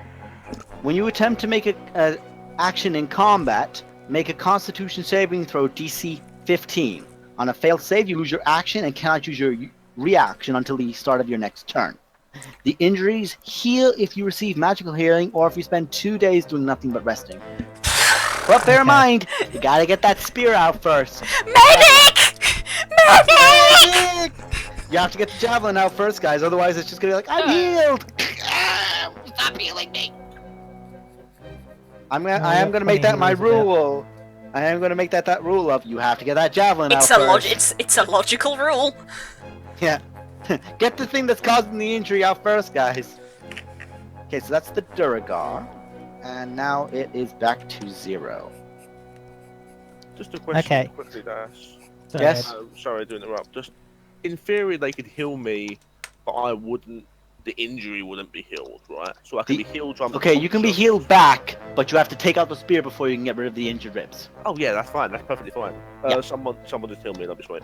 When you attempt to make a action in combat, make a Constitution saving throw DC 15. On a failed save, you lose your action and cannot use your reaction until the start of your next turn. The injuries heal if you receive magical healing or if you spend 2 days doing nothing but resting. But bear in mind, you gotta get that spear out first. Medic! Medic! You have to get the javelin out first, guys. Otherwise, it's just gonna be like, I'm healed. Stop healing me. I am gonna make that my rule. I am gonna make that rule of you have to get that javelin It's out a first. it's a logical rule. Yeah. Get the thing that's causing the injury out first, guys. Okay, so that's the Duragar. And now it is back to 0. Just a question Okay. quickly, Dash. So, Yes? Sorry to interrupt. Just in theory, they could heal me, but I wouldn't the injury wouldn't be healed, right? So I can be healed from. Okay, you can be healed back, but you have to take out the spear before you can get rid of the injured ribs. Oh yeah, that's fine. That's perfectly fine. Yeah. Someone just heal me, and I'll be sweet.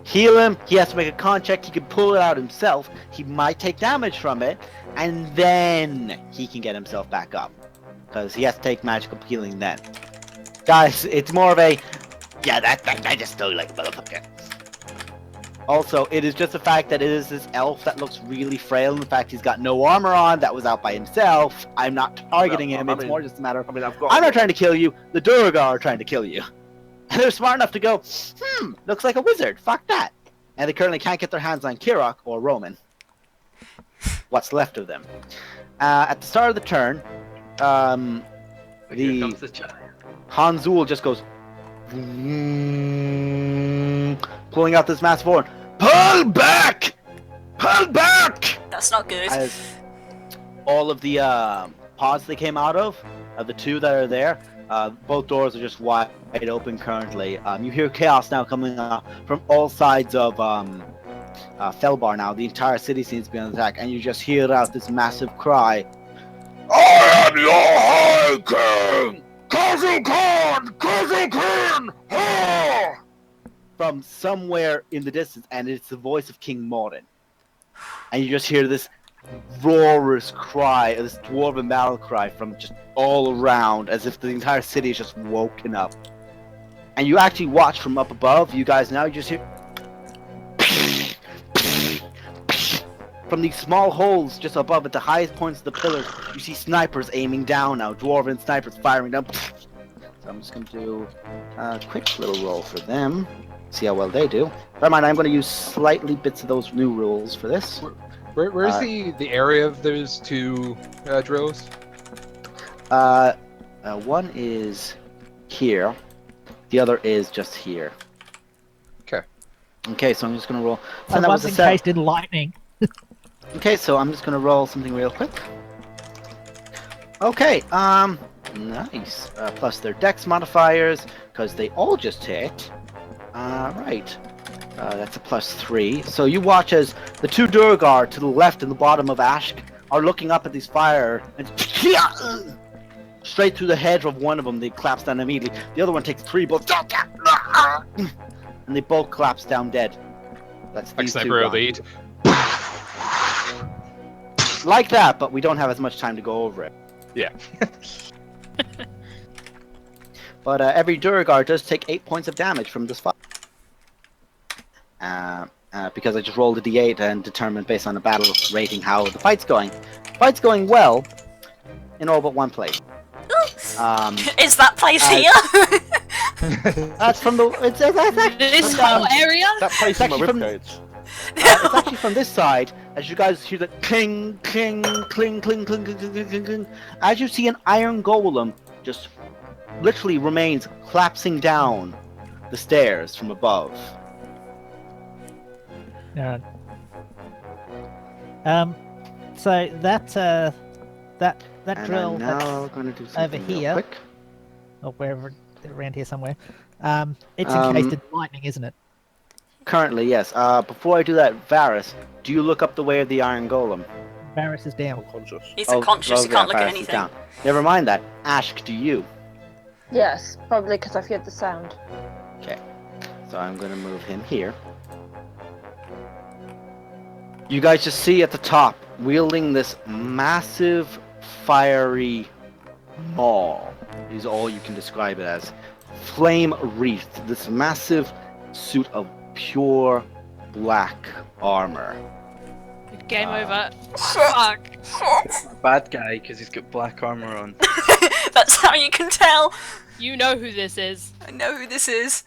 Heal him. He has to make a con check. He can pull it out himself. He might take damage from it, and then he can get himself back up, because he has to take magical healing then. Guys, it's more of a yeah. That I just still like motherfucker. Also, it is just the fact that it is this elf that looks really frail. In fact, he's got no armor on. That was out by himself. I'm not targeting him. It's more just a matter of. I'm not trying to kill you. The Durgar are trying to kill you. And they're smart enough to go, looks like a wizard. Fuck that. And they currently can't get their hands on Kirok or Roman. What's left of them. At the start of the turn, Here comes the giant. Hanzul just goes, pulling out this massive horn. Pull back! Pull back! That's not good. As all of the pods they came out of, the two that are there, both doors are just wide open currently. You hear chaos now coming from all sides of Felbarr now. The entire city seems to be on attack, and you just hear out this massive cry. I am your High King! Kazukhan! From somewhere in the distance, and it's the voice of King Morin. And you just hear this roarous cry, this dwarven battle cry from just all around, as if the entire city is just woken up. And you actually watch from up above, you guys now, you just hear from these small holes just above at the highest points of the pillars, you see snipers aiming down now, dwarven snipers firing down. So I'm just going to do a quick little roll for them, see how well they do. Bear in mind, I'm going to use slightly bits of those new rules for this. Where's the area of those two drills? One is here, the other is just here. Okay. Okay, so I'm just going to roll. So And that was one's a encased in lightning. Okay, so I'm just going to roll something real quick. Okay, nice. Plus their dex modifiers, because they all just hit. Right. That's a +3. So you watch as the two Durgar to the left and the bottom of Ashk are looking up at these fire, and straight through the head of one of them, they collapse down immediately. The other one takes 3 bullets, and they both collapse down dead. That's Like these two Sniper gone. Elite. Like that, but we don't have as much time to go over it. Yeah. But every Durgar does take 8 points of damage from this fight. Because I just rolled a d8 and determined based on the battle rating how the fight's going. Fight's going well in all but one place. Is that place here? That's from the. That's actually This from, whole area? That place in my actually from- ribcage. it's actually from this side, as you guys hear the cling, cling, cling, cling, cling, cling, cling, cling, cling, as you see an iron golem just literally remains collapsing down the stairs from above. Alright. So that And drill I'm that's now going to do something real here. quick. or wherever around here somewhere, it's encased in lightning, isn't it? Currently, yes. Before I do that, Varus, do you look up the way of the iron golem? Varus is down. Unconscious. He's unconscious, he yeah, can't look at Varus is anything. down. Never mind that. Ashk, do you? Yes, probably because I've heard the sound. Okay. So I'm going to move him here. You guys just see at the top, wielding this massive, fiery maul, is all you can describe it as. Flame wreathed, this massive suit of pure black armor. Game over. Fuck. Bad guy because he's got black armor on. That's how you can tell. You know who this is. I know who this is.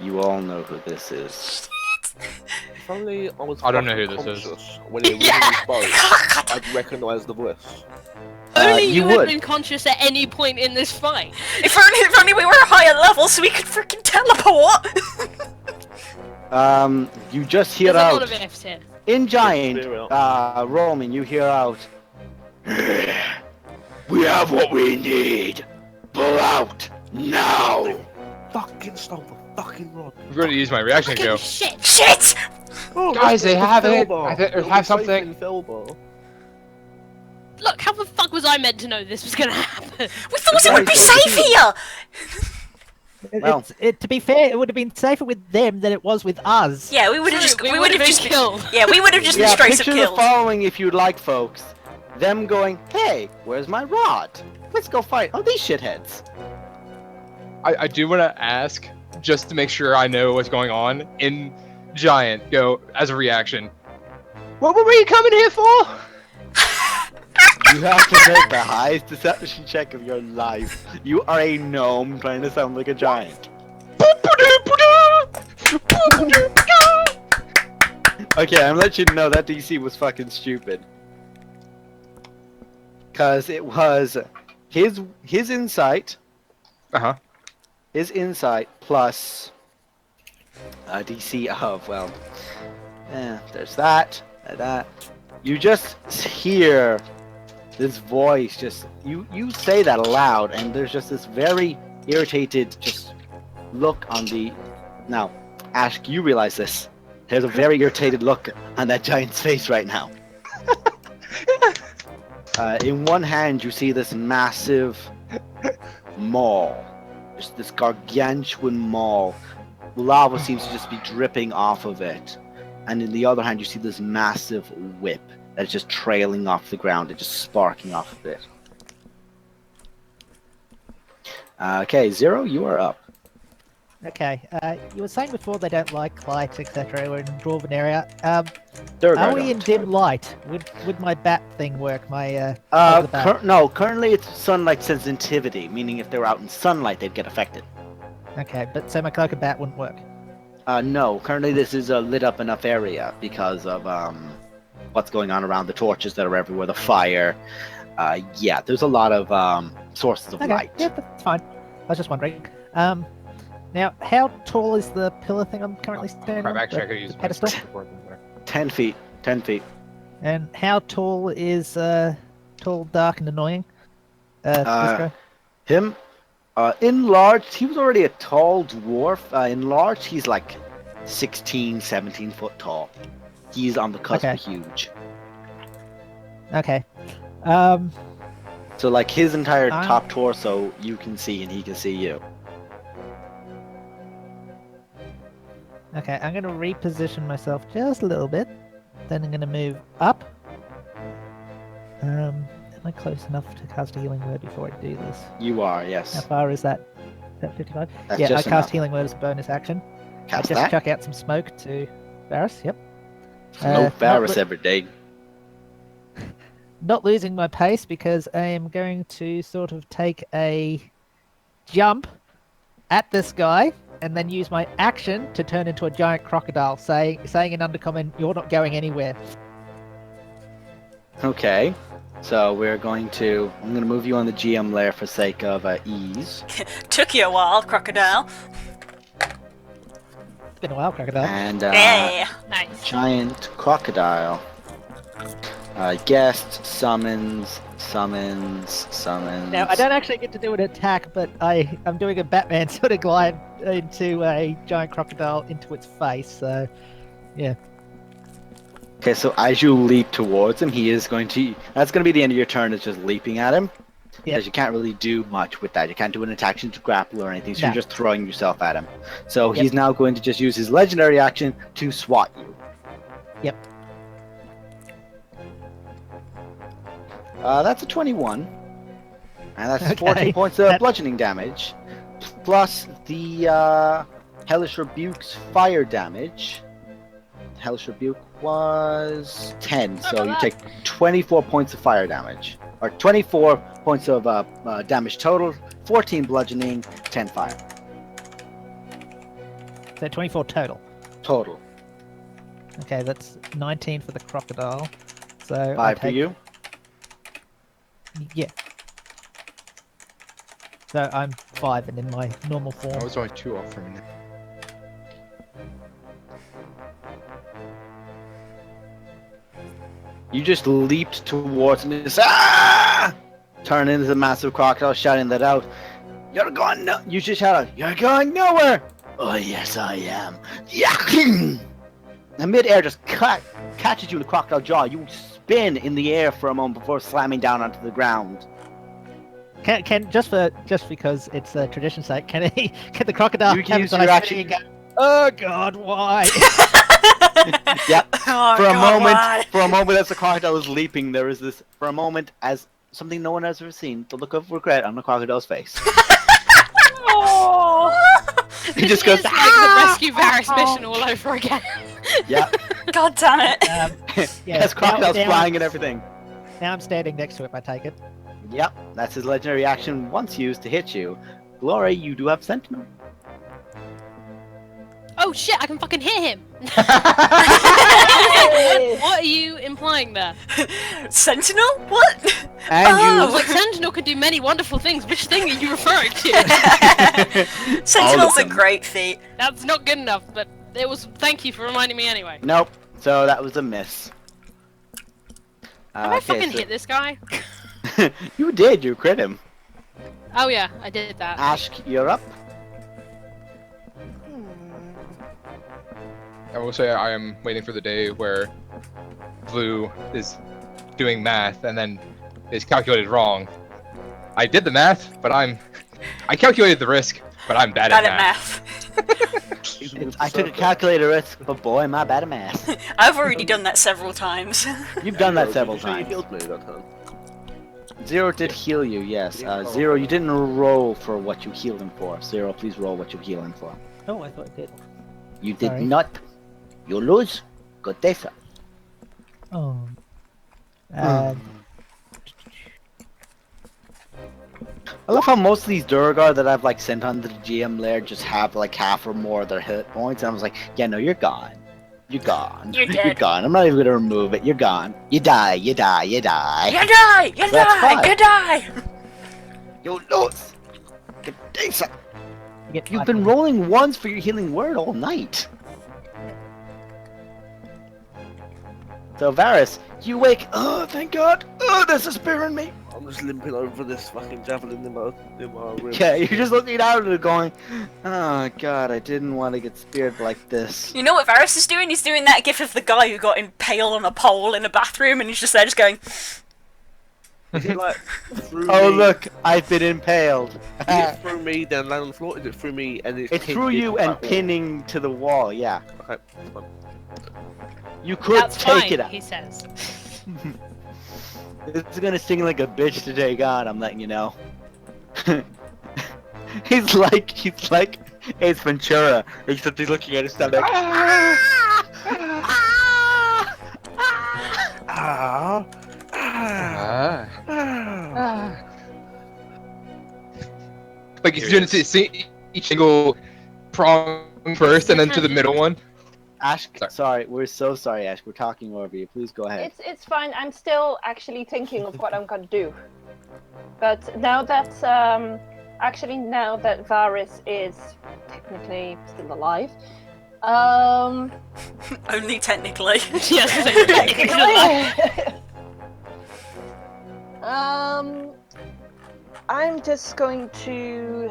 You all know who this is. If only I was I don't know who this is. conscious when he Yeah. really spoke, I'd recognise the voice. Only you you had would. been conscious at any point in this fight. If only we were higher level so we could freaking teleport. You just hear There's a lot out of F's here. in giant, Clear Roman. You hear out. We have what we need. Pull out now. Fucking stole the fucking rod. I'm going to use my reaction to go. Shit. Shit! Oh, Guys, they have it. Felbarr. I think It'll have be safe something. in Felbarr. Look, how the fuck was I meant to know this was gonna happen? We thought it would be Guys, safe here! Well. To be fair, it would have been safer with them than it was with us. Yeah, we would have True, just we we would would have have just been killed. Yeah, we would have just been Yeah, straight up picture the killed. following if you'd like, folks. Them going, hey, where's my rod? Let's go fight. Oh, these shitheads. I do want to ask, just to make sure I know what's going on, in Giant, go, as a reaction. What were we coming here for? You have to make the highest deception check of your life. You are a gnome trying to sound like a giant. Okay, I'm gonna let you know that DC was fucking stupid. Cause it was his insight. Uh-huh. His insight plus a DC of, well, there's that. You just hear this voice, just you say that aloud, and there's just this very irritated just look on the. Now, Ash, you realize this. There's a very irritated look on that giant's face right now. In one hand, you see this massive maul. Just this gargantuan maul. Lava seems to just be dripping off of it. And in the other hand, you see this massive whip that's just trailing off the ground and just sparking off of it. Okay, Zero, you are up. Okay, you were saying before they don't like light, etc. We're in Dwarven area. Third Are round we up. in dim light? Would my bat thing work? My over the bat? No, currently it's sunlight sensitivity, meaning if they were out in sunlight, they'd get affected. Okay, but so my cloak of bat wouldn't work. No, currently this is a lit up enough area because of what's going on around the torches that are everywhere, the fire. Yeah, there's a lot of sources of Okay, light. yeah, that's fine. I was just wondering. Now, how tall is the pillar thing I'm currently standing on? Actually, I The- could use the my pedestal? support there. 10 feet. 10 feet. And how tall is tall, dark, and annoying? This guy? Him, enlarged, he was already a tall dwarf. Enlarged, he's like 16, 17 foot tall. He's on the cusp Okay. of huge. Okay. So like his entire I'm- top torso you can see and he can see you. Okay, I'm gonna reposition myself just a little bit. Then I'm gonna move up. Am I close enough to cast a healing word before I do this? You are, How yes. far is that? Is that 55? That's Yeah, I just cast enough. healing word as a bonus action. Cast Just that. chuck out some smoke to Varus. Yep. No not Varus lo- every day. Not losing my pace because I am going to sort of take a jump at this guy and then use my action to turn into a giant crocodile, saying in undercommon, "You're not going anywhere." Okay. So we're going to. I'm going to move you on the GM layer for sake of ease. Took you a while, crocodile. It's been a while, crocodile. And Yeah. Nice. giant crocodile. Guest summons. Now I don't actually get to do an attack, but I'm doing a Batman sort of glide into a giant crocodile into its face. So yeah. Okay, so as you leap towards him, he is going to. That's going to be the end of your turn. Is just leaping at him. Yep. Because you can't really do much with that. You can't do an attack to grapple or anything. So No. you're just throwing yourself at him. So Yep. he's now going to just use his legendary action to swat you. Yep. That's a 21. And that's Okay, 14 points of that- bludgeoning damage. Plus the Hellish Rebuke's fire damage. Hellish Rebuke was 10, so you about take 24 points of fire damage. Or 24 points of damage total, 14 bludgeoning, 10 fire. So 24 total. Total. Okay, that's 19 for the crocodile. So 5 I for take, you. Yeah. So I'm 5 and in my normal form. I was only 2 off from it. You just leaped towards me. Ah! Turn into the massive crocodile, shouting that out. You're going no. You just shout out. You're going nowhere. Oh yes, I am. Yeah. And midair just catches you in the crocodile jaw. You spin in the air for a moment before slamming down onto the ground. Can just because it's a tradition sake, can the crocodile You can have use his your eyes action- and go, oh god, why? Yep. Oh, For a God, moment, why? as the crocodile is leaping, there is this. For a moment, as something no one has ever seen, the look of regret on the crocodile's face. Oh, He just goes. it's like the Rescue Varus mission all over again. Yeah. God damn it. Yeah, Has crocodiles now- flying and everything. Now I'm standing next to it. I take it. Yep. That's his legendary action once used to hit you. Glory, you do have sentiment. Oh shit! I can fucking hit him. Hey! What are you implying there? Sentinel? What? And Oh, you. like Sentinel can do many wonderful things. Which thing are you referring to? Sentinel's a them. great feat. That's not good enough, but it was. Thank you for reminding me anyway. Nope. So that was a miss. Have I fucking hit this guy? You did. You crit him. Oh yeah, I did that. Ash, you're up. I will say I am waiting for the day where Blue is doing math and then is calculated wrong. I did the math, but I calculated the risk, but I'm bad Bad at at math. math. I took a calculator risk, but boy, am I bad at math. I've already done that several times. You've done that several You times. healed me that time. Zero did heal you, yes. Zero, you didn't roll for what you healed him for. Zero, please roll what you heal him for. Oh, I thought it did. You did Sorry. not. You lose. Good day, sir. Oh. I love how most of these Durgar that I've like sent onto the GM lair just have like half or more of their hit points, and I was like, yeah, no, you're gone. You're gone. You're You're dead. gone. I'm not even gonna remove it. You're gone. You die. You die. You die. You die! You That's die! fine. You die! You lose. Good day, sir. You get You've five been points. rolling ones for your healing word all night. So Varus, you wake. Oh, thank God. Oh, there's a spear in me. I'm just limping over this fucking javelin in my ribs. Yeah, you're just looking out at it going, oh God, I didn't want to get speared like this. You know what Varus is doing? He's doing that gif of the guy who got impaled on a pole in a bathroom and he's just there just going, Is it like through Oh me? look, I've been impaled. Is it through me then land on the floor? Is it through me and it's It's pinned through you into and that wall? pinning to the wall, yeah. Okay, that's fine. You could That's take fine, it out. he says. It's gonna sting like a bitch today, God, I'm letting you know. he's like Ace Ventura, except he's looking at his stomach. Ah, ah, Ah. ah. Like he's doing each single prong first and then to the middle one. Ash, Sorry. sorry, we're so sorry, Ash. We're talking over you. Please go ahead. It's fine. I'm still actually thinking of what I'm gonna do. But now that now that Varus is technically still alive, only technically. Yes, I'm just going to.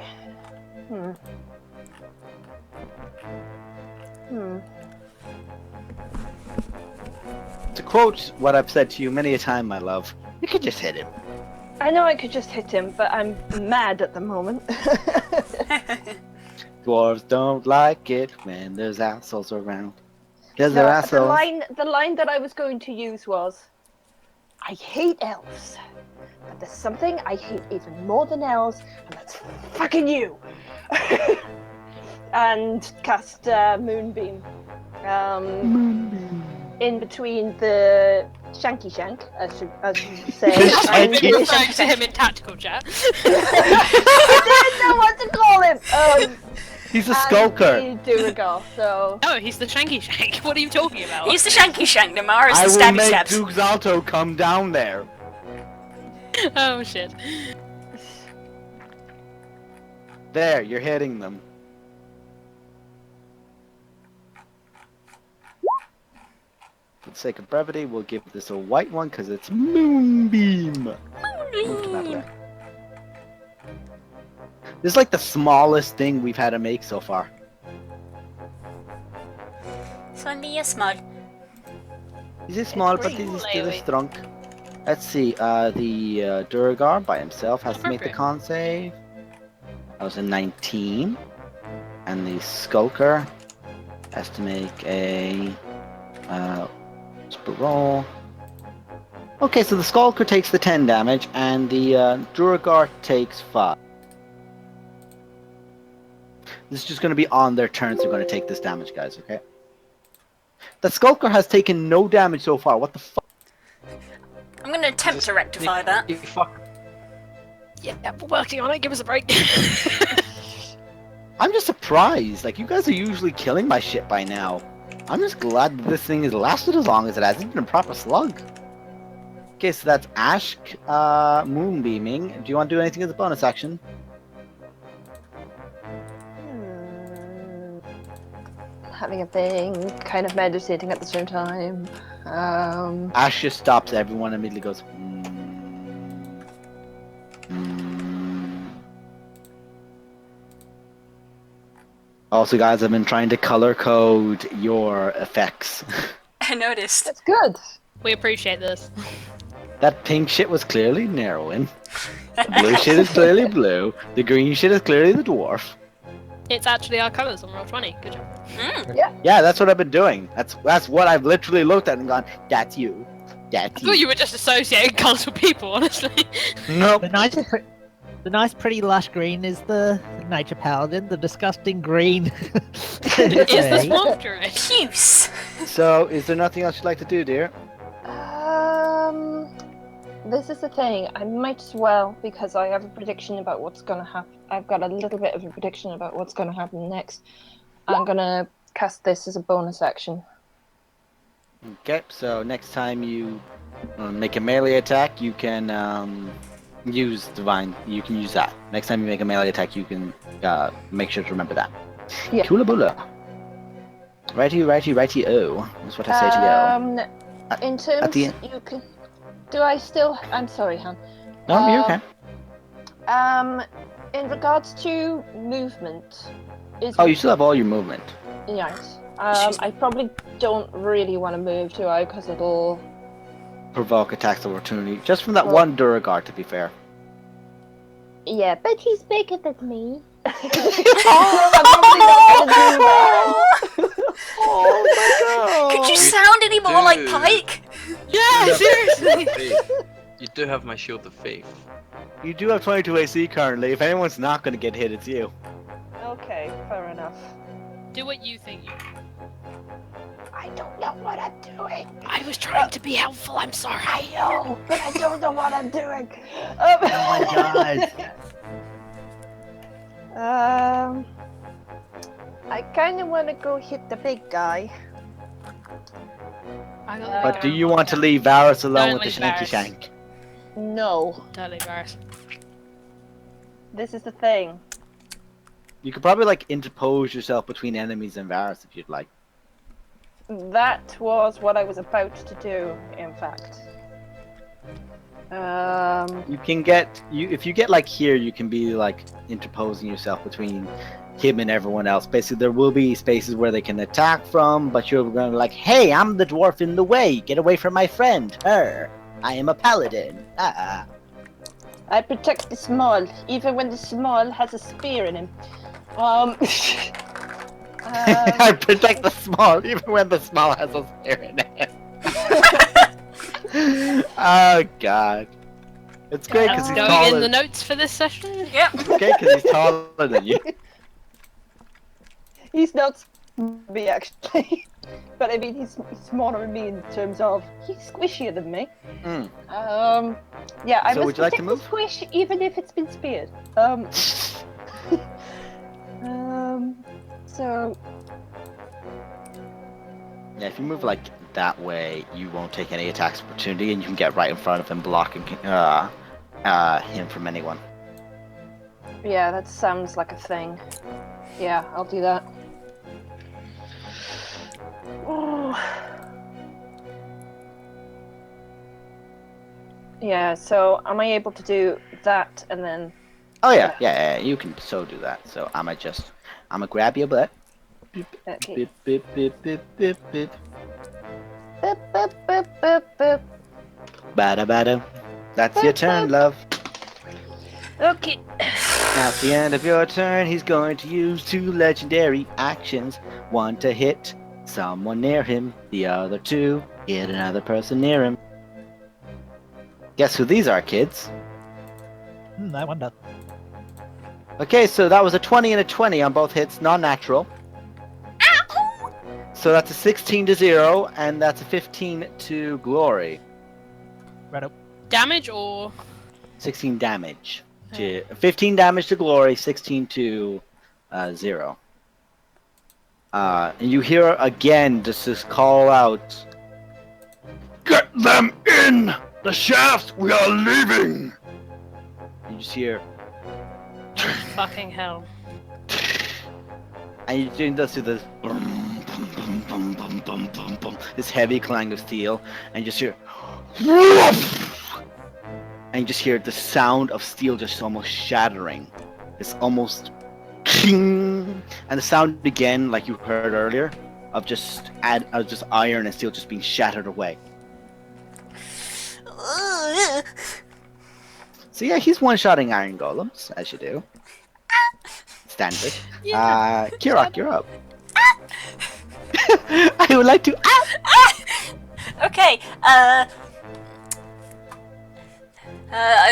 To quote what I've said to you many a time, my love, you could just hit him. I know I could just hit him, but I'm mad at the moment. Dwarves don't like it when there's assholes around. Because they're the assholes. line that I was going to use was, I hate elves, but there's something I hate even more than elves, and that's fucking you. And cast Moonbeam. In between the shanky shank, as you say. I've and been the referring shanky to him in tactical chat. I didn't know what to call him. He's a skulker. And the Duragar, so. Oh, he's the Shanky Shank. What are you talking about? He's the shanky shank, Namara's I the will stabby make stabs. Duke Zalto come down there. Oh shit. There, you're hitting them. For the sake of brevity, we'll give this a white one because it's Moonbeam. Move to that way. This is like the smallest thing we've had to make so far. It's only a small. He's small, but pretty he's still AoE. strong. Let's see. The Durgar by himself has to make the Appropriate. con save. That was a 19, and the Skulker has to make a roll. Okay, so the Skulker takes the 10 damage, and the Durgar takes 5. This is just going to be on their turns. They're going to take this damage, guys. Okay. The Skulker has taken no damage so far. What the fuck? I'm gonna attempt to rectify that. You fuck. Yeah, we're working on it. Give us a break. I'm just surprised. Like, you guys are usually killing my shit by now. I'm just glad that this thing has lasted as long as it has. It's been a proper slug. Okay, so that's Ash Moonbeaming. Do you want to do anything as a bonus action? Having a thing, kind of meditating at the same time. Ash just stops everyone and immediately goes, Also, guys, I've been trying to color code your effects. I noticed. That's good. We appreciate this. That pink shit was clearly narrowing. The blue shit is clearly blue. The green shit is clearly the dwarf. It's actually our colours on roll 20. Good job. Yeah, that's what I've been doing. That's what I've literally looked at and gone, that's you. That's I thought you. you were just associating colours with people, honestly. Nope. The nice, pretty lush green is the nature paladin. The disgusting green Is the Ray. swamp druid. Puce. So, is there nothing else you'd like to do, dear? This is the thing. I might as well, because I have a prediction about what's gonna happen. I've got a little bit of a prediction about what's gonna happen next. I'm gonna cast this as a bonus action. Okay, so next time you make a melee attack, you can use Divine. You can use that. Next time you make a melee attack, you can make sure to remember that. Yeah. Tula bula. Righty-o. That's what I say to you. In terms, the end- you can. Do I still? I'm sorry, Han. No, you're okay. In regards to movement, is Oh, you still have all your movement. yes. I probably don't really want to move, do I? Because it'll. Provoke attacks of opportunity. Just from that Well- one Durgar, to be fair. Yeah, but he's bigger than me. Oh my god! Could you sound any more like Dude. Pike? Yeah, seriously. Faith. You do have my shield of faith. You do have 22 AC currently. If anyone's not going to get hit, it's you. Okay, fair enough. Do what you think. I don't know what I'm doing. I was trying to be helpful. I'm sorry. I know, but I don't know what I'm doing. Oh my god! I kind of want to go hit the big guy. I got But do you want to leave Varus alone Don't with the leave shanky Varus. shank? No, totally embarrassed. this is the thing. You could probably like interpose yourself between enemies and Varus if you'd like. That was what I was about to do, in fact. You can get if you get like here, you can be like interposing yourself between him and everyone else. Basically, there will be spaces where they can attack from, but you're going to be like, "Hey, I'm the dwarf in the way. Get away from my friend. Her. I am a paladin." Ah. I protect the small, even when the small has a spear in him. I protect the small, even when the small has a spear in it. Oh god. It's great because he's Going taller. in the notes for this session. Yep. It's great because he's taller than you. He's not me actually, but I mean he's smaller than me in terms of he's squishier than me. Mm. Yeah, I So must would you like to protect move? the squish even if it's been speared. So Yeah, if you move like that way, you won't take any attacks of opportunity, and you can get right in front of him, blocking him from anyone. yeah, that sounds like a thing. Yeah, I'll do that. Ooh. Yeah, so am I able to do that and then Oh yeah, you can so do that. So I'ma grab your butt. Okay. Beep, beep, beep, beep, beep, beep. Boop, boop, boop, boop, boop. Bada bada. That's your turn, love. Okay. At the end of your turn, he's going to use 2 legendary actions. One to hit someone near him, the other to hit another person near him. Guess who these are, kids? I wonder. Okay, so that was a 20 and a 20 on both hits, non-natural. So that's a 16 to 0, and that's a 15 to glory. Right up. Damage or 16 damage. 15 damage to glory, 16 to 0. And you hear again just this call out. Get them in the shafts, we are leaving! You just hear, fucking hell. and you're doing this to this, this heavy clang of steel, and you just hear, and you just hear the sound of steel just almost shattering. It's almost, and the sound again, like you heard earlier, of just iron and steel just being shattered away. So yeah, he's one-shotting iron golems, as you do. Standard. Kirok, you're up. I would like to. Okay.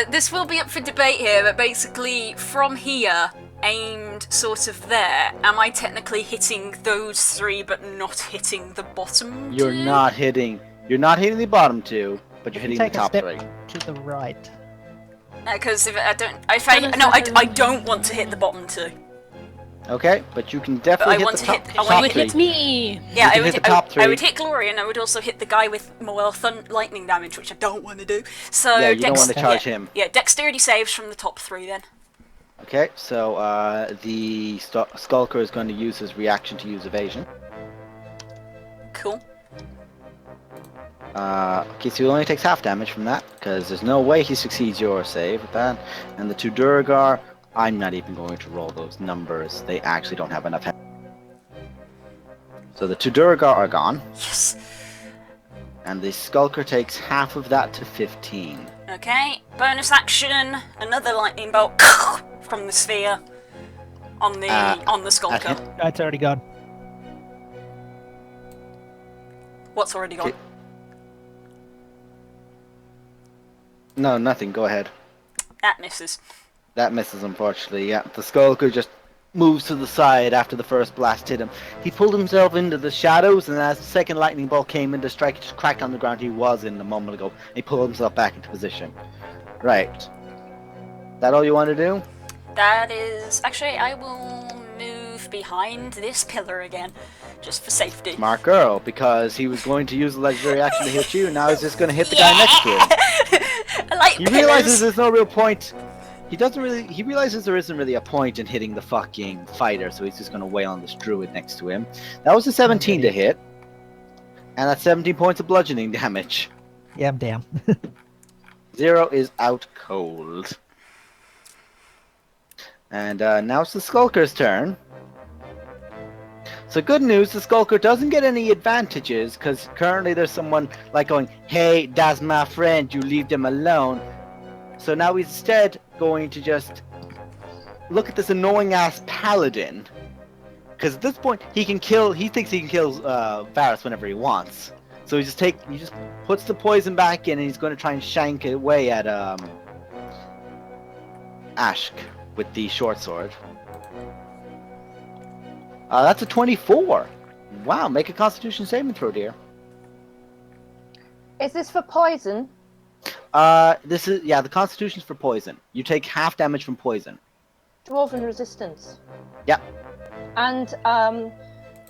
This will be up for debate here, but basically from here, aimed sort of there, am I technically hitting those 3 but not hitting the bottom 2? You're not hitting the bottom 2, but you're hitting the Take a top step 3. to the right. Because I don't want to hit the bottom 2. Okay, but you can But I definitely hit want the to top, hit. I top want It to hit. hits me. Yeah, You can hit the top 3. I would hit Glory, and I would also hit the guy with more lightning damage, which I don't want to do. So Yeah, you don't want to charge him. Yeah, dexterity saves from the top 3 then. Okay, so the Skulker is going to use his reaction to use evasion. Cool. Okay, so he only takes half damage from that, because there's no way he succeeds your save with that. And the 2 Durgar, I'm not even going to roll those numbers. They actually don't have enough. So the 2 Durgar are gone, Yes. and the Skulker takes half of that to 15. Okay. Bonus action. Another lightning bolt from the sphere on the Skulker. him. It's already gone. What's already gone? Okay. No, nothing. Go ahead. That misses. That misses, unfortunately. Yeah, the Skulker just moves to the side after the first blast hit him. He pulled himself into the shadows, and as the second lightning bolt came in to strike, it just cracked on the ground he was in a moment ago. And he pulled himself back into position. Right. That all you want to do? That is actually. I will move behind this pillar again, just for safety. Smart girl, because he was going to use the legendary action to hit you, and now he's just going to hit the guy next to him. I like He pillars. realizes there's no real point. He realizes there isn't really a point in hitting the fucking fighter, so he's just gonna wail on this druid next to him. That was a 17 to hit. And that's 17 points of bludgeoning damage. Yeah, I'm down. 0 is out cold. And now it's the Skulker's turn. So good news, the Skulker doesn't get any advantages, because currently there's someone like going, hey, that's my friend, you leave them alone. So now he's instead going to just look at this annoying ass paladin. Because at this point he thinks he can kill Varus whenever he wants. So he just puts the poison back in, and he's going to try and shank it away at Ashk with the short sword. That's a 24. Wow, make a Constitution saving throw, dear. Is this for poison? The Constitution's for poison. You take half damage from poison. Dwarven resistance. Yeah. And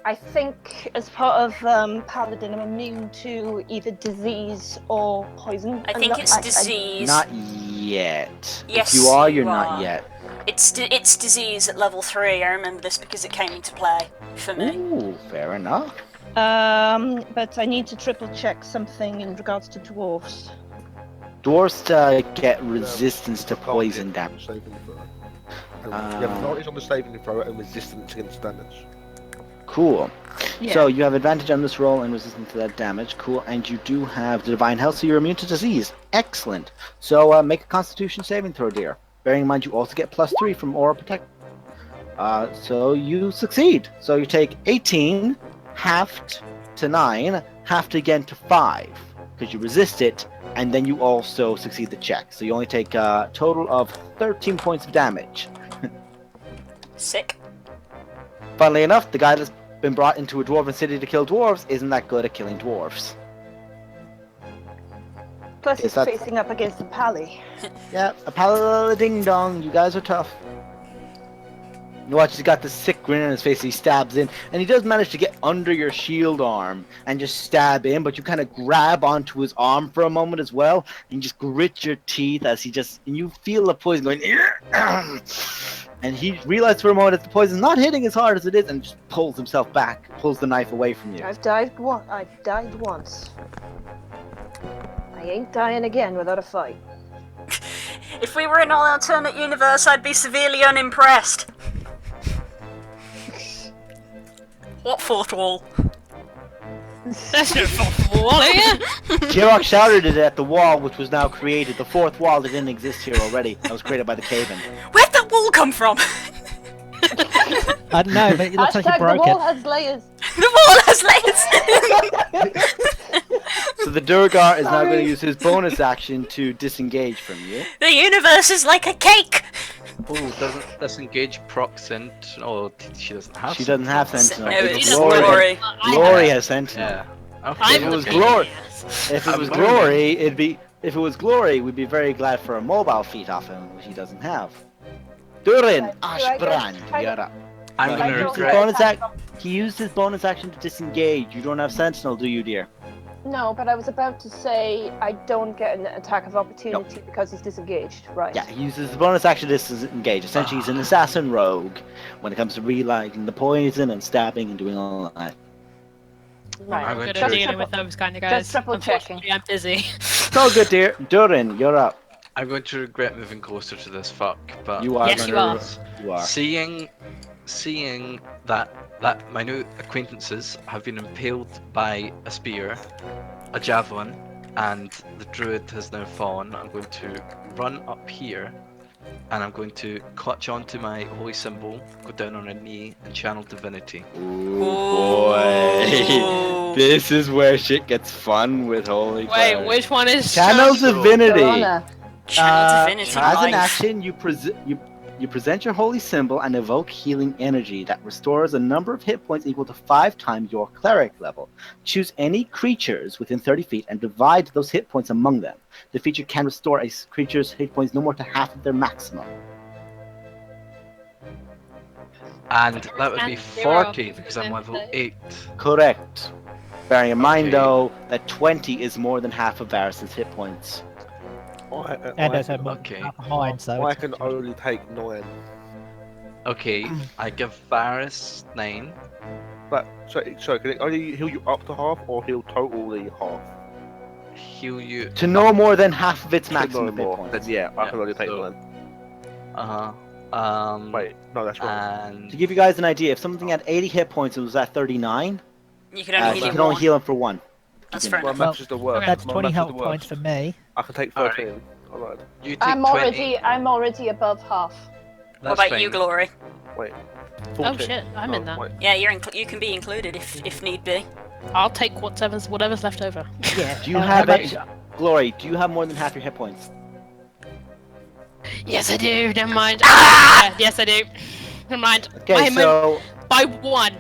I think as part of Paladin, I'm immune to either disease or poison. I think it's disease. Not yet. Yes, If you are, you you're are. not yet. It's disease at level 3. I remember this because it came into play for me. Ooh, fair enough. But I need to triple check something in regards to dwarves. Dwarves get resistance to poison damage. Saving throw. You have advantage on the saving throw and resistance against damage. Cool. Yeah. So you have advantage on this roll and resistance to that damage. Cool. And you do have the divine health, so you're immune to disease. Excellent. So make a Constitution saving throw, dear. Bearing in mind you also get +3 from Aura Protect. So you succeed. So you take 18, halved to 9, halved again to 5, because you resist it, and then you also succeed the check. So you only take a total of 13 points of damage. Sick. Funnily enough, the guy that's been brought into a dwarven city to kill dwarves isn't that good at killing dwarves. Plus, Yes, he's that's- facing up against the pally. Yeah, a pal ding dong, you guys are tough. You watch, he's got this sick grin on his face, he stabs in, and he does manage to get under your shield arm and just stab in, but you kind of grab onto his arm for a moment as well, and you just grit your teeth as and you feel the poison going, and he realizes for a moment that the poison's not hitting as hard as it is, and just pulls himself back, pulls the knife away from you. I've died once. I ain't dying again without a fight. If we were in an alternate universe, I'd be severely unimpressed. What fourth wall? That's no fourth wall here. Kirok shouted it at the wall, which was now created. The fourth wall that didn't exist here already. That was created by the cave-in. Where'd that wall come from? I don't know, but it looks like you Hashtag the broke wall it. has layers. The wall has layers. So the Durgar is now going to use his bonus action to disengage from you. The universe is like a cake. Oh, doesn't disengage proc sent? Oh, she doesn't have. She doesn't have No, Sentinel. it's Glory. glory. Glory has Sentinel. Yeah. Okay. I'm If it was the glory- genius. If it was I'm Glory, it'd be. If it was Glory, we'd be very glad for a mobile feat off him, which he doesn't have. Durin Right, so I Ashbrand, guess- you're up. I'm So I gonna he don't used his regret. bonus he used his bonus action to disengage. You don't have Sentinel, do you, dear? No, but I was about to say I don't get an attack of opportunity because he's disengaged, right? Yeah, he uses his bonus action to disengage. Essentially, he's an assassin rogue when it comes to relighting the poison and stabbing and doing all that. Right. I'm I'm good gonna at try- dealing with those kind of guys. Just triple checking. Unfortunately, I'm busy. It's all good, dear. Durin, you're up. I'm going to regret moving closer to this fuck, but You are. Yes, you gonna- are. You are. Seeing that my new acquaintances have been impaled by a spear, a javelin, and the druid has now fallen, I'm going to run up here, and I'm going to clutch onto my holy symbol, go down on a knee, and channel divinity. Ooh, boy. This is where shit gets fun with Holy Wait, Fire. which one is Channel Divinity. Corona. Channel divinity. As an life. action, you present your holy symbol and evoke healing energy that restores a number of hit points equal to 5 times your cleric level. Choose any creatures within 30 feet and divide those hit points among them. The feature can restore a creature's hit points no more to half of their maximum. And that would be And 0 40 because I'm level 8. Correct. Bearing in mind, Okay. though, that 20 is more than half of Varus's hit points. And also more okay. half of mine, so I it's can only take 9. Okay, I give Varus 9. But sorry, can it only heal you up to half or heal totally half? Heal you. To no more than half of its No maximum hit more. points. Then yeah, I Yeah, can only take so- 9. Uh-huh. Wait, no, that's right. And To give you guys an idea, if something had 80 hit points and was at 39, You can only you heal can him only one. heal him for 1. That's Keep fair in My mind. enough. maths is the worst. that's My 20 maths is health the points worst. for me. I can take Alright. 13. Alright. you take I'm 20. already above half. What That's about fine. you, Glory? Wait. Oh 14. shit, I'm in that. Wait. Yeah, you can be included if need be. I'll take whatever's left over. Yeah. Do you how have much- Glory, do you have more than half your hit points? Yes, I do. Never mind. Yeah, yes, I do. Never mind. Okay, so by 1.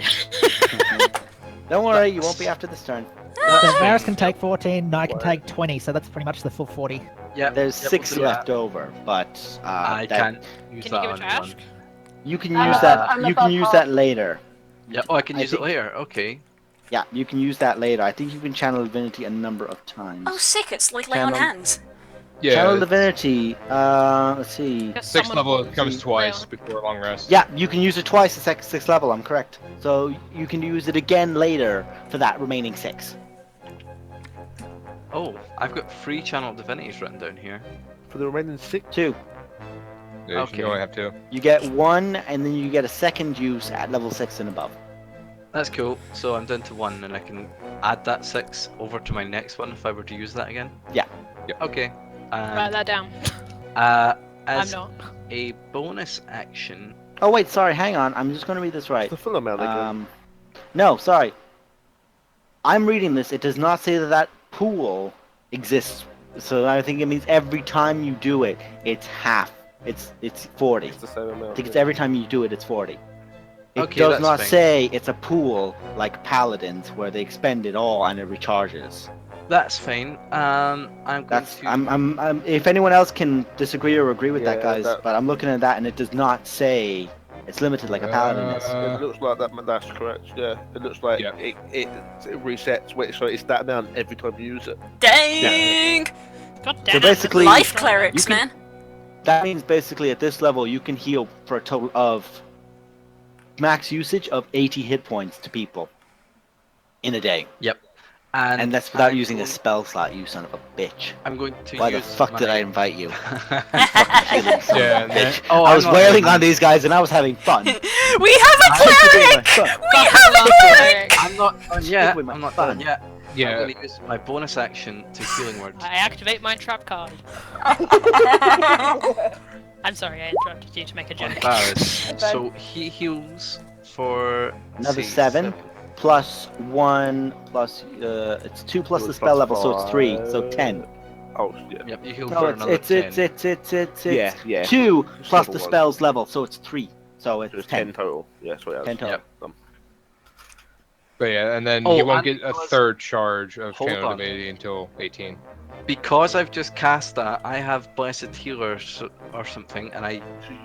don't worry, you won't be after this turn. So Varus can take 14, and I can take 20, so that's pretty much the full 40. Yeah, There's yeah, 6 we'll do left that. over, but I that- can't use Can you that give it on to Ash? one. you can I'm use above- that. I'm You can above use half. that later. Yeah, oh, I can I use think- it later. Okay. Yeah, you can use that later. I think you can channel divinity a number of times. Oh, sick! It's like lay on Channel- hands. Channel Yeah, divinity. Let's see. Just 6th someone level who- comes twice before a long rest. Yeah, you can use it twice at 6th level. I'm correct. So you can use it again later for that remaining 6. Oh, I've got 3 channel divinities written down here. For the remaining 6, 2. Yeah, Okay. You only have 2. You get 1, and then you get a second use at level 6 and above. That's cool. So I'm down to 1, and I can add that 6 over to my next one if I were to use that again. Yeah. Okay. Write that down. I'm I'm not. a bonus action. Oh wait, sorry, hang on. I'm just going to read this right. The full amount again. No, sorry. I'm reading this. It does not say that that pool exists. So I think it means every time you do it, it's half. It's 40. It's the same amount. I think it's every time you do it, it's 40. It Okay, does that's not fine. say it's a pool like Paladins where they expend it all and it recharges. That's fine. I'm going That's to. I'm if anyone else can disagree or agree with that, Yeah, guys, that- but I'm looking at that and it does not say it's limited like a Paladin is. It looks like that. That's correct. Yeah, it looks like Yeah. it resets. Wait, so it's that amount every time you use it. Dang! God So damn. basically- Life clerics, you can- man. That means basically at this level you can heal for a total of max usage of 80 hit points to people in a day. Yep. And that's without I'm using a going- spell slot, you son of a bitch. I'm going to Why the use fuck did my- I invite you? Yeah, and then- Oh, I I'm was not wailing doing on that. these guys and I was having fun. We have a I cleric! was doing my fun. We have a cleric! I'm not done yet. with my I'm not fun. done yet. I'm Yeah. going to use my bonus action to healing word. I activate my trap card. I'm sorry, I interrupted you to make a On joke. Barris. So he heals for Another say, 7. Plus 1 plus it's 2 plus So the it's spell plus level, so it's 3, so 5. 10. Oh yeah. Yep, you heal No, for it's another 10. it's Yeah, yeah. 2 It's plus level the one. spell's level, so it's 3. So it's There's 10. 10 total. Yeah, that's what it has. 10 total. Yep. But yeah, and then Oh, he won't and get a because- third charge of Hold channel on. divinity until 18. Because I've just cast that, I have Blessed Healer or something, and I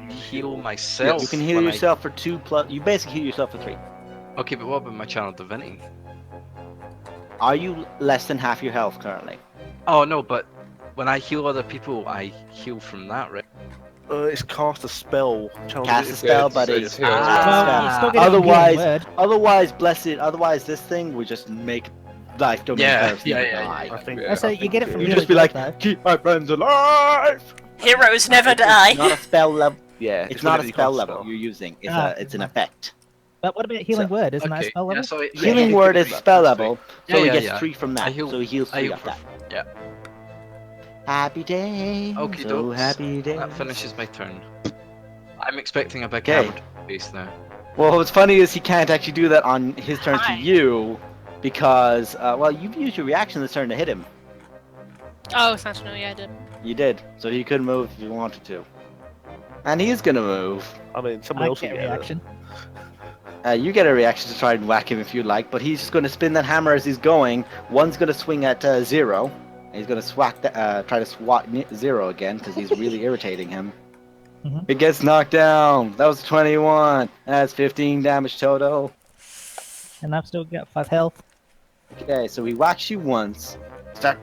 heal myself. You can heal when yourself for 2 plus. You basically heal yourself for 3. Okay, but what about my channel divinity? Are you less than half your health currently? Oh no, but when I heal other people, I heal from that, right? It's cast a spell. Cast a spell, it's- but it's it's heal as well. Well, you still get a otherwise, healing word. otherwise this thing would just make life don't Yeah, make yeah, never yeah, die. I think. Yeah. So you get it from You healing just be word, like, though. keep my friends alive. Heroes never It's die. not a spell level. Yeah, It's not a whenever you spell cast level you're using. It's Ah, it's an effect. But what about healing word? Isn't that a Okay, spell level? yeah, so Yeah, Healing you word can is do that, spell that's level, Yeah, so he yeah, gets yeah. 3 from that. I heal- So he heals I 3 heal off for- that. yeah. Happy day. Okie So dokes. happy day. That finishes my turn. I'm expecting a big Okay. hammer face now. Well, what's funny is he can't actually do that on his turn Hi. to you because, well, you've used your reaction this turn to hit him. Oh, Sentinel, yeah, I did. You did, so he could move if he wanted to. And he's gonna move. I mean, someone I else get can a get it. reaction. You get a reaction to try and whack him if you like, but he's just gonna spin that hammer as he's going. One's gonna swing at 0. And he's gonna try to swat 0 again because he's really irritating him. Mhm. It gets knocked down. That was 21. That's 15 damage total. And I've still got 5 health. Okay, so he whacks you once. Start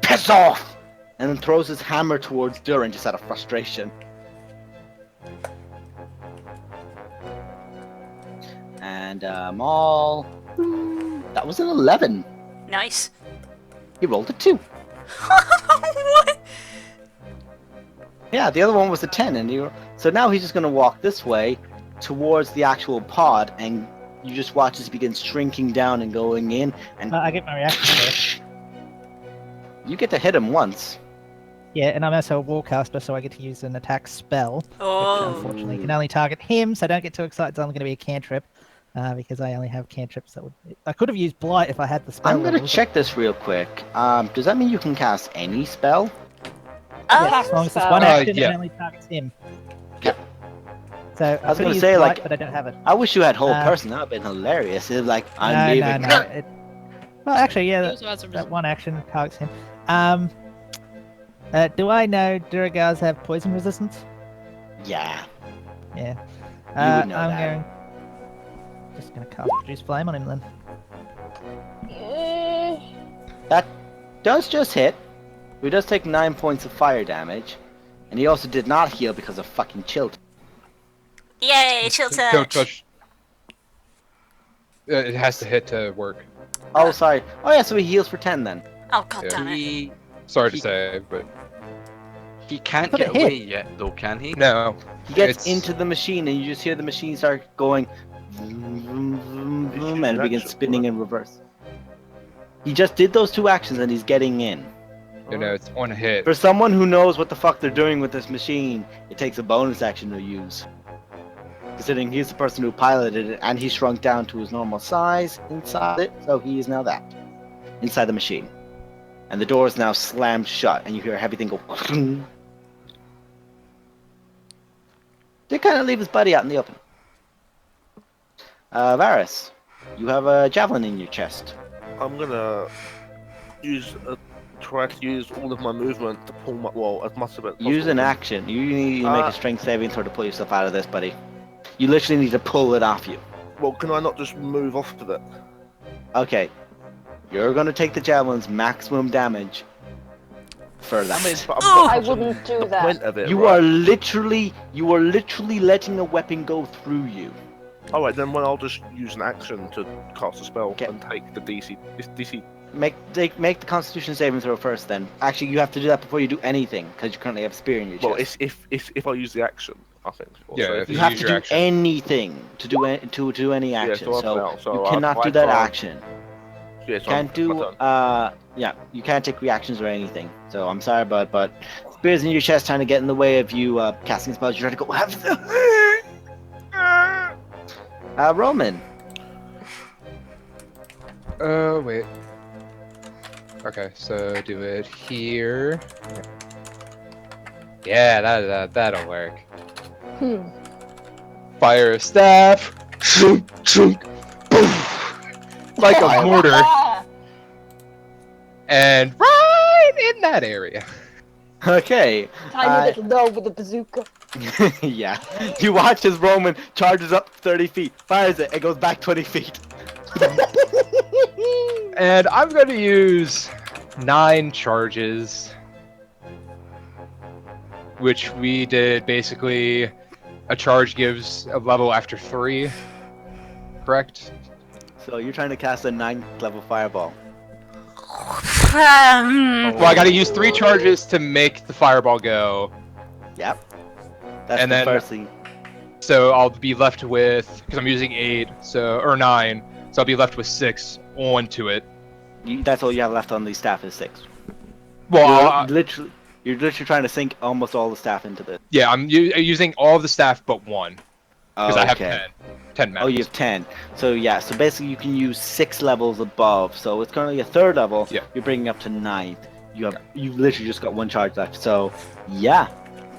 piss off, and then throws his hammer towards Durin just out of frustration. And Maul. That was an 11. Nice. He rolled a 2. What? Yeah, the other one was a 10, and so now he's just gonna walk this way towards the actual pod, and you just watch as he begins shrinking down and going in, and I get my reaction first. you get to hit him once. Yeah, and I'm also a warcaster, so I get to use an attack spell. Which Oh. unfortunately can only target him, so don't get too excited. It's only going to be a cantrip, because I only have cantrips that would. I could have used Blight if I had the spell. I'm gonna levels. check this real quick. Does that mean you can cast any spell? Yeah, as long as it's one Uh, action, yeah. it only targets him. Yep. So I was could gonna use say, Blight, like- but I don't have it. I wish you had whole Uh, person. That would have been hilarious. It's like I'm no, leaving. no, no. Well, actually, yeah, He that, also has a that one action targets him. Do I know Duragars have poison resistance? Yeah. Yeah. would know I'm that. going. Just gonna cast Produce Flame on him then. Eh, Does just hit. He does take 9 points of fire damage, and he also did not heal because of fucking chill. Yay, chill Don't touch. touch. It has to hit to work. Oh, sorry. Oh yeah, so he heals for 10 then. Oh god Yeah. damn it. He Sorry to He- say, but he can't But get it hit. away yet, though, can he? no. He gets It's- into the machine, and you just hear the machine start going Vroom, vroom, vroom, He's vroom, using and it begins action, spinning right? in reverse. He just did those 2 actions and he's getting in. It's one hit. For someone who knows what the fuck they're doing with this machine, it takes a bonus action to use. Considering he's the person who piloted it and he shrunk down to his normal size inside it, so he is now that. Inside the machine. And the door is now slammed shut and you hear everything go. They kind of leave his buddy out in the open. Varys, you have a javelin in your chest. I'm gonna try to use all of my movement to pull my as much of it. Use an possible. action. You need to make a strength saving throw to pull yourself out of this, buddy. You literally need to pull it off you. Well, can I not just move off of it? Okay. You're gonna take the javelin's maximum damage for that. I mean, but I wouldn't do the that. point of it. You right? are literally letting a weapon go through you. All right, then. Well, I'll just use an action to cast a spell Okay. and take the DC. It's DC. Make the Constitution saving throw first. Then actually, you have to do that before you do anything because you currently have a spear in your chest. Well, it's if I use the action, I think. Yeah, Also, if you you have use to your do action. anything to do any action. so I So fail, so you I cannot do that can't- action. Yeah, so Can't my do turn. yeah, you can't take reactions or anything. So I'm sorry, but spears in your chest trying to get in the way of you casting spells. You're trying to go have Roman. Oh, wait. Okay, so do it here. Yeah, that'll work. Fire a staff. Chunk, chunk, poof, like a mortar. Ah! And right in that area. Okay. Tiny little dog with a bazooka. Yeah. You watch as Roman charges up 30 feet, fires it, and goes back 20 feet. And I'm going to use 9 charges. Which we did basically, a charge gives a level after 3. Correct? So you're trying to cast a 9th level fireball. Well, I got to use 3 charges to make the fireball go. Yep. That's And the then- first thing. So I'll be left with, because I'm using 8, or 9, so I'll be left with 6 onto it. That's all you have left on the staff is 6. Well, You're literally trying to sink almost all the staff into this. yeah, I'm using all of the staff but 1, because I have Okay. 10 maps. Oh, you have 10. So yeah, so basically you can use 6 levels above. So it's currently a 3rd level. Yeah. You're bringing up to 9th. You've literally just got 1 charge left. So yeah,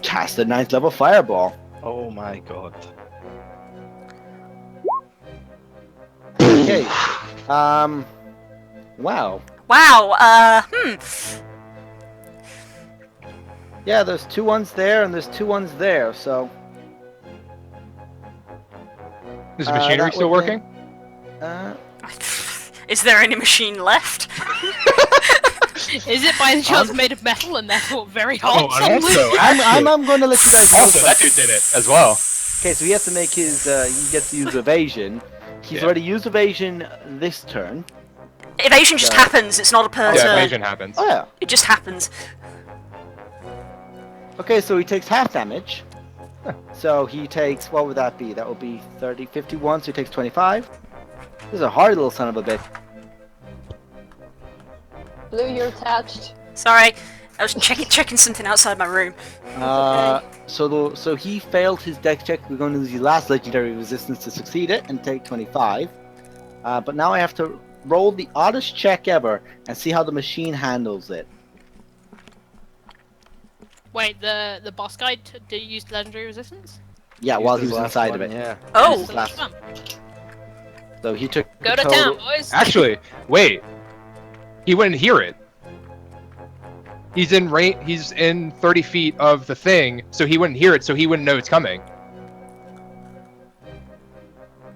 cast a 9th level fireball. Oh my god. Okay. Wow. Wow. Yeah, there's 2 ones there and there's 2 ones there. So Is the machinery that still would be- working? Is there any machine left? Is it by any chance made of metal and therefore very hot? Oh, and also, I'm going to let you guys know. also that dude did it as well. Okay, so he has to make his. He gets to use evasion. He's Yeah. already used evasion this turn. Evasion just happens. It's not a per Yeah, turn. evasion happens. Oh yeah. It just happens. Okay, so he takes half damage. So he takes, what would that be? That would be 30, 51, so he takes 25. This is a hard little son of a bitch. Blue, you're attached. Sorry, I was checking something outside my room. So he failed his dex check. We're going to use the last legendary resistance to succeed it and take 25. But now I have to roll the oddest check ever and see how the machine handles it. Wait, the boss guy did you use legendary resistance? Yeah, Used while he his was last inside one, of it. Yeah. Oh, Yes, last- fun. So he took Go the to total- town, boys. Actually, wait. He wouldn't hear it. He's in 30 feet of the thing, so he wouldn't hear it, so he wouldn't know it's coming.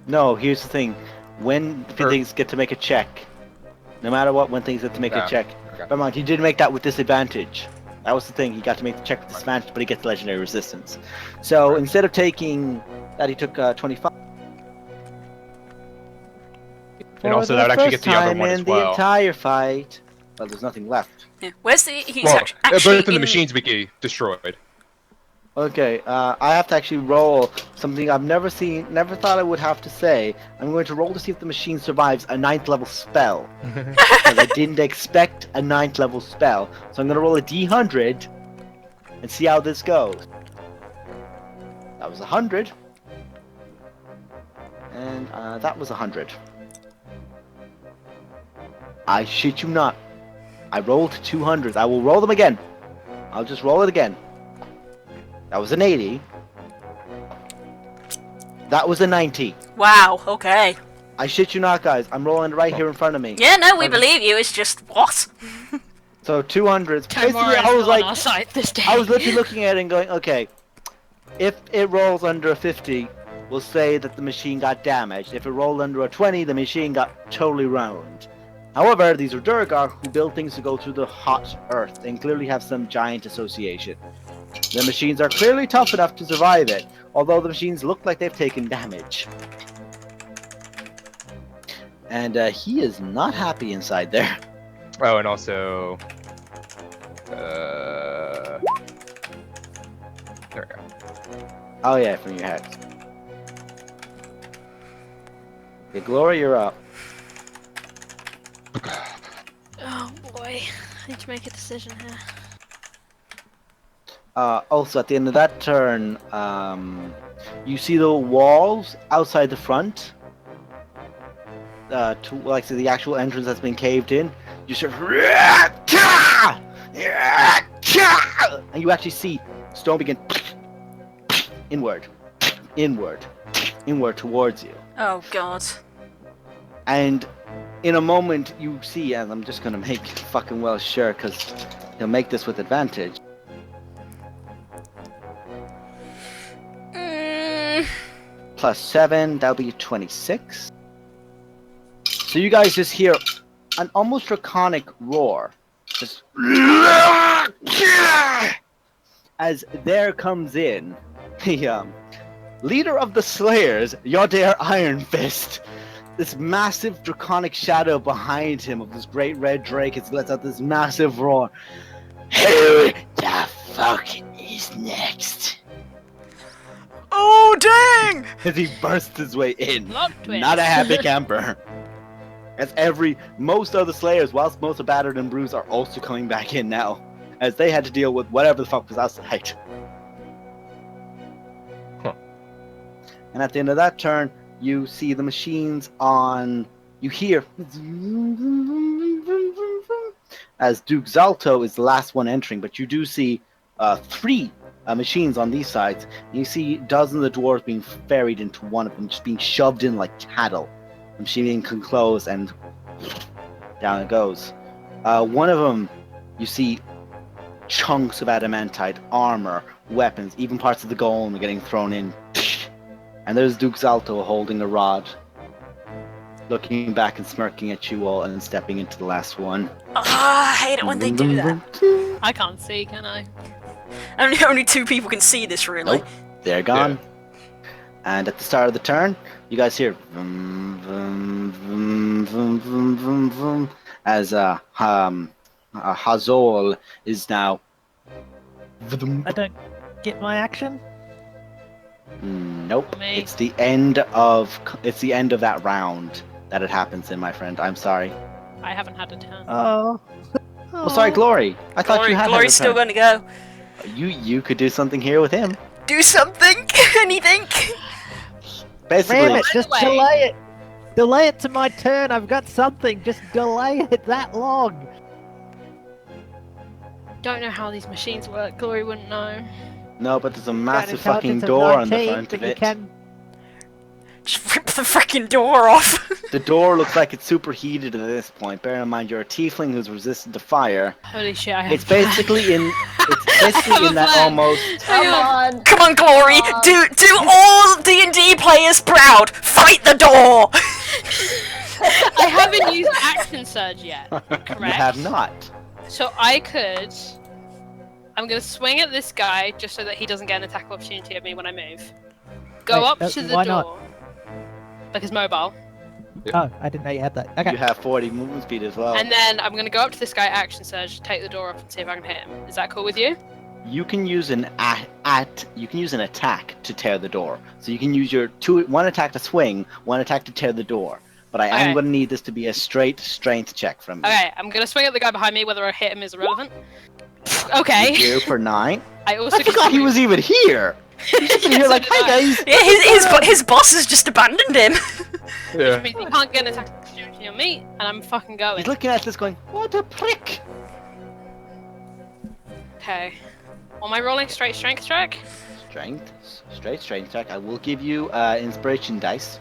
No, here's the thing. When things get to make a check, no matter what, when things get to make a Yeah, check. okay. Never mind, he did make that with disadvantage. That was the thing. He got to make the check with disadvantage, but he gets legendary resistance. So instead of taking that, he took 25. And also that would actually get the other one as in the well. entire fight. Well, there's nothing left. yeah. Where's the? He's Well, actually both of the in- machines would get destroyed. Okay, I have to actually roll something I've never seen, never thought I would have to say. I'm going to roll to see if the machine survives a 9th level spell. Because I didn't expect a 9th level spell. So I'm going to roll a D100 and see how this goes. That was 100. And that was 100. I shit you not. I rolled 200s. I will roll them again. I'll just roll it again. That was an 80. That was a 90. Wow, okay. I shit you not, guys. I'm rolling it right here in front of me. Yeah, no, we believe you. It's just what? So 200s. Basically, Tomorrow's I was on like, our side this day. I was literally looking at it and going, okay, if it rolls under a 50, we'll say that the machine got damaged. If it rolled under a 20, the machine got totally ruined. However, these are Durgar who build things to go through the hot earth and clearly have some giant association. The machines are clearly tough enough to survive it, although the machines look like they've taken damage. And he is not happy inside there. Oh, and also, there we go. Oh yeah, from your head. Okay, Glory, you're up. Oh boy, I need to make a decision here. Also, at the end of that turn, you see the walls outside the front. To like so the actual entrance that's been caved in. You start, and you actually see stone begin inward towards you. Oh god. And in a moment, you see, and I'm just gonna make fucking well sure, because he'll make this with advantage. +7, that'll be 26. So you guys just hear an almost draconic roar. Just as there comes in the leader of the Slayers, Yodare Iron Fist. This massive draconic shadow behind him of this great red drake. It lets out this massive roar. Who the fuck is next? Oh dang! As he bursts his way in. Plot twist. Not a happy camper. As most of the Slayers, whilst most are battered and bruised, are also coming back in now. As they had to deal with whatever the fuck was outside. Huh. And at the end of that turn, you see the machines on... You hear... As Duke Zalto is the last one entering, but you do see 3 machines on these sides. And you see dozens of dwarves being ferried into one of them, just being shoved in like cattle. The machine can close and down it goes. One of them, you see chunks of adamantite, armor, weapons, even parts of the golem are getting thrown in. And there's Duke Zalto holding a rod, looking back and smirking at you all, and then stepping into the last one. Ah, I hate it when they do that. I can't see, can I? Only 2 people can see this, really. Nope, they're gone. And at the start of the turn, you guys hear vroom, vroom, vroom, vroom, vroom, vroom, vroom, as Hazol is now. I don't get my action. Nope. Me. It's the end of that round that it happens in, my friend. I'm sorry. I haven't had a turn. Oh. Oh, sorry, Glory. I thought you had. Glory's still going. gonna go. You could do something here with him. Do something! Anything! Basically, Damn it, just By the way- delay it. Delay it to my turn. I've got something. Just delay it that long. Don't know how these machines work. Glory wouldn't know. no, but there's a Got massive intelligence fucking of door on the 19, front but of you it. can- Just rip the freaking door off. The door looks like it's superheated at this point. Bear in mind, you're a tiefling who's resistant to fire. Holy shit, I have It's basically in. It's basically have a in that plan. almost. Come on. Come on, Glory! Do all D&D players proud! Fight the door! I haven't used action surge yet. Correct? You have not. So I could... I'm going to swing at this guy just so that he doesn't get an attack opportunity at me when I move. Go Wait, up to the why door. not? Like it's mobile. Oh, I didn't know you had that. Okay. You have 40 movement speed as well. And then I'm going to go up to this guy, action surge, take the door off and see if I can hit him. Is that cool with you? you can use an attack to tear the door. So you can use your one attack to swing, one attack to tear the door. But I am Okay. going to need this to be a straight strength check from you. Okay, I'm gonna swing at the guy behind me. Whether I hit him is irrelevant. Okay. Here for 9. I also I forgot he was even here. He's just here So like, did hi I. guys. Yeah, his boss has just abandoned him. Yeah. Which means he can't get an attack of opportunity on me, and I'm fucking going. He's looking at this going, what a prick. Okay. Am I rolling straight strength check? Straight strength check. I will give you inspiration dice.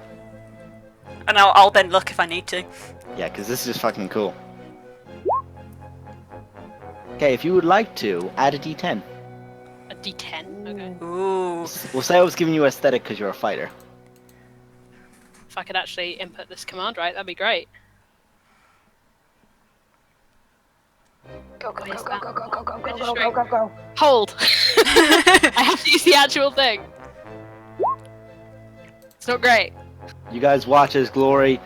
And I'll then look if I need to. Yeah, because this is just fucking cool. Okay, if you would like to, add a d10. A D10. Okay. Ooh. We'll say I was giving you aesthetic because you're a fighter. If I could actually input this command right, that'd be great. Go, go, Where's go, that? go, go, go, go, go, go, Registry. go, go, go. Hold. I have to use the actual thing. It's not great. You guys watch as Glory,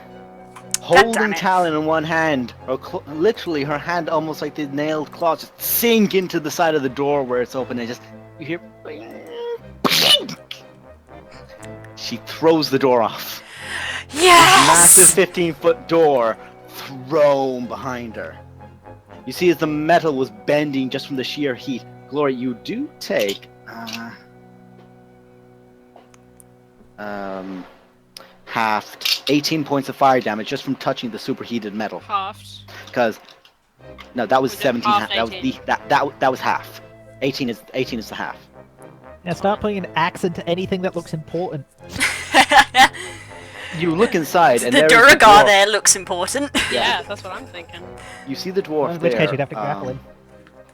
damn holding it. Talon in one hand, or literally her hand almost like the nailed claws, just sink into the side of the door where it's open, and just you hear. She throws the door off. Massive Yes! 15-foot door thrown behind her. You see as the metal was bending just from the sheer heat. Glory, you do take half 18 points of fire damage just from touching the superheated metal. Halved. Because no, that was Was it 17. half That was 18? that was half. 18 is the half. Now start putting an accent to anything that looks important. You look inside, and The there is Duragar dwarf. there looks important. Yeah, that's what I'm thinking. You see the dwarf In which there. case you'd have to grapple him.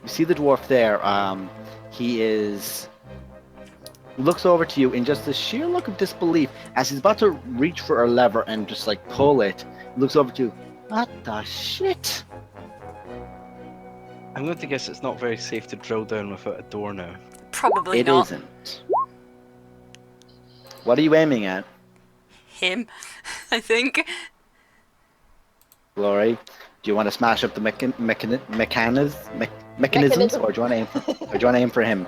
You see the dwarf there. He is looks over to you in just a sheer look of disbelief as he's about to reach for a lever and just like pull it. He looks over to you. What the shit? I'm going to guess it's not very safe to drill down without a door now. Probably It not isn't. What are you aiming at, him, I think. Glory? Do you want to smash up the mechanisms, or do you want to aim? Or do you want to aim for him?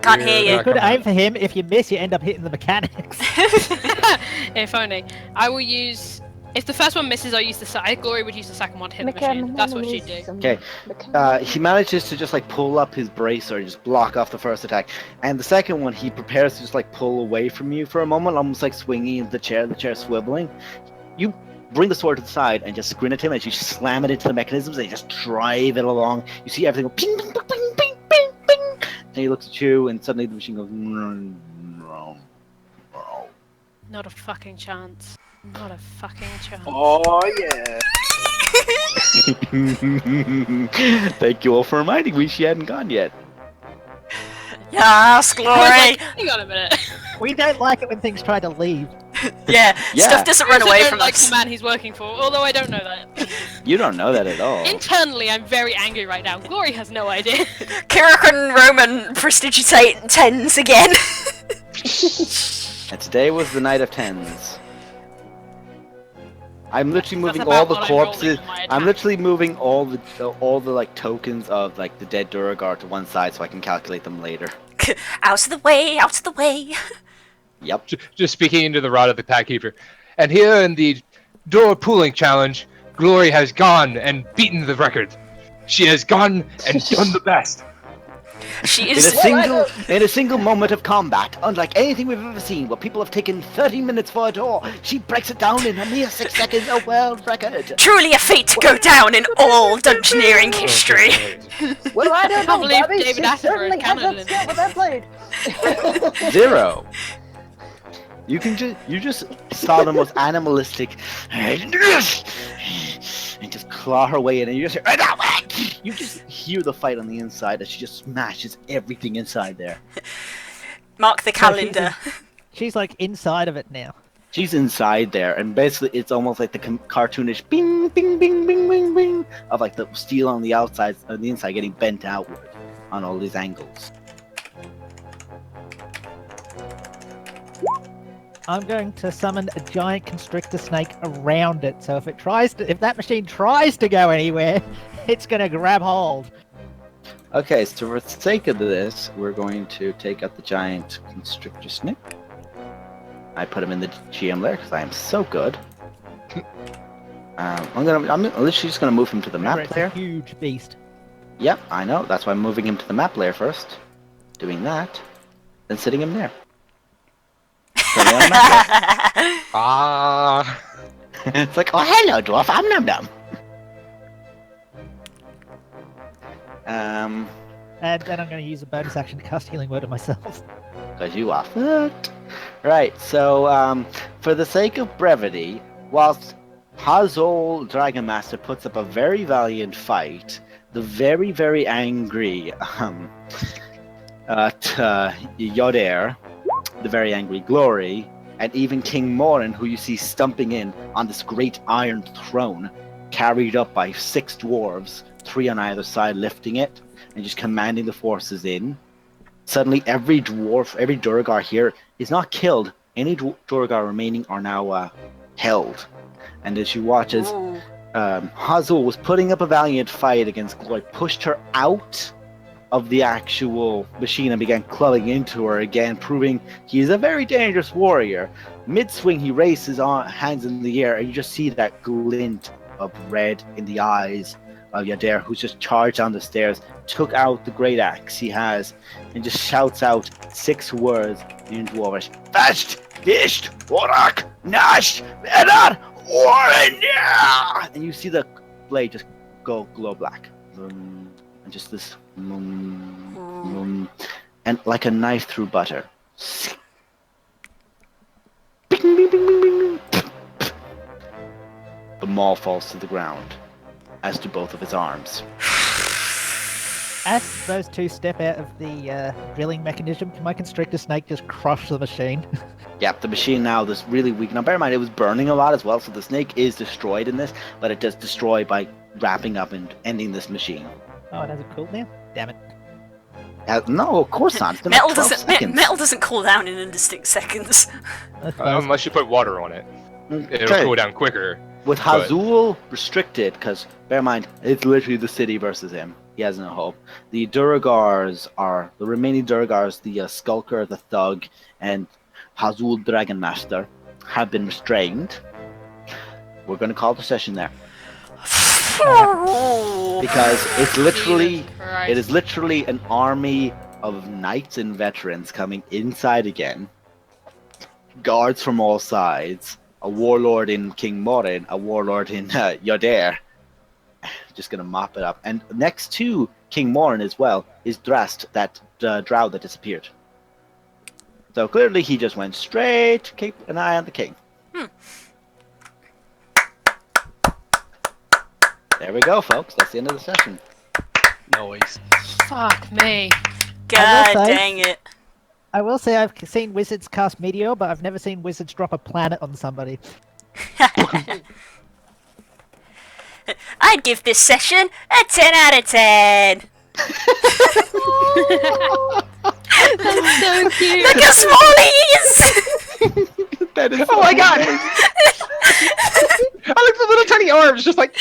Can't hear You you. could aim for him. If you miss, you end up hitting the mechanics. If only. I will use. If the first one misses, I'll use the second. Glory would use the second one to hit the machine. That's what she'd do. Okay. He manages to just like pull up his bracer and just block off the first attack, and the second one he prepares to just like pull away from you for a moment, almost like swinging the chair swiveling. You bring the sword to the side and just grin at him as you slam it into the mechanisms and you just drive it along. You see everything go ping, ping, ping, ping, ping, ping, ping. And he looks at you, and suddenly the machine goes. Not a fucking chance. Not a fucking chance. Oh yeah. Thank you all for reminding me she hadn't gone yet. Yes, I was Glory! like, hang on a minute. We don't like it when things try to leave. Yeah, Yeah. stuff doesn't I run also away don't from like us. the man he's working for, although I don't know that. You don't know that at all. Internally, I'm very angry right now. Glory has no idea. Kirak and Roman prestigitate tens again. And today was the night of tens. I'm literally moving That's all about the what I'm rolling corpses. on my I'm attack. literally moving all the like tokens of like the dead Duragar to one side so I can calculate them later. Out of the way, out of the way. Yep. Just speaking into the rod of the pack keeper. And here in the door pooling challenge, Glory has gone and beaten the record. She has gone and done the best. She In is. a single moment of combat, unlike anything we've ever seen, where people have taken 30 minutes for a door, she breaks it down in a mere 6 seconds, a world record. Truly a feat to go down in all dungeoneering history. Well, I don't can't know, believe Bobby. David She Attenborough certainly is has canon that skill with that blade. 0. You just saw the most animalistic and just claw her way in, and you just hear the fight on the inside as she just smashes everything inside there. Mark the calendar. She's like inside of it now. She's inside there, and basically it's almost like the cartoonish bing, bing, bing, bing, bing, bing of like the steel on the outside, on the inside getting bent outward on all these angles. I'm going to summon a giant constrictor snake around it. So if that machine tries to go anywhere, it's gonna grab hold. Okay, so for the sake of this, we're going to take out the giant constrictor snake. I put him in the GM layer because I am so good. I'm literally just gonna move him to the Remember, map it's layer. a huge beast. Yep, I know. That's why I'm moving him to the map layer first. Doing that, then sitting him there. Turning on the map layer. Ah. It's like, oh hello, dwarf. I'm Num Num. And then I'm going to use a bonus action to cast Healing Word on myself. Because you are fucked. Right, so for the sake of brevity, whilst Hazol Dragon Master puts up a very valiant fight, the very, very angry Yodair, the very angry Glory, and even King Morin, who you see stumping in on this great iron throne, carried up by 6 dwarves, 3 on either side lifting it, and just commanding the forces in. Suddenly, every dwarf, every Durgar here is not killed. Any Durgar remaining are now held. And as you watch as Hazul was putting up a valiant fight against Glory, pushed her out of the actual machine and began clubbing into her again, proving he is a very dangerous warrior. Mid-swing, he raised his hands in the air, and you just see that glint of red in the eyes of Yadair, who's just charged down the stairs, took out the great axe he has, and just shouts out 6 words in Dwarvish. Fast, Visht, Orak, Nash, Vedar, Warren! And you see the blade just glow black. And just this and like a knife through butter. Bing, bing, bing, bing, bing. The maul falls to the ground, as do both of his arms. As those 2 step out of the drilling mechanism, can my constrictor snake just crush the machine? Yep, the machine now is really weak. Now bear in mind it was burning a lot as well, so the snake is destroyed in this, but it does destroy by wrapping up and ending this machine. Oh, it has a cooldown? Damn it. No, of course not. It's been Metal like 12 doesn't seconds. metal doesn't cool down in indistinct seconds. Unless you put water on it. It'll Okay. cool down quicker. With But- Hazul restricted, because bear in mind, it's literally the city versus him. He has no hope. The Duragars are the remaining Duragars, the Skulker, the Thug, and Hazul Dragon Master have been restrained. We're going to call the session there because it's literally, Jesus Christ. it is literally an army of knights and veterans coming inside again. Guards from all sides. A warlord in King Morin, a warlord in Yodair. Just gonna mop it up. And next to King Morin as well is Drast, that drow that disappeared. So clearly he just went straight to keep an eye on the king. There we go, folks. That's the end of the session. Noise. Fuck me. God say- dang it. I will say I've seen wizards cast Meteor, but I've never seen wizards drop a planet on somebody. I'd give this session a 10 out of 10. That's so cute. Look how small he is. That is Oh my god! I like the little tiny arms, just like.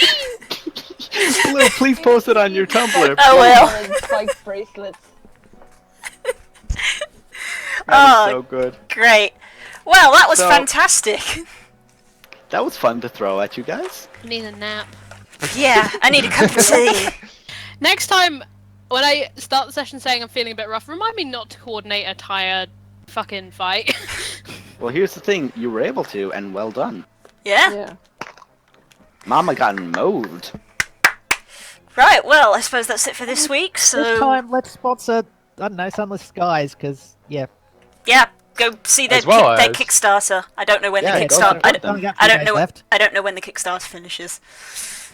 Lou, please post it on your Tumblr. Oh well. And spike bracelets. That Oh, is so good. great. Well, that was So- fantastic. That was fun to throw at you guys. I need a nap. Yeah, I need a cup of tea. Next time, when I start the session saying I'm feeling a bit rough, remind me not to coordinate a tired fucking fight. Well, here's the thing. You were able to, and well done. Yeah? Yeah. Mama got mowed. Right, well, I suppose that's it for this week, This so... time, let's sponsor, I don't know, Sunless Skies, because, yeah. Yeah, go see their, As well their as- Kickstarter. I don't know when Yeah, the go Kickstarter... support them. Only got a I few don't days know. left. I don't know when the Kickstarter finishes.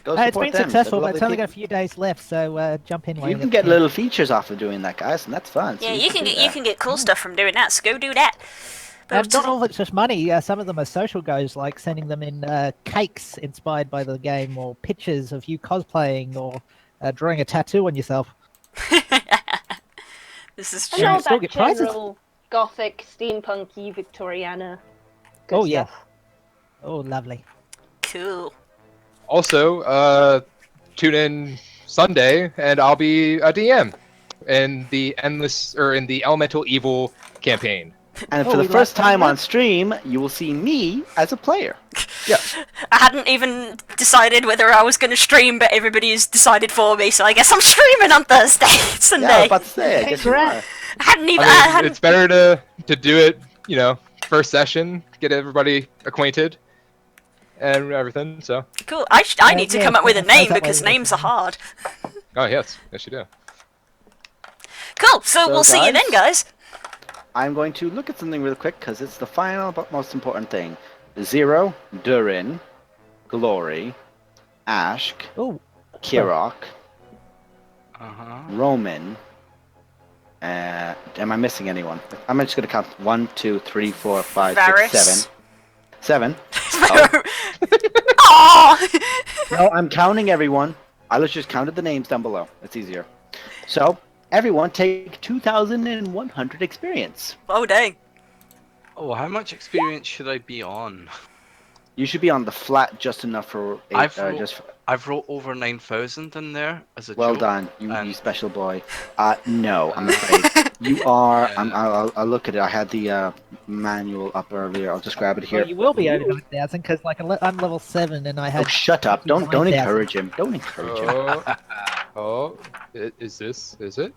Go It's support been them. successful, They're but it's only lovely got a few days left, so jump in while You you can get get the little features off of doing that, guys, and that's fun. So Yeah, you can do get that. cool stuff from doing that, so go do that. And not all of it's just money. Some of them are social goals, like sending them in cakes inspired by the game, or pictures of you cosplaying, or drawing a tattoo on yourself. This is And Sure. true. all Still that get prizes. general gothic, steampunky, Victoriana. Good Oh, yeah. stuff. Oh, lovely. Cool. Also, tune in Sunday, and I'll be a DM. in the Elemental Evil campaign. And Oh, for the we first like that time one? on stream, you will see me as a player. I hadn't even decided whether I was going to stream, but everybody's decided for me, so I guess I'm streaming on Thursday, Sunday. Yeah, I was about to say, I guess you Congrats. are. I hadn't even. I I mean, hadn't. it's better to do it, first session, get everybody acquainted, and everything. So, Cool. I need to yeah, come up with a it sounds name that because way, names are hard. oh yes, yes you do. Cool. So we'll see you guys, then, guys. I'm going to look at something real quick because it's the final but most important thing. Zero, Durin, Glory, Ashk, Oh, Kirok, Uh-huh. Roman. Am I missing anyone? I'm just going to count 1, 2, 3, 4, 5, Varys. 6, 7. 7. Aww. No, I'm counting everyone. I just counted the names down below. It's easier. So, everyone take 2,100 experience. Oh dang. Oh, how much experience should I be on? You should be on the flat just enough for I've wrote over 9,000 in there as a well joke. done, you and- special boy. No, I'm afraid you are. Yeah. I'll look at it. I had the manual up earlier. I'll just grab it here. well, you will be over 9,000 because like I'm level 7 and I Oh, have. shut up! Don't 9,000. encourage him. Don't encourage him. Is it?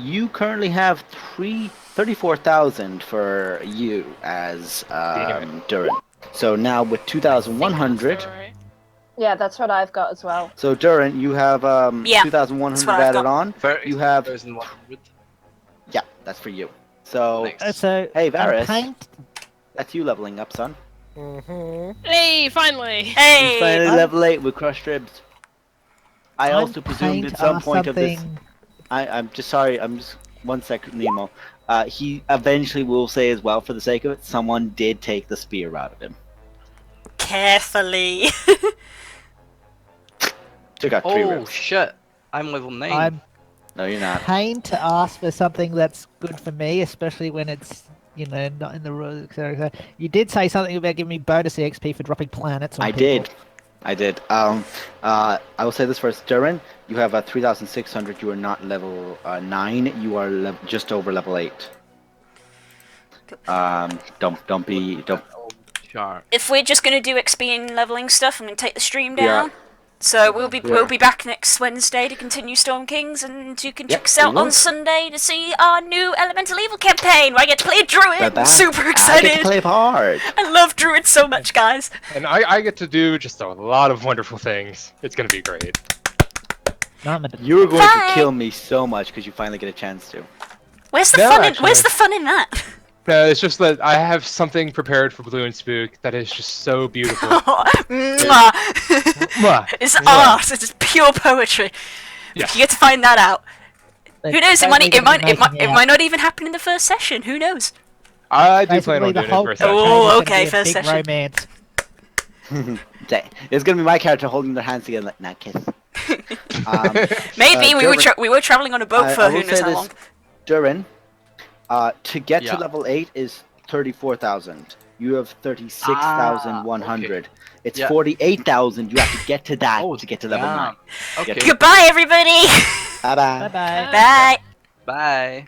You currently have 34,000 for you as Durin. So now with 2,100. Alright. Yeah, that's what I've got as well. So Durin, you have Yeah, 2,100 that's what I've added got. on. You have 30,100. yeah, that's for you. So Nice. So hey I'm Varys, paint- that's you leveling up, son. Hey, finally! Hey. Finally I'm- level 8 with crushed ribs. I I'm also presumed paint at some or point of this. something- I'm just sorry. I'm just 1 second, Nemo. He eventually will say as well, for the sake of it, someone did take the spear out of him. Carefully. Oh, Took out 3 ribs. shit. I'm level 9. I'm No, you're not. pain to ask for something that's good for me, especially when it's not in the rules, etc. You did say something about giving me bonus XP for dropping planets. On I people. did. I did. I will say this first, Durin. You have 3,600. You are not level 9. You are just over level 8. Don't be. Sharp. If we're just gonna do XP and leveling stuff, I'm gonna take the stream We are. down. So we'll are. be back next Wednesday to continue Storm Kings, and you can Yep, check us out we will. on Sunday to see our new Elemental Evil campaign, where I get to play a druid. Bye-bye. I'm super I get excited. to play hard. I love druids so much, guys. And I get to do just a lot of wonderful things. It's gonna be great. No, I'm a- You were going Bye. to kill me so much because you finally get a chance to. Where's the No, fun? actually. Where's the fun in that? No, it's just that I have something prepared for Blue and Spook that is just so beautiful. Mwah. Mwah. It's Mwah. art. It's pure poetry. Yeah. You get to find that out. but Who knows? It basically might making might not even happen in the first session. Who knows? I do plan basically on the doing whole it for a campaign second. Oh, is gonna okay, be a first big session. romance. It's gonna be my character holding their hands together like, nah, kiss. Maybe Durin, we were traveling on a boat for I who will knows say how this, long. Durin, to get Yeah. to level 8 is 34,000. You have 36,100. okay. It's Yeah. 48,000. You have to get to that Oh, to get to level damn. 9. Okay. Get- Goodbye, everybody. Bye bye. Bye bye. Bye. Bye.